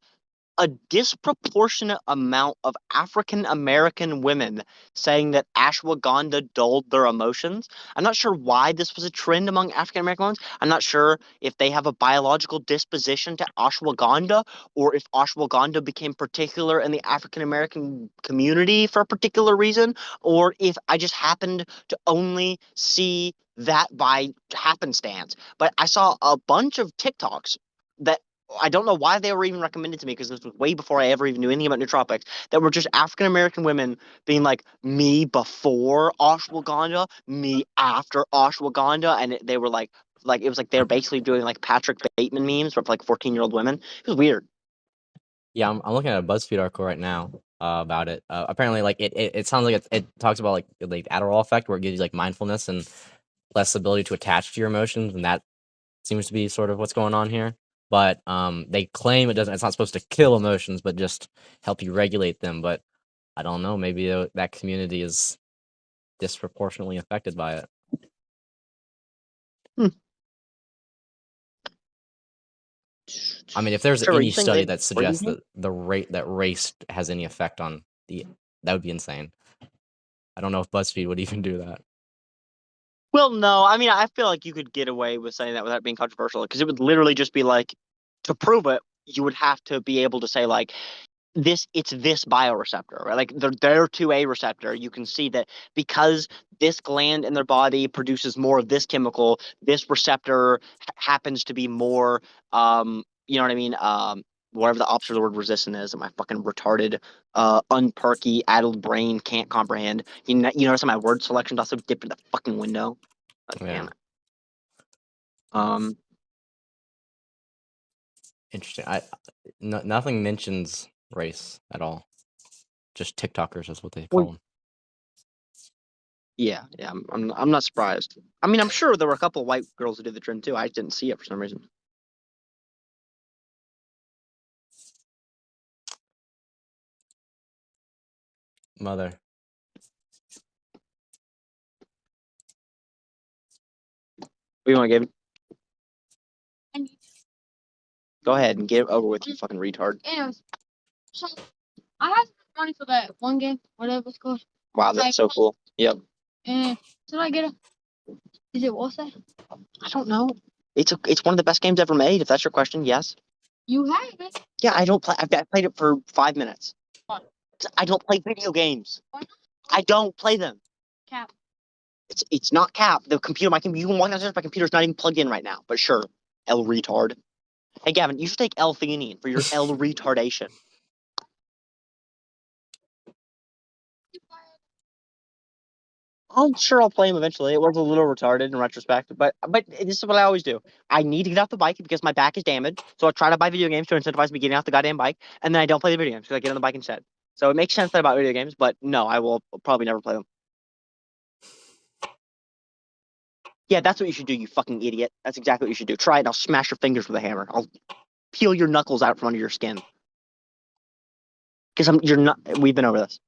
S3: a disproportionate amount of African American women saying that ashwagandha dulled their emotions. I'm not sure why this was a trend among African American women. I'm not sure if they have a biological disposition to ashwagandha or if ashwagandha became particular in the African American community for a particular reason, or if I just happened to only see that by happenstance. But I saw a bunch of TikToks that I don't know why they were even recommended to me, because this was way before I ever even knew anything about nootropics, that were just African American women being like, me before ashwagandha, me after ashwagandha, and they were like it was like they were basically doing like Patrick Bateman memes for like 14-year-old women. It was weird.
S2: Yeah, I'm looking at a BuzzFeed article right now about it. Apparently, like it sounds like it talks about like Adderall effect, where it gives you like mindfulness and less ability to attach to your emotions, and that seems to be sort of what's going on here. But they claim it doesn't. It's not supposed to kill emotions, but just help you regulate them. But I don't know. Maybe that community is disproportionately affected by it. I mean, if there's
S3: Trevor,
S2: any
S3: you think
S2: study
S3: they
S2: that suggests that that race has any effect on that would be insane. I don't know if BuzzFeed would even do that.
S3: Well, no. I mean, I feel like you could get away with saying that without being controversial, because it would literally just be like, to prove it, you would have to be able to say like, it's this bioreceptor, right? Like their 2A receptor. You can see that because this gland in their body produces more of this chemical, this receptor happens to be more, you know what I mean? Whatever the opposite of the word resistant is, and my fucking retarded, unperky, addled brain can't comprehend. You notice how my word selection's also dipped in the fucking window. God damn it.
S2: Interesting. Nothing mentions race at all. Just TikTokers is what they call them.
S3: Yeah, I'm not surprised. I mean, I'm sure there were a couple of white girls who did the trim too. I didn't see it for some reason.
S2: Mother.
S3: What do you want, Gabe? Go ahead and get it over with, you fucking retard.
S4: Anyways, so I have money for that one game, whatever it's called.
S3: Wow, that's so cool. Yep.
S4: And did I get a? Is it worth it?
S3: I don't know. It's one of the best games ever made. If that's your question, yes.
S4: You have it.
S3: Yeah, I don't play. I played it for 5 minutes.
S4: Why?
S3: I don't play video games.
S4: Why not?
S3: I don't play them.
S4: Cap.
S3: It's not cap. The computer, you can walk downstairs. My computer's not even plugged in right now. But sure, L retard. Hey Gavin, you should take L-theanine for your L retardation. I'm sure I'll play him eventually. It was a little retarded in retrospect, but this is what I always do. I need to get off the bike because my back is damaged, so I try to buy video games to incentivize me getting off the goddamn bike, and then I don't play the video games because I get on the bike instead. So it makes sense that I buy video games, but no, I will probably never play them. Yeah, that's what you should do, you fucking idiot. That's exactly what you should do. Try it, and I'll smash your fingers with a hammer. I'll peel your knuckles out from under your skin. Because you're not. We've been over this.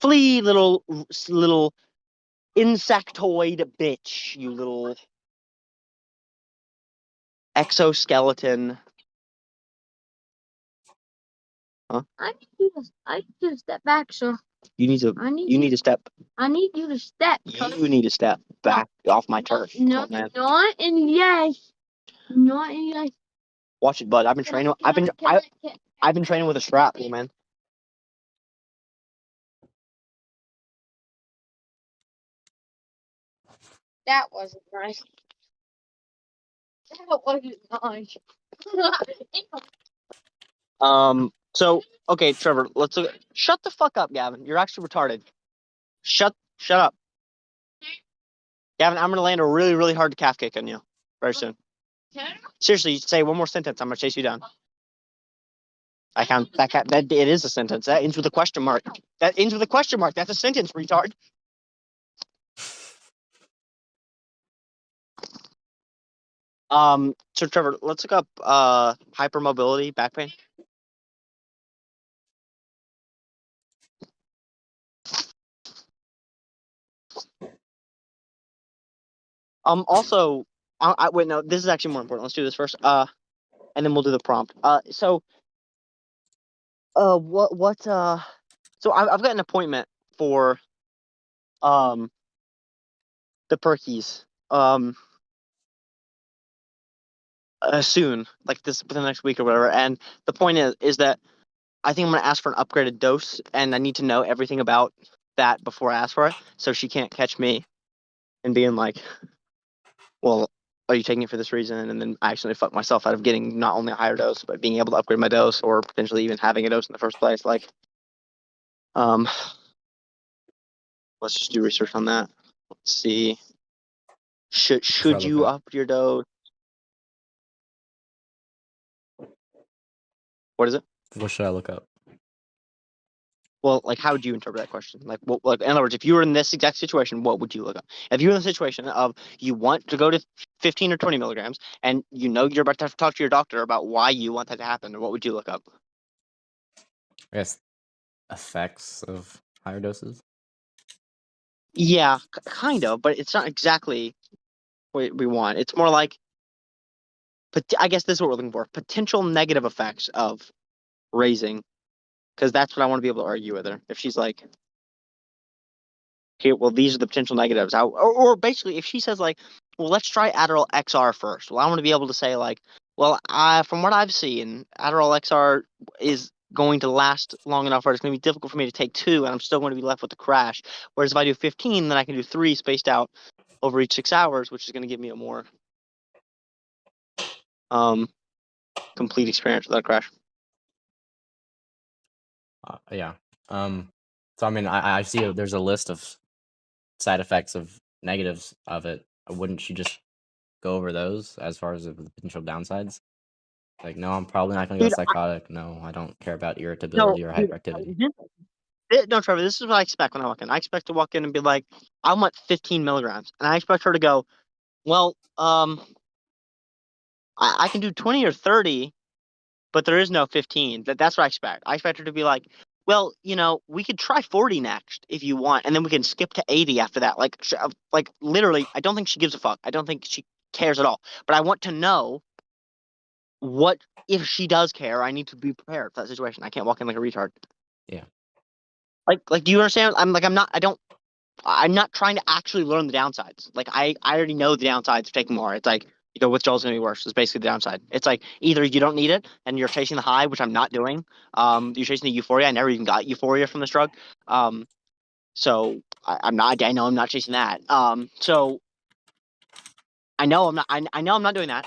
S3: Flee, little insectoid bitch, you little exoskeleton. Huh?
S4: I need you to step back, sir.
S3: You need to. You need to step.
S4: I need you to step.
S3: You need to step back off my turf.
S4: No,
S3: man.
S4: not in yes. Not in yes.
S3: Watch it, bud. I've been training. I've been training with a strap, man.
S4: That wasn't nice. That wasn't nice.
S3: So okay, Trevor. Let's look. Shut the fuck up, Gavin. You're actually retarded. Shut up, Gavin. I'm gonna land a really, really hard calf kick on you very soon. Seriously, say one more sentence. I'm gonna chase you down. I count that. It is a sentence. That ends with a question mark. That ends with a question mark. That's a sentence, retard. So Trevor, let's look up hypermobility back pain. Also, wait, no, this is actually more important. Let's do this first. And then we'll do the prompt. So I've got an appointment for the Perkies soon, like this within the next week or whatever. And the point is that I think I'm gonna ask for an upgraded dose, and I need to know everything about that before I ask for it, so she can't catch me and being like, well, are you taking it for this reason? And then I actually fuck myself out of getting not only a higher dose, but being able to upgrade my dose or potentially even having a dose in the first place. Like, let's just do research on that. Let's see. Should you up your dose? What is it?
S2: What should I look up?
S3: Well, like, how would you interpret that question? Like, in other words, if you were in this exact situation, what would you look up? If you were in the situation of you want to go to 15 or 20 milligrams, and you know you're about to have to talk to your doctor about why you want that to happen, what would you look up?
S2: I guess effects of higher doses.
S3: Yeah, kind of, but it's not exactly what we want. It's more like, I guess this is what we're looking for: potential negative effects of raising, because that's what I want to be able to argue with her. If she's like, okay, well, these are the potential negatives. Or basically, if she says like, well, let's try Adderall XR first. Well, I want to be able to say like, well, from what I've seen, Adderall XR is going to last long enough where it's going to be difficult for me to take 2, and I'm still going to be left with the crash. Whereas if I do 15, then I can do 3 spaced out over each 6 hours, which is going to give me a more complete experience without a crash.
S2: Yeah. So I mean, I see there's a list of side effects of negatives of it. Wouldn't you just go over those as far as the potential downsides? Like, no, I'm probably not going to go
S3: Dude,
S2: psychotic. No, I don't care about irritability or
S3: dude,
S2: hyperactivity.
S3: no, Trevor, this is what I expect when I walk in. I expect to walk in and be like, I want 15 milligrams. And I expect her to go, well, I can do 20 or 30, but there is no 15. That's what I expect. I expect her to be like, well, we could try 40 next if you want, and then we can skip to 80 after that. Like literally, I don't think she gives a fuck. I don't think she cares at all. But I want to know what if she does care. I need to be prepared for that situation. I can't walk in like a retard.
S2: Yeah.
S3: Like, do you understand? I'm not trying to actually learn the downsides. Like, I already know the downsides of taking more. It's like, withdrawal's going to be worse. It's basically the downside. It's like either you don't need it and you're chasing the high, which I'm not doing. You're chasing the euphoria. I never even got euphoria from this drug. So I know I'm not chasing that. So I know I'm not. I know I'm not doing that,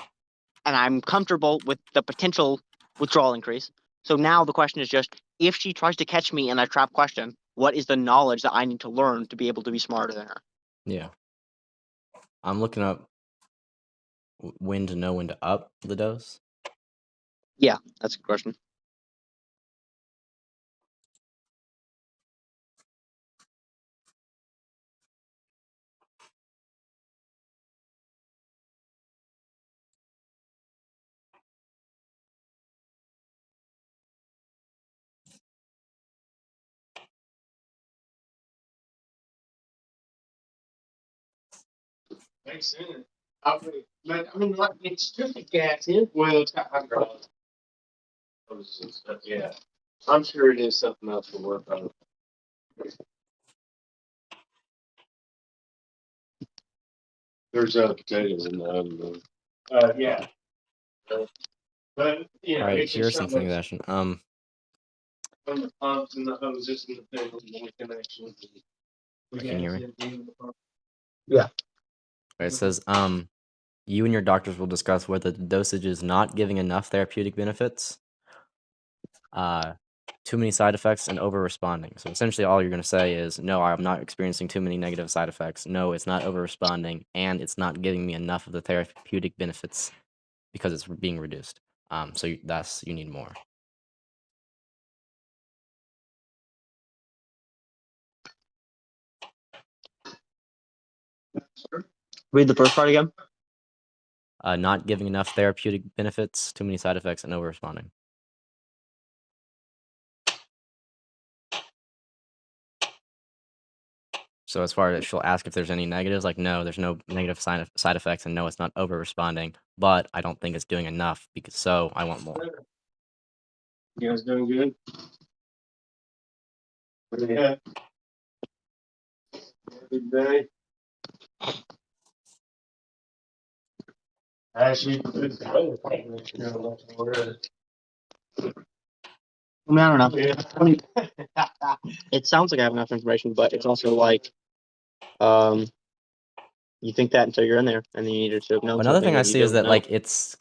S3: and I'm comfortable with the potential withdrawal increase. So now the question is just, if she tries to catch me in a trap question, what is the knowledge that I need to learn to be able to be smarter than her?
S2: Yeah. I'm looking up when to know when to up the dose.
S3: Yeah, that's a good question.
S5: Makes sense. I mean, like, it's just a gas in. Well, it's got hydraulics and stuff. Yeah, I'm sure it is something else to work on. There's potatoes in the oven. Yeah. But
S2: All right,
S5: it's
S2: here's
S5: just
S2: something
S5: something
S2: session.
S5: from the pumps and the hoses and the things and the connections.
S2: Can you hear me?
S3: Yeah.
S2: All right, it says you and your doctors will discuss whether the dosage is not giving enough therapeutic benefits, too many side effects, and over responding. So essentially all you're going to say is, no, I'm not experiencing too many negative side effects. No, it's not over responding, and it's not giving me enough of the therapeutic benefits because it's being reduced. So you need more.
S3: Read the first part again.
S2: Not giving enough therapeutic benefits, too many side effects, and over responding. So as far as she'll ask if there's any negatives, like, no, there's no negative side effects, and no, it's not over responding, but I don't think it's doing enough so I want more.
S5: You guys doing good? Yeah. Good day. Actually,
S3: I mean, I don't know.
S5: yeah.
S3: It sounds like I have enough information, but it's also like, you think that until you're in there, and then you need to know.
S2: Another thing I see is that
S3: know.
S2: like it's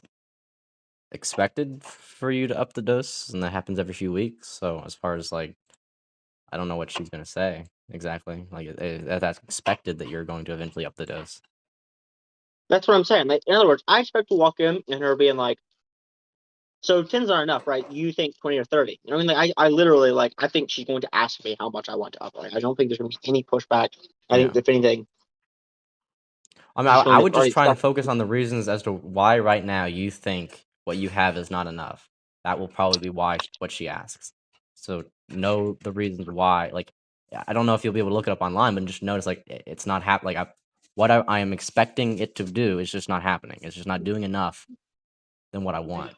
S2: expected for you to up the dose, and that happens every few weeks. So as far as like, I don't know what she's gonna say exactly. Like that's expected that you're going to eventually up the dose.
S3: That's what I'm saying. Like, in other words, I expect to walk in and her being like, So 10's not enough, right? You think 20 or 30. You know what I mean? Like, I literally, like, I think she's going to ask me how much I want to up. Like, I don't think there's going to be any pushback. I think, if anything,
S2: I mean,
S3: she's going
S2: I
S3: to
S2: would just
S3: already
S2: try and
S3: accept.
S2: focus on the reasons as to why right now you think what you have is not enough. That will probably be why what she asks. So know the reasons why. Like, I don't know if you'll be able to look it up online, but just notice like it's not happening. Like what I am expecting it to do is just not happening. It's just not doing enough than what I want.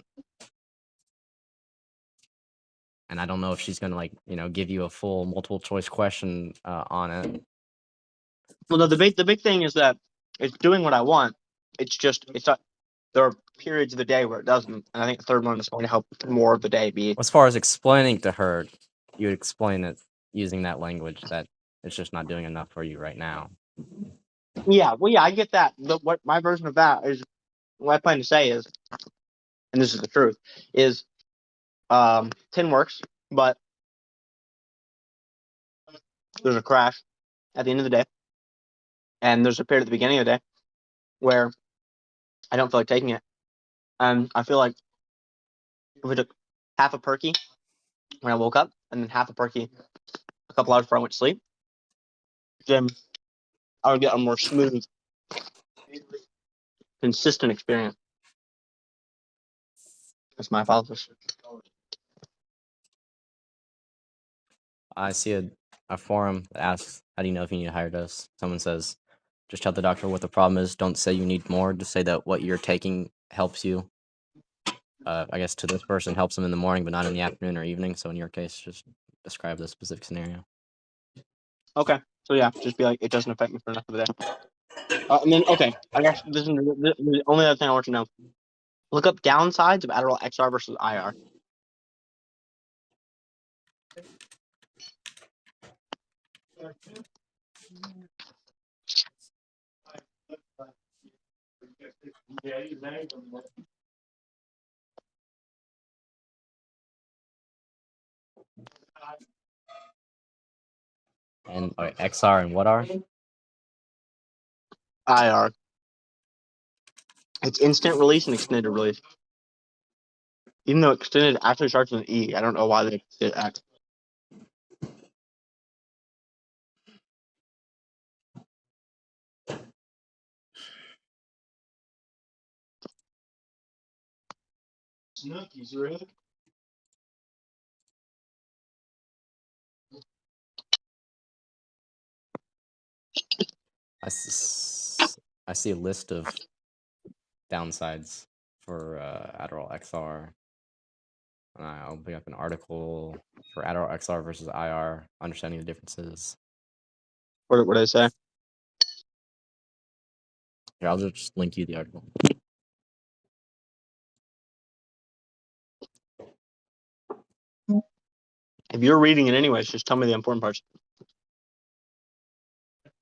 S2: And I don't know if she's gonna like give you a full multiple choice question on it.
S3: Well, no, the big thing is that it's doing what I want. It's not. There are periods of the day where it doesn't, and I think the third one is going to help more of the day be.
S2: As far as explaining to her, you would explain it using that language that it's just not doing enough for you right now.
S3: Yeah, well, yeah, I get that. What my version of that is, what I plan to say is, and this is the truth, is 10 works, but there's a crash at the end of the day, and there's a period at the beginning of the day where I don't feel like taking it, and I feel like if we took half a perky when I woke up, and then half a perky a couple hours before I went to sleep, then I would get a more smooth, consistent experience. That's my hypothesis.
S2: I see a forum that asks, how do you know if you need a higher dose? Someone says, just tell the doctor what the problem is. Don't say you need more. Just say that what you're taking helps you. I guess to this person helps them in the morning, but not in the afternoon or evening. So in your case, just describe the specific scenario.
S3: Okay, so yeah, just be like, it doesn't affect me for enough of the day. And then, okay, I guess this is the only other thing I want to know. Look up downsides of Adderall XR versus IR.
S2: And XR and what are?
S3: IR. It's instant release and extended release. Even though extended actually starts with an E, I don't know why they did X.
S5: Snookies, really?
S2: I see a list of downsides for Adderall XR. And I'll bring up an article for Adderall XR versus IR, understanding the differences.
S3: What did I say?
S2: Here, I'll just link you the article.
S3: If you're reading it anyways, just tell me the important parts.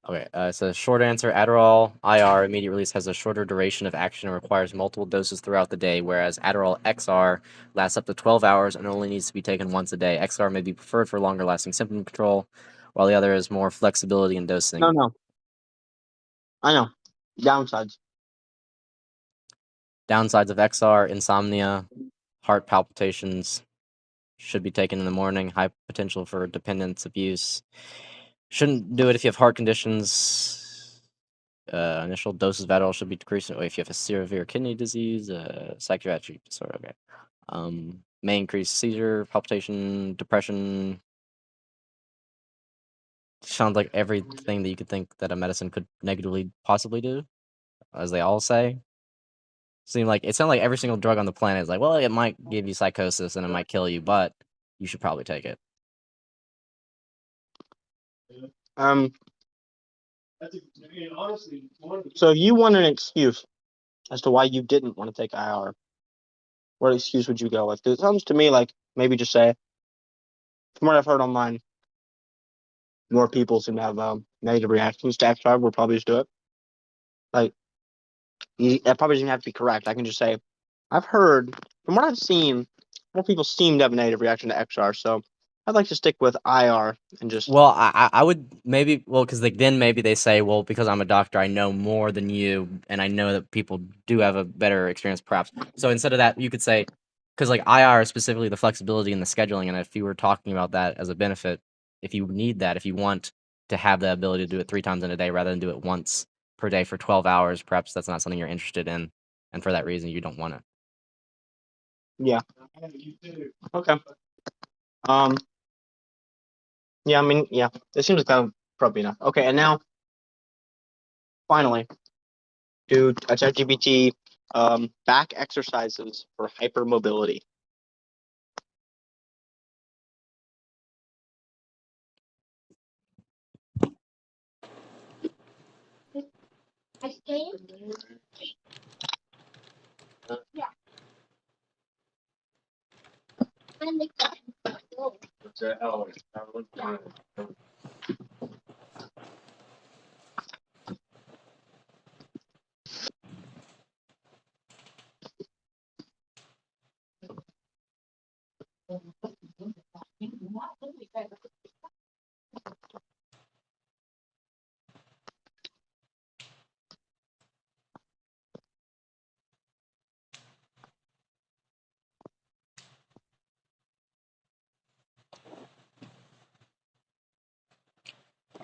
S2: Okay, it says short answer, Adderall IR immediate release has a shorter duration of action and requires multiple doses throughout the day, whereas Adderall XR lasts up to 12 hours and only needs to be taken once a day. XR may be preferred for longer lasting symptom control, while the other is more flexibility in dosing.
S3: No. I know. Downsides.
S2: Downsides of XR, insomnia, heart palpitations, should be taken in the morning, high potential for dependence abuse. Shouldn't do it if you have heart conditions. Initial doses of Adderall should be decreased if you have a severe kidney disease, psychiatric disorder. Okay. May increase seizure, palpitation, depression. Sounds like everything that you could think that a medicine could negatively possibly do, as they all say. It sounded like every single drug on the planet is like, well, it might give you psychosis and it might kill you, but you should probably take it.
S3: So if you want an excuse as to why you didn't want to take IR, what excuse would you go with? Because it sounds to me like maybe just say, from what I've heard online, more people seem to have negative reactions to XR. We'll probably just do it. Like, that probably doesn't have to be correct. I can just say, I've heard, from what I've seen, more people seem to have a negative reaction to XR. So I'd like to stick with IR and just.
S2: Well, I would maybe, because then maybe they say, well, because I'm a doctor, I know more than you, and I know that people do have a better experience, perhaps. So instead of that, you could say, because like IR is specifically the flexibility and the scheduling, and if you were talking about that as a benefit, if you need that, if you want to have the ability to do it 3 times in a day rather than do it once per day for 12 hours, perhaps that's not something you're interested in, and for that reason, you don't want it.
S3: Yeah. Okay. Yeah, I mean, yeah, it seems like that would probably be enough. Okay, and now, finally, do a ChatGPT back exercises for hypermobility.
S4: I stayed. Yeah. And the
S5: What's that? Oh,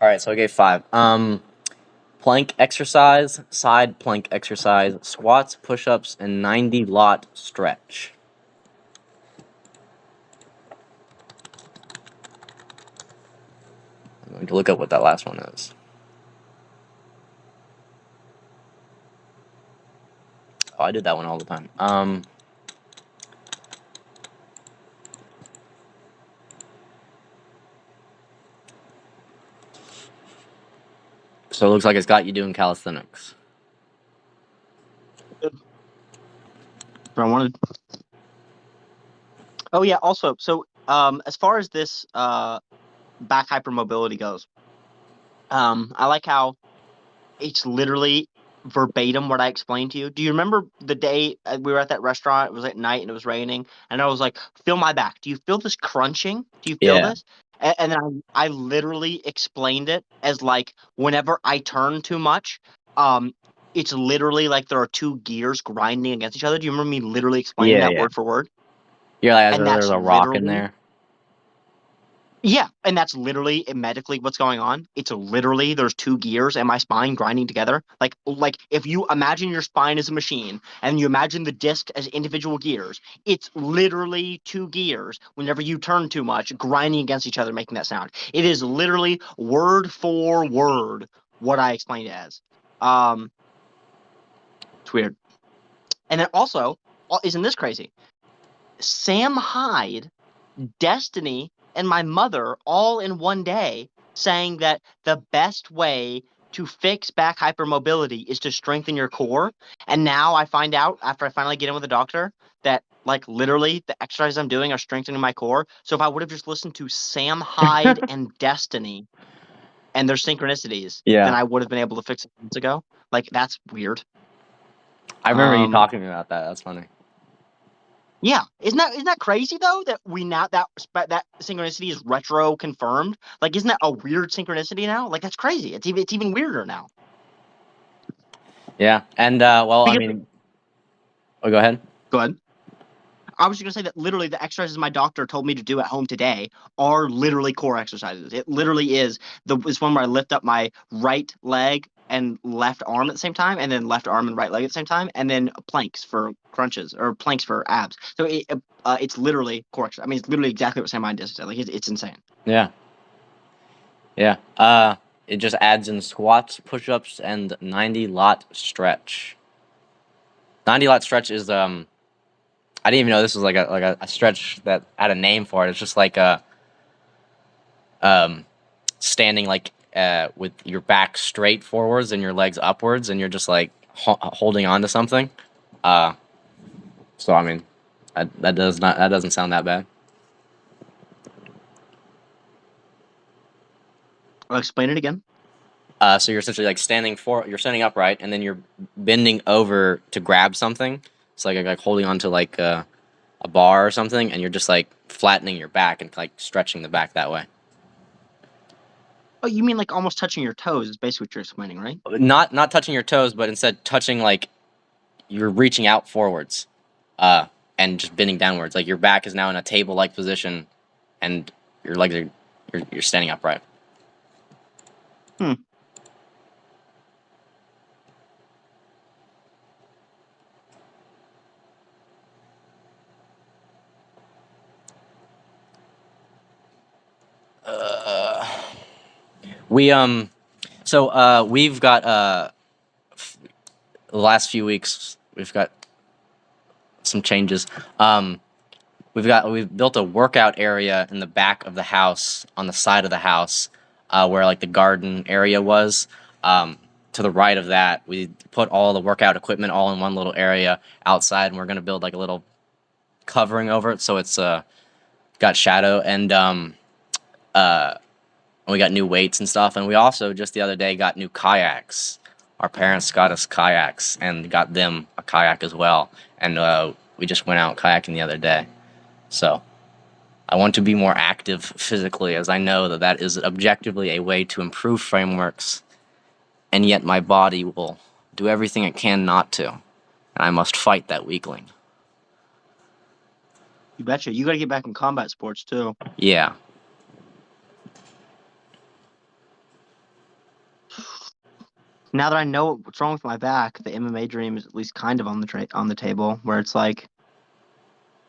S2: All right, so I gave 5. Plank exercise, side plank exercise, squats, push-ups, and 90 lot stretch. I'm going to look up what that last one is. Oh, I did that one all the time. So it looks like it's got you doing calisthenics.
S3: I wanted. Oh yeah. Also, so as far as this back hypermobility goes, I like how it's literally verbatim what I explained to you. Do you remember the day we were at that restaurant? It was at night and it was raining, and I was like, "Feel my back. Do you feel this crunching? Do you feel
S2: Yeah.
S3: this?" And then I literally explained it as like whenever I turn too much, it's literally like there are 2 gears grinding against each other. Do you remember me literally explaining
S2: Yeah,
S3: that
S2: yeah.
S3: word for word?
S2: You're like,
S3: And
S2: there's
S3: that's
S2: a rock in
S3: literally
S2: there.
S3: yeah, and that's literally medically what's going on. It's literally there's 2 gears in my spine grinding together. Like if you imagine your spine as a machine and you imagine the disc as individual gears, it's literally 2 gears whenever you turn too much grinding against each other making that sound. It is literally word for word what I explained it as. It's weird. And then also, isn't this crazy? Sam Hyde, Destiny, and my mother all in one day saying that the best way to fix back hypermobility is to strengthen your core. And now I find out after I finally get in with the doctor that like literally the exercises I'm doing are strengthening my core. So if I would have just listened to Sam Hyde and Destiny and their synchronicities, then
S2: Yeah.
S3: I would have been able to fix it months ago. Like that's weird.
S2: I remember you talking about that. That's funny.
S3: Yeah, isn't that crazy though that we now that synchronicity is retro confirmed? Like, isn't that a weird synchronicity now? Like, that's crazy. It's even weirder now.
S2: Yeah, and well, I
S3: Because
S2: mean, oh, go ahead.
S3: go ahead. I was just gonna say that literally the exercises my doctor told me to do at home today are literally core exercises. It literally is one where I lift up my right leg and left arm at the same time, and then left arm and right leg at the same time, and then planks for crunches or planks for abs. So it's literally core exercise. I mean, it's literally exactly what Sam Hyde said. Like it's insane.
S2: Yeah. Yeah. It just adds in squats, push-ups, and 90 lot stretch. 90 lot stretch is I didn't even know this was like a stretch that had a name for it. It's just like standing like with your back straight forwards and your legs upwards, and you're just like holding on to something. So I mean, that doesn't sound that bad.
S3: I'll explain it again.
S2: So you're essentially like you're standing upright, and then you're bending over to grab something. It's like holding onto like a bar or something, and you're just like flattening your back and like stretching the back that way.
S3: Oh, you mean like almost touching your toes is basically what you're explaining, right?
S2: Not touching your toes, but instead touching like you're reaching out forwards. and just bending downwards. Like your back is now in a table-like position, and your legs are you're standing upright. We've got the last few weeks we've got some changes. We've built a workout area in the back of the house, on the side of the house, where like the garden area was. To the right of that, we put all the workout equipment all in one little area outside, and we're gonna build like a little covering over it so it's got shadow, and we got new weights and stuff. And we also just the other day got new kayaks. Our parents got us kayaks and got them a kayak as well, and we just went out kayaking the other day. So I want to be more active physically, as I know that that is objectively a way to improve frameworks, and yet my body will do everything it can not to, and I must fight that weakling.
S3: You betcha. You got to get back in combat sports too.
S2: Yeah.
S3: Now that I know what's wrong with my back, the MMA dream is at least kind of on the table, where it's like,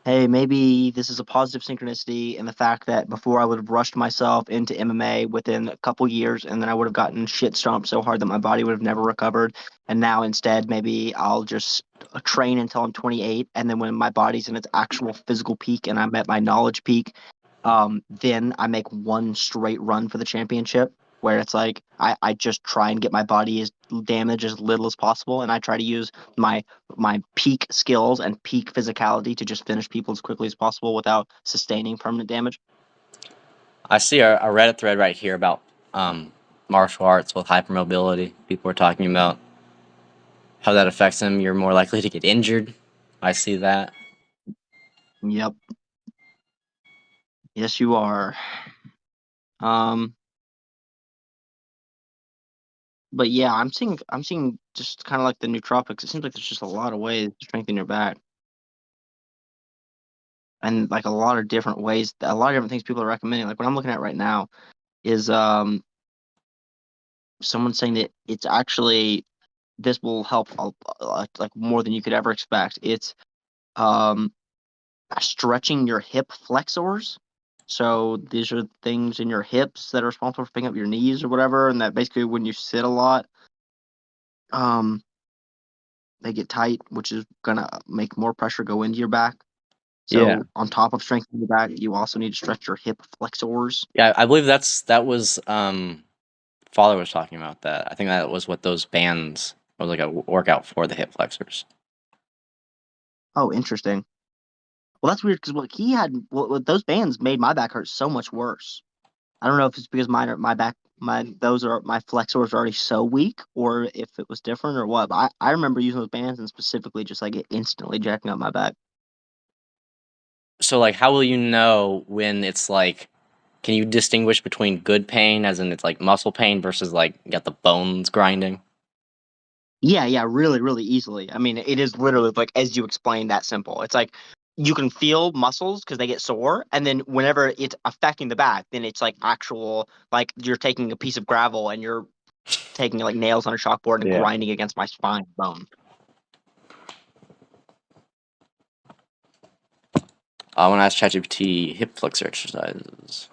S3: hey, maybe this is a positive synchronicity in the fact that before I would have rushed myself into MMA within a couple years, and then I would have gotten shit stomped so hard that my body would have never recovered. And now instead, maybe I'll just train until I'm 28, and then when my body's in its actual physical peak and I'm at my knowledge peak, then I make one straight run for the championship. Where it's like I just try and get my body as damaged as little as possible, and I try to use my peak skills and peak physicality to just finish people as quickly as possible without sustaining permanent damage.
S2: I see a Reddit thread right here about martial arts with hypermobility. People are talking about how that affects them. You're more likely to get injured. I see that.
S3: Yep. Yes, you are. But yeah, I'm seeing just kind of like the nootropics. It seems like there's just a lot of ways to strengthen your back, and like a lot of different ways, a lot of different things people are recommending. Like what I'm looking at right now is someone saying that it's actually this will help like more than you could ever expect. It's um stretching your hip flexors. So these are things in your hips that are responsible for picking up your knees or whatever, and that basically when you sit a lot, um, they get tight, which is gonna make more pressure go into your back. So
S2: Yeah.
S3: on top of strengthening your back, you also need to stretch your hip flexors.
S2: Yeah, I believe that was Father was talking about that. I think that was what those bands was like a workout for the hip flexors.
S3: Oh, interesting. Well, that's weird because what he had, what those bands made my back hurt so much worse. I don't know if it's because my back, my flexors are already so weak, or if it was different or what. But I remember using those bands and specifically just like it instantly jacking up my back.
S2: So like, how will you know when it's like? Can you distinguish between good pain, as in it's like muscle pain, versus like you got the bones grinding?
S3: Yeah, really, really easily. I mean, it is literally like as you explained, that simple. It's like you can feel muscles because they get sore, and then whenever it's affecting the back, then it's like actual, like you're taking a piece of gravel and you're taking like nails on a chalkboard and
S2: Yeah.
S3: grinding against my spine bone.
S2: I want to ask ChatGPT hip flexor exercises.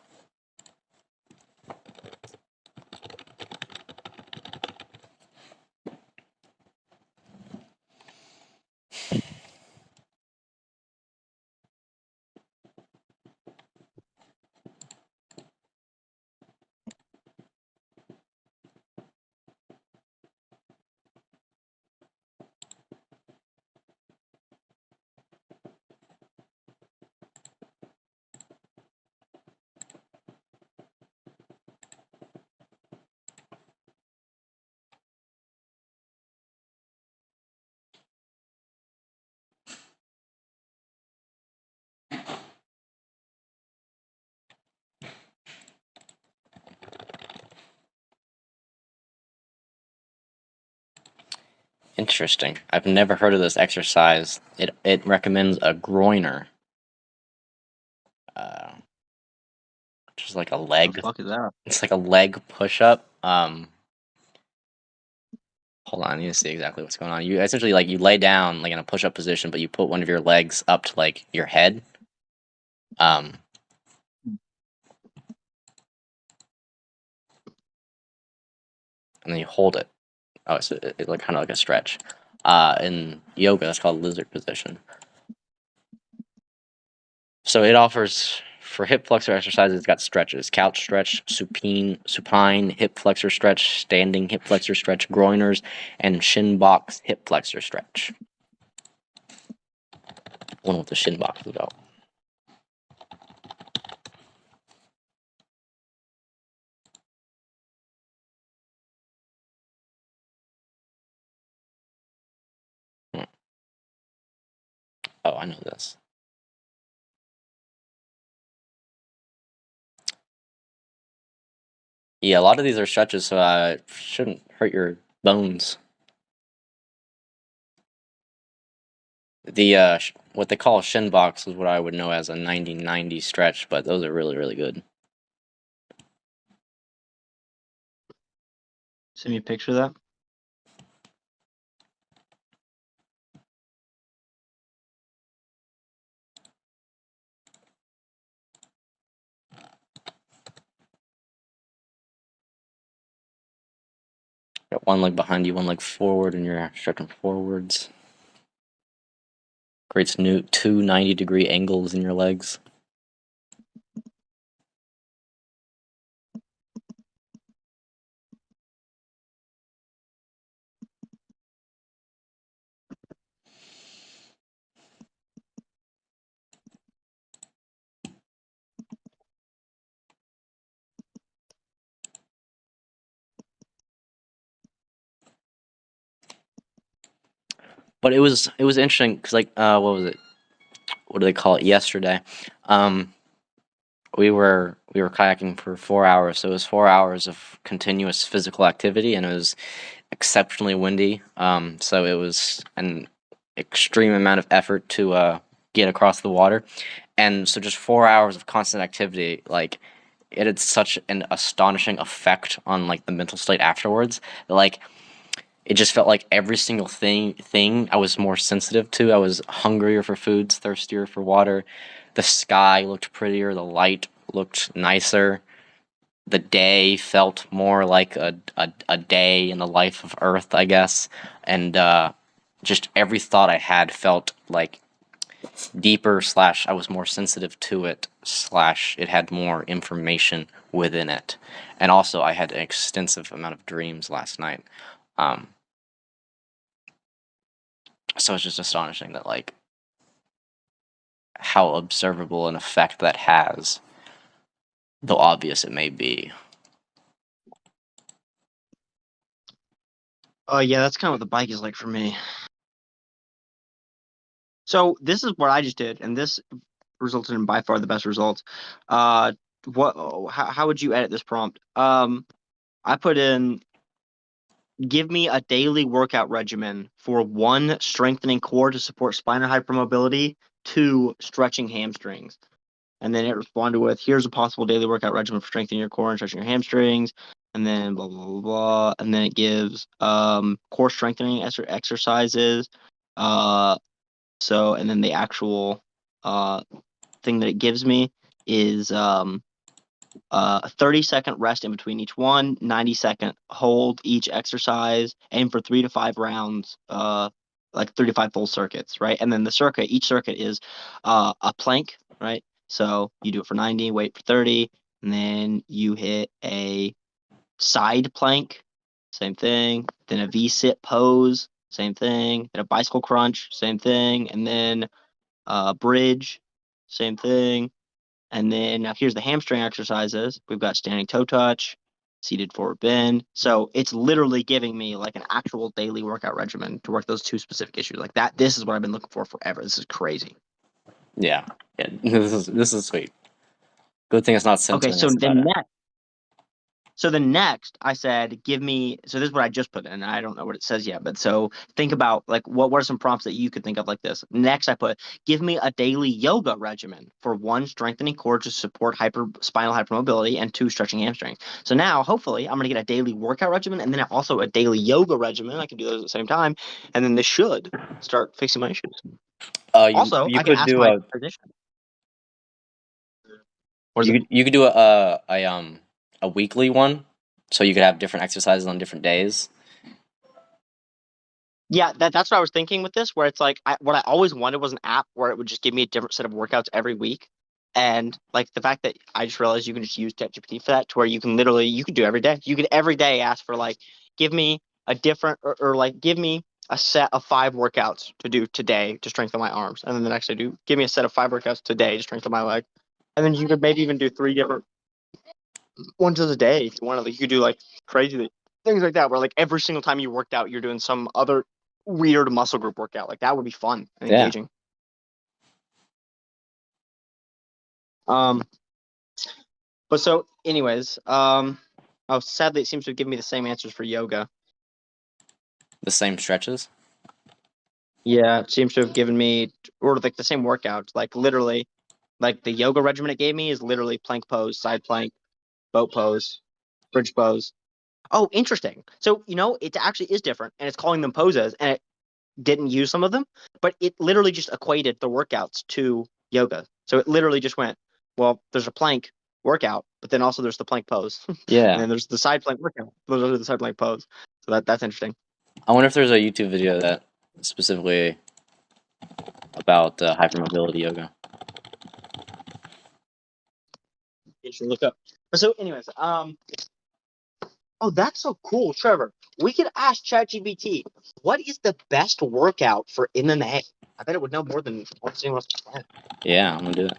S2: Interesting. I've never heard of this exercise. It recommends a groiner, which is like a
S3: What
S2: leg.
S3: the fuck is that?
S2: It's like a leg push-up. Hold on, I need to see exactly what's going on. You essentially you lay down like in a push-up position, but you put one of your legs up to like your head. And then you hold it. Oh, so it's like kind of like a stretch. In yoga, that's called lizard position. So it offers for hip flexor exercises. It's got stretches: couch stretch, supine hip flexor stretch, standing hip flexor stretch, groiners, and shin box hip flexor stretch. I wonder what the shin box is about. Oh, I know this. Yeah, a lot of these are stretches, so it shouldn't hurt your bones. The what they call a shin box is what I would know as a 90-90 stretch, but those are really, really good.
S3: Send me a picture of that.
S2: Got one leg behind you, one leg forward, and you're stretching forwards. Creates two 90-degree angles in your legs. But it was interesting because what was it? What do they call it? Yesterday, we were kayaking for 4 hours. So it was 4 hours of continuous physical activity, and it was exceptionally windy. So it was an extreme amount of effort to get across the water, and so just 4 hours of constant activity, it had such an astonishing effect on the mental state afterwards. It just felt like every single thing I was more sensitive to. I was hungrier for foods, thirstier for water. The sky looked prettier. The light looked nicer. The day felt more like a day in the life of Earth, I guess. And just every thought I had felt like deeper / I was more sensitive to it / it had more information within it. And also I had an extensive amount of dreams last night. So it's just astonishing that how observable an effect that has, though obvious it may be.
S3: Yeah, that's kind of what the bike is like for me. So this is what I just did, and this resulted in by far the best results. How would you edit this prompt? I put in, give me a daily workout regimen for 1, strengthening core to support spinal hypermobility, 2, stretching hamstrings. And then it responded with, here's a possible daily workout regimen for strengthening your core and stretching your hamstrings. And then blah, blah, blah, blah. And then it gives core strengthening exercises. And then the actual thing that it gives me is a 30-second rest in between each one, 90-second hold each exercise, aim for 3 to 5 rounds, 35 full circuits, right? And then each circuit is a plank, right? So you do it for 90, wait for 30, and then you hit a side plank, same thing, then a V-sit pose, same thing, then a bicycle crunch, same thing, and then bridge, same thing. And then now here's the hamstring exercises. We've got standing toe touch, seated forward bend. So it's literally giving me an actual daily workout regimen to work those 2 specific issues like that. This is what I've been looking for forever. This is crazy.
S2: Yeah. This is sweet. Good thing it's not
S3: Okay,
S2: censoring us about it.
S3: So the next I said, give me. So this is what I just put in. I don't know what it says yet, but so think about like what are some prompts that you could think of like this. Next, I put, give me a daily yoga regimen for 1, strengthening core to support spinal hypermobility, and 2, stretching hamstrings. So now, hopefully, I'm gonna get a daily workout regimen and then also a daily yoga regimen. I can do those at the same time, and then this should start fixing my issues. Also,
S2: You
S3: I can
S2: could
S3: ask
S2: do
S3: my physician. What is it?
S2: you could do a weekly one, so you could have different exercises on different days.
S3: Yeah, that's what I was thinking with this, where it's like what I always wanted was an app where it would just give me a different set of workouts every week. And like the fact that I just realized you can just use ChatGPT for that, to where you can do every day. You could every day ask for like, give me a different or like give me a set of 5 workouts to do today to strengthen my arms. And then the next day give me a set of 5 workouts today to strengthen my leg. And then you could maybe even do 3 different ones a day if you want to. Like, you could do like crazy things like that, where like every single time you worked out, you're doing some other weird muscle group workout. Like that would be fun and
S2: Yeah.
S3: engaging. But so anyways, sadly it seems to have given me the same answers for yoga.
S2: The same stretches.
S3: Yeah, it seems to have given me, or like the same workouts. Like literally, like the yoga regimen it gave me is literally plank pose, side plank, boat pose, bridge pose. Oh, interesting. So, it actually is different, and it's calling them poses, and it didn't use some of them, but it literally just equated the workouts to yoga. So it literally just went, well, there's a plank workout, but then also there's the plank pose.
S2: Yeah.
S3: And then there's the side plank workout. Those are the side plank pose. So that's interesting.
S2: I wonder if there's a YouTube video that specifically about hypermobility yoga.
S3: You should look up. So, anyways, oh, that's so cool, Trevor. We could ask ChatGPT, what is the best workout for MMA? I bet it would know more than almost anyone else on the planet.
S2: Yeah, I'm gonna do it.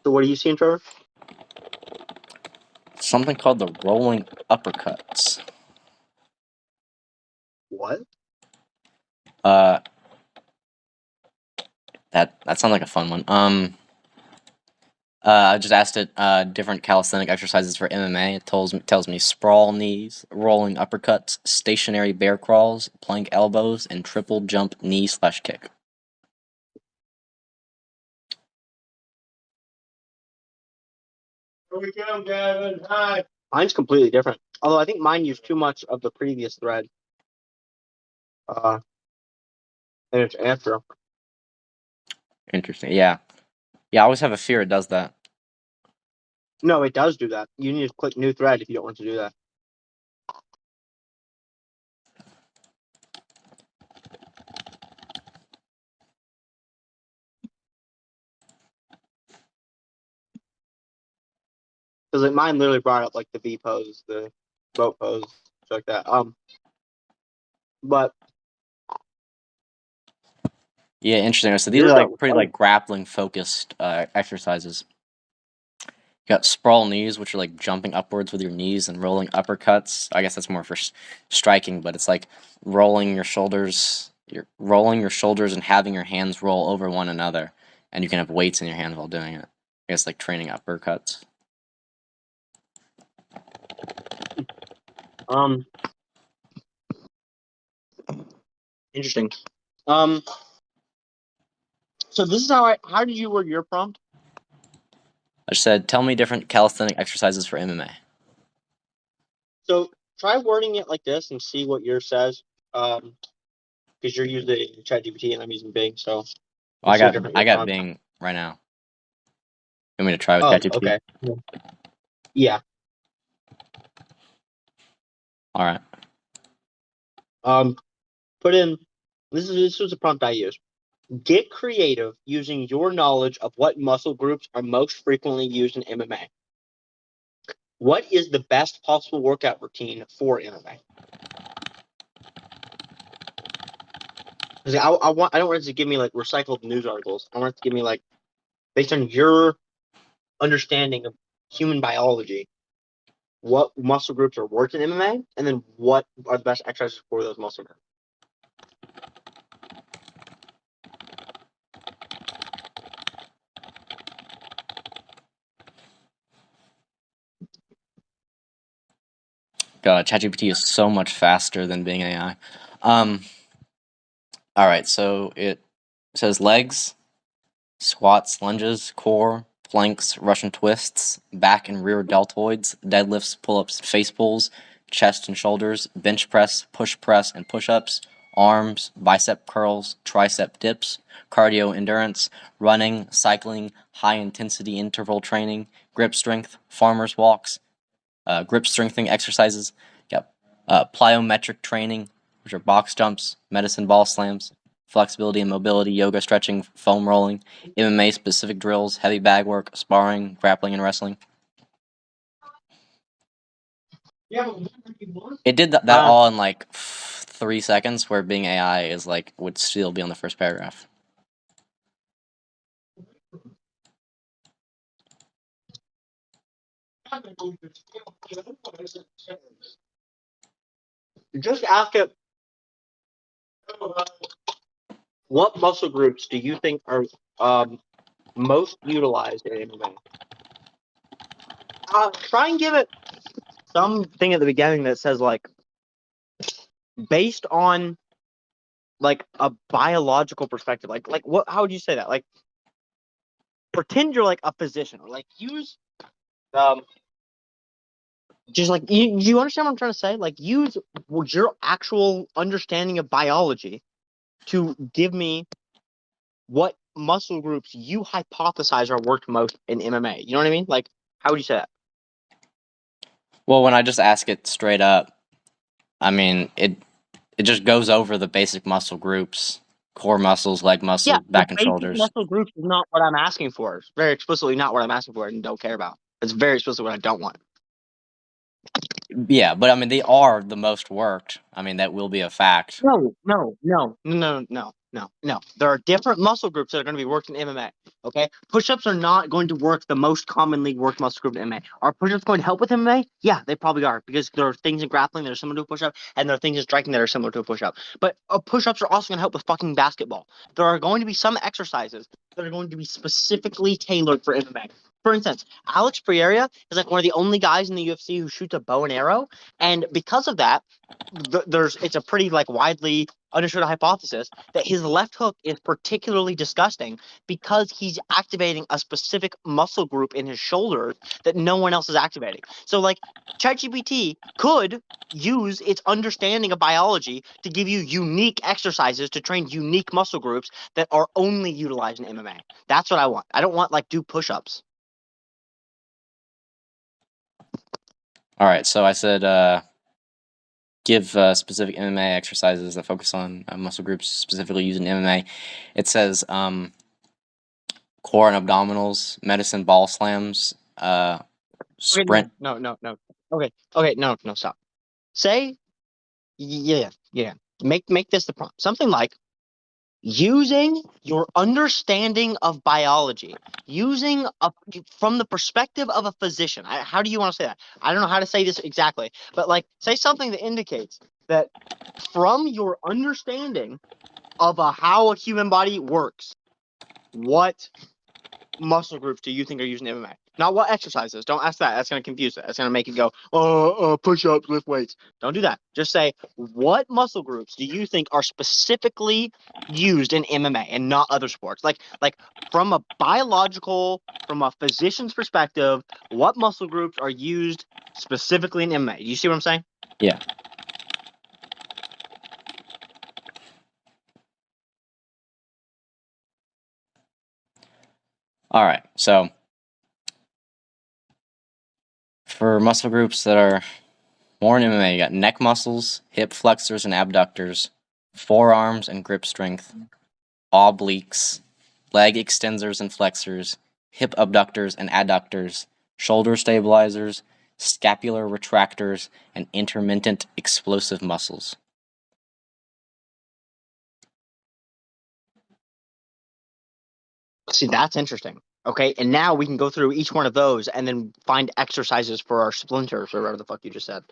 S3: So what are you seeing, Trevor?
S2: Something called the rolling uppercuts.
S3: What?
S2: That sounds like a fun one. I just asked it different calisthenic exercises for MMA. It tells me sprawl knees, rolling uppercuts, stationary bear crawls, plank elbows, and triple jump knee/kick.
S5: Here we go, Gavin. Hi.
S3: Mine's completely different. Although I think mine used too much of the previous thread. And it's after.
S2: Interesting. Yeah. Yeah, I always have a fear it does that.
S3: No, it does do that. You need to click new thread if you don't want to do that. Because like mine literally brought up like the V pose, the boat pose, stuff like that. But
S2: Yeah, interesting. So these
S3: yours
S2: are
S3: got
S2: like pretty like grappling focused exercises. You got sprawl knees, which are like jumping upwards with your knees and rolling uppercuts. I guess that's more for striking, but it's like rolling your shoulders. You're rolling your shoulders and having your hands roll over one another, and you can have weights in your hands while doing it. I guess like training uppercuts.
S3: Interesting. So this is how did you word your prompt?
S2: I just said, tell me different calisthenic exercises for MMA.
S3: So try wording it like this and see what yours says. Because you're using ChatGPT and I'm using Bing, so
S2: Oh,
S3: see how different
S2: I
S3: your
S2: got
S3: prompt.
S2: Bing right now. You want me to try with
S3: Oh,
S2: ChatGPT?
S3: okay. Yeah.
S2: All right.
S3: Put in this was a prompt I used. Get creative using your knowledge of what muscle groups are most frequently used in MMA. What is the best possible workout routine for MMA? Because I don't want it to give me like recycled news articles. I want it to give me like based on your understanding of human biology, what muscle groups are worked in MMA, and then what are the best exercises for those muscle groups.
S2: God, ChatGPT is so much faster than Bing AI. All right, so it says legs, squats, lunges, core, planks, Russian twists, back and rear deltoids, deadlifts, pull-ups, face pulls, chest and shoulders, bench press, and push-ups, arms, bicep curls, tricep dips, cardio endurance, running, cycling, high-intensity interval training, grip strength, farmer's walks, grip strengthening exercises. Yep. Plyometric training, which are box jumps, medicine ball slams, flexibility and mobility, yoga, stretching, foam rolling, MMA specific drills, heavy bag work, sparring, grappling, and wrestling. It did that all in like 3 seconds, where Bing AI is like would still be on the first paragraph.
S3: Just ask it, what muscle groups do you think are most utilized in MMA? Try and give it something at the beginning that says like based on like a biological perspective. Like what? How would you say that? Like pretend you're like a physician, or like use just like you understand what I'm trying to say? Like use your actual understanding of biology to give me what muscle groups you hypothesize are worked most in MMA. You know what I mean? Like how would you say that?
S2: Well, when I just ask it straight up, I mean it just goes over the basic muscle groups: core muscles, leg muscle,
S3: Yeah, the
S2: back and
S3: basic
S2: shoulders.
S3: muscle groups is not what I'm asking for. It's very explicitly not what I'm asking for and don't care about. It's very explicitly what I don't want.
S2: Yeah, but I mean they are the most worked. I mean that will be a fact.
S3: No. There are different muscle groups that are going to be worked in MMA. Okay, push-ups are not going to work the most commonly worked muscle group in MMA. Are push-ups going to help with MMA? Yeah, they probably are, because there are things in grappling that are similar to a push-up, and there are things in striking that are similar to a push-up. But push-ups are also going to help with fucking basketball. There are going to be some exercises that are going to be specifically tailored for MMA. for instance, Alex Pereira is like one of the only guys in the UFC who shoots a bow and arrow, and because of that, it's a pretty like widely understood hypothesis that his left hook is particularly disgusting because he's activating a specific muscle group in his shoulders that no one else is activating. So like ChatGPT could use its understanding of biology to give you unique exercises to train unique muscle groups that are only utilized in MMA. That's what I want. I don't want like do push-ups.
S2: All right, so I said give specific MMA exercises that focus on muscle groups specifically used in MMA. It says core and abdominals, medicine ball slams, sprint.
S3: No. Okay, no, stop. Say, yeah. Make this the prompt. Something like using your understanding of biology, from the perspective of a physician. How do you want to say that? I don't know how to say this exactly, but like say something that indicates that from your understanding of how a human body works, what muscle groups do you think are using MMA? Not what exercises. Don't ask that. That's going to confuse it. That's going to make it go, push-ups, lift weights. Don't do that. Just say, what muscle groups do you think are specifically used in MMA and not other sports? Like from a physician's perspective, what muscle groups are used specifically in MMA? Do you see what I'm saying?
S2: Yeah. All right, so for muscle groups that are more in MMA, you got neck muscles, hip flexors and abductors, forearms and grip strength, obliques, leg extensors and flexors, hip abductors and adductors, shoulder stabilizers, scapular retractors, and intermittent explosive muscles.
S3: See, that's interesting. Okay, and now we can go through each one of those and then find exercises for our splinters or whatever the fuck you just said.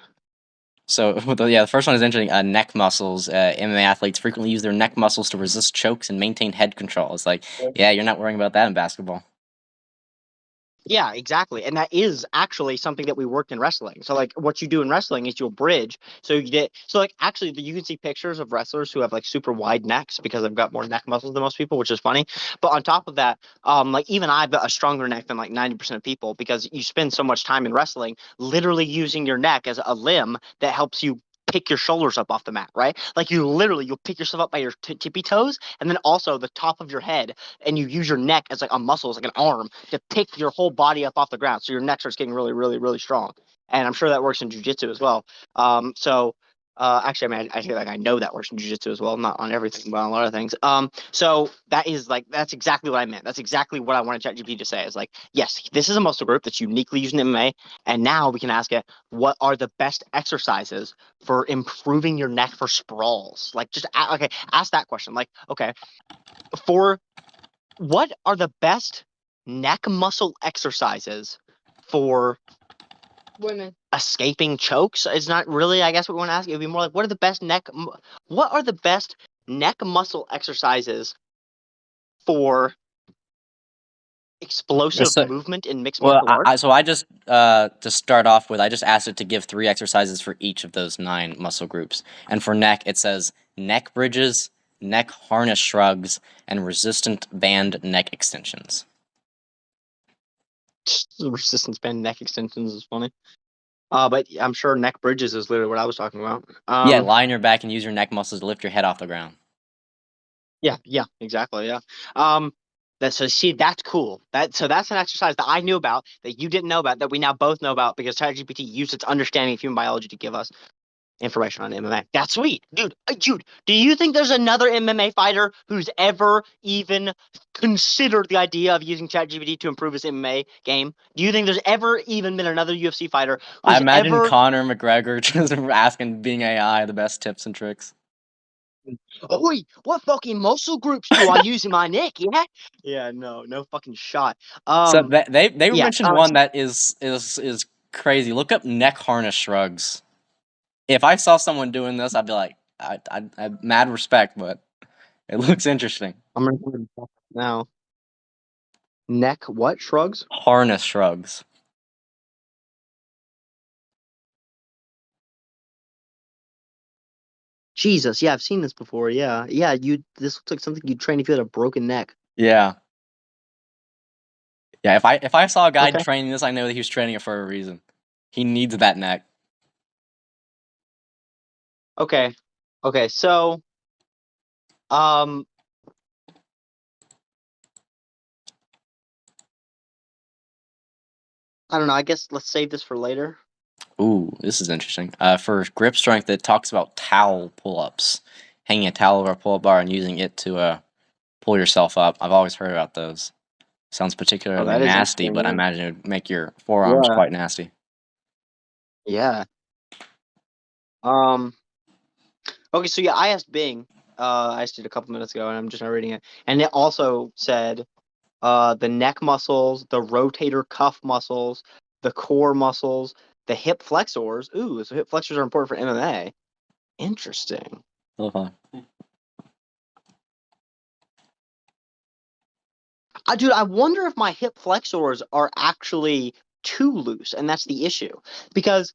S2: So, the first one is interesting. Neck muscles. MMA athletes frequently use their neck muscles to resist chokes and maintain head control. It's like, yeah, you're not worrying about that in basketball.
S3: Yeah, exactly. And that is actually something that we worked in wrestling. So like what you do in wrestling is you'll bridge. So actually you can see pictures of wrestlers who have like super wide necks because they've got more neck muscles than most people, which is funny. But on top of that, like even I've got a stronger neck than like 90% of people because you spend so much time in wrestling literally using your neck as a limb that helps you pick your shoulders up off the mat, right? Like you'll pick yourself up by your tippy toes and then also the top of your head, and you use your neck as like a muscle, as like an arm to pick your whole body up off the ground. So your neck starts getting really, really, really strong. And I'm sure that works in jiu-jitsu as well. Actually, I mean, I feel like I know that works in jiu-jitsu as well, not on everything, but on a lot of things. So that's exactly what I meant. That's exactly what I wanted ChatGPT to say. Is like, yes, this is a muscle group that's uniquely used in MMA, and now we can ask it, what are the best exercises for improving your neck for sprawls? Like, ask that question. Like, okay, what are the best neck muscle exercises for
S4: Women.
S3: escaping chokes? It's not really, I guess, what we want to ask. It would be more like, what are the best neck muscle exercises for explosive
S2: So-
S3: movement in mixed
S2: Well,
S3: martial arts?
S2: I just to start off with, I just asked it to give 3 exercises for each of those 9 muscle groups. And for neck, it says neck bridges, neck harness shrugs, and resistant band neck extensions.
S3: Resistance band neck extensions is funny. But I'm sure neck bridges is literally what I was talking about.
S2: Yeah, lie on your back and use your neck muscles to lift your head off the ground.
S3: Yeah, exactly. Yeah. That's cool. That's an exercise that I knew about, that you didn't know about, that we now both know about because ChatGPT used its understanding of human biology to give us information on MMA. That's sweet, dude. Dude, do you think there's another MMA fighter who's ever even considered the idea of using ChatGPT to improve his MMA game? Do you think there's ever even been another UFC fighter who's
S2: I imagine
S3: ever...
S2: Conor McGregor just asking Bing AI the best tips and tricks.
S3: Oi, what fucking muscle groups do I use in my neck? Yeah, yeah, no fucking shot.
S2: So they
S3: yeah,
S2: mentioned one that is crazy. Look up neck harness shrugs. If I saw someone doing this, I'd be like, I mad respect, but it looks interesting.
S3: I'm gonna now. Neck what? Shrugs?
S2: Harness shrugs.
S3: Jesus, yeah, I've seen this before. Yeah, yeah. This looks like something you'd train if you had a broken neck.
S2: Yeah. Yeah, if I saw a guy
S3: Okay.
S2: training this, I know that he was training it for a reason. He needs that neck.
S3: Okay. Okay. So, um, I don't know. I guess let's save this for later.
S2: Ooh, this is interesting. For grip strength, it talks about towel pull-ups, hanging a towel over a pull-up bar and using it to pull yourself up. I've always heard about those. Sounds
S3: Oh,
S2: particularly
S3: that is
S2: nasty,
S3: interesting.
S2: but I
S3: Yeah.
S2: imagine it would make your forearms
S3: Yeah.
S2: quite nasty.
S3: Yeah. Okay. So yeah, I asked Bing. I asked it a couple minutes ago, and I'm just now reading it, and it also said the neck muscles, the rotator cuff muscles, the core muscles, the hip flexors. Ooh, so hip flexors are important for MMA. Interesting.
S2: Uh-huh.
S3: Dude, I wonder if my hip flexors are actually too loose, and that's the issue. Because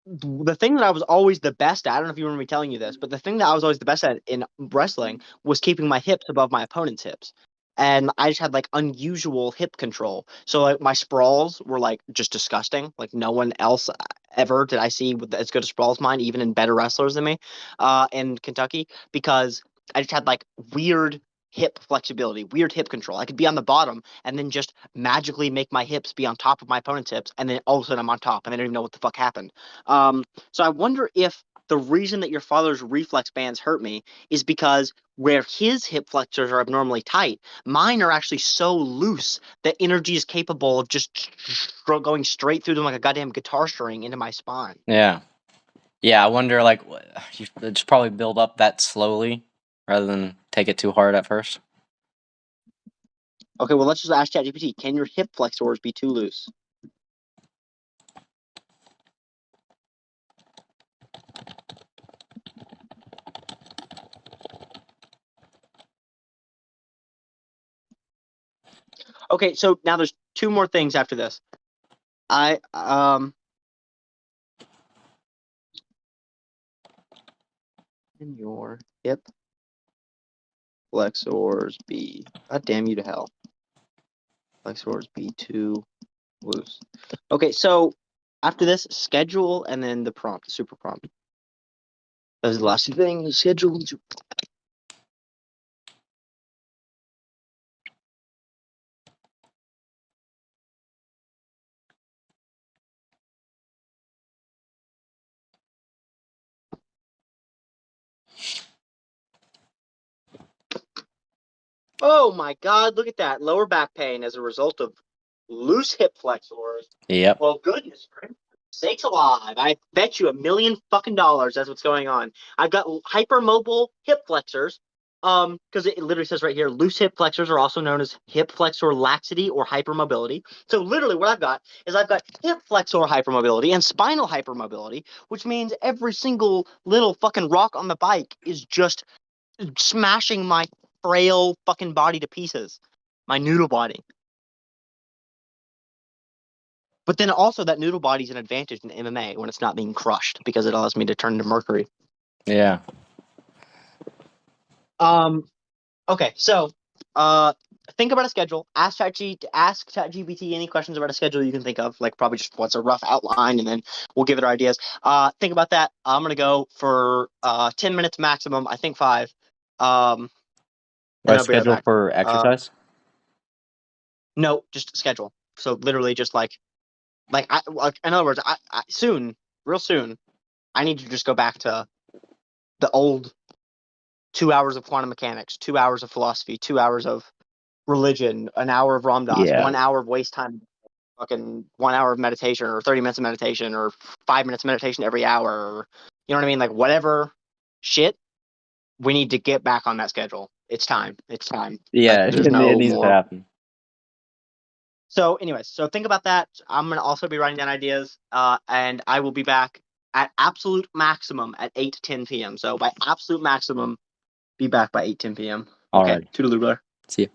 S3: the thing that I was always the best at, I don't know if you remember me telling you this, but the thing that I was always the best at in wrestling was keeping my hips above my opponent's hips. And I just had like unusual hip control. So like my sprawls were like just disgusting. Like no one else ever did I see with as good a sprawl as mine, even in better wrestlers than me, in Kentucky, because I just had like weird hip flexibility, weird hip control. I could be on the bottom and then just magically make my hips be on top of my opponent's hips, and then all of a sudden I'm on top and I don't even know what the fuck happened. So I wonder if the reason that your father's reflex bands hurt me is because where his hip flexors are abnormally tight, mine are actually so loose that energy is capable of just going straight through them like a goddamn guitar string into my spine.
S2: Yeah. Yeah, I wonder, like, you should probably build up that slowly rather than take it too hard at first.
S3: Okay, well, let's just ask ChatGPT, can your hip flexors be too loose? Okay, so now there's two more things after this. Can your hip flexors be, god damn you to hell. Flexors be too loose. Okay, so after this, schedule and then the prompt, the super prompt. Those are the last two things, schedule and super. Oh my god, look at that. Lower back pain as a result of loose hip flexors.
S2: Yep.
S3: Well, goodness, friend. Sakes alive. I bet you $1 million fucking dollars that's what's going on. I've got hypermobile hip flexors. Because it literally says right here, loose hip flexors are also known as hip flexor laxity or hypermobility. So literally what I've got is I've got hip flexor hypermobility and spinal hypermobility, which means every single little fucking rock on the bike is just smashing my frail fucking body to pieces. My noodle body. But then also that noodle body is an advantage in MMA when it's not being crushed because it allows me to turn into mercury.
S2: Yeah.
S3: Okay, so think about a schedule. Ask ChatGPT any questions about a schedule you can think of, like probably just what's a rough outline, and then we'll give it our ideas. Think about that. I'm gonna go for 10 minutes maximum. I think 5. And I'll be right
S2: Schedule
S3: back.
S2: for exercise?
S3: No, just schedule. So literally just like in other words, I soon, real soon, I need to just go back to the old 2 hours of quantum mechanics, 2 hours of philosophy, 2 hours of religion, an hour of Ram Dass,
S2: Yeah.
S3: 1 hour of waste time, fucking 1 hour of meditation, or 30 minutes of meditation, or 5 minutes of meditation every hour, or you know what I mean? Like whatever shit, we need to get back on that schedule. It's time. It's time.
S2: Yeah,
S3: There's
S2: it
S3: no
S2: needs to
S3: more.
S2: happen.
S3: So, anyways, so think about that. I'm gonna also be writing down ideas, and I will be back at absolute maximum at 8:10 p.m. So by absolute maximum, be back by 8:10 p.m.
S2: All
S3: Okay,
S2: right.
S3: toodaloo, brother.
S2: See ya.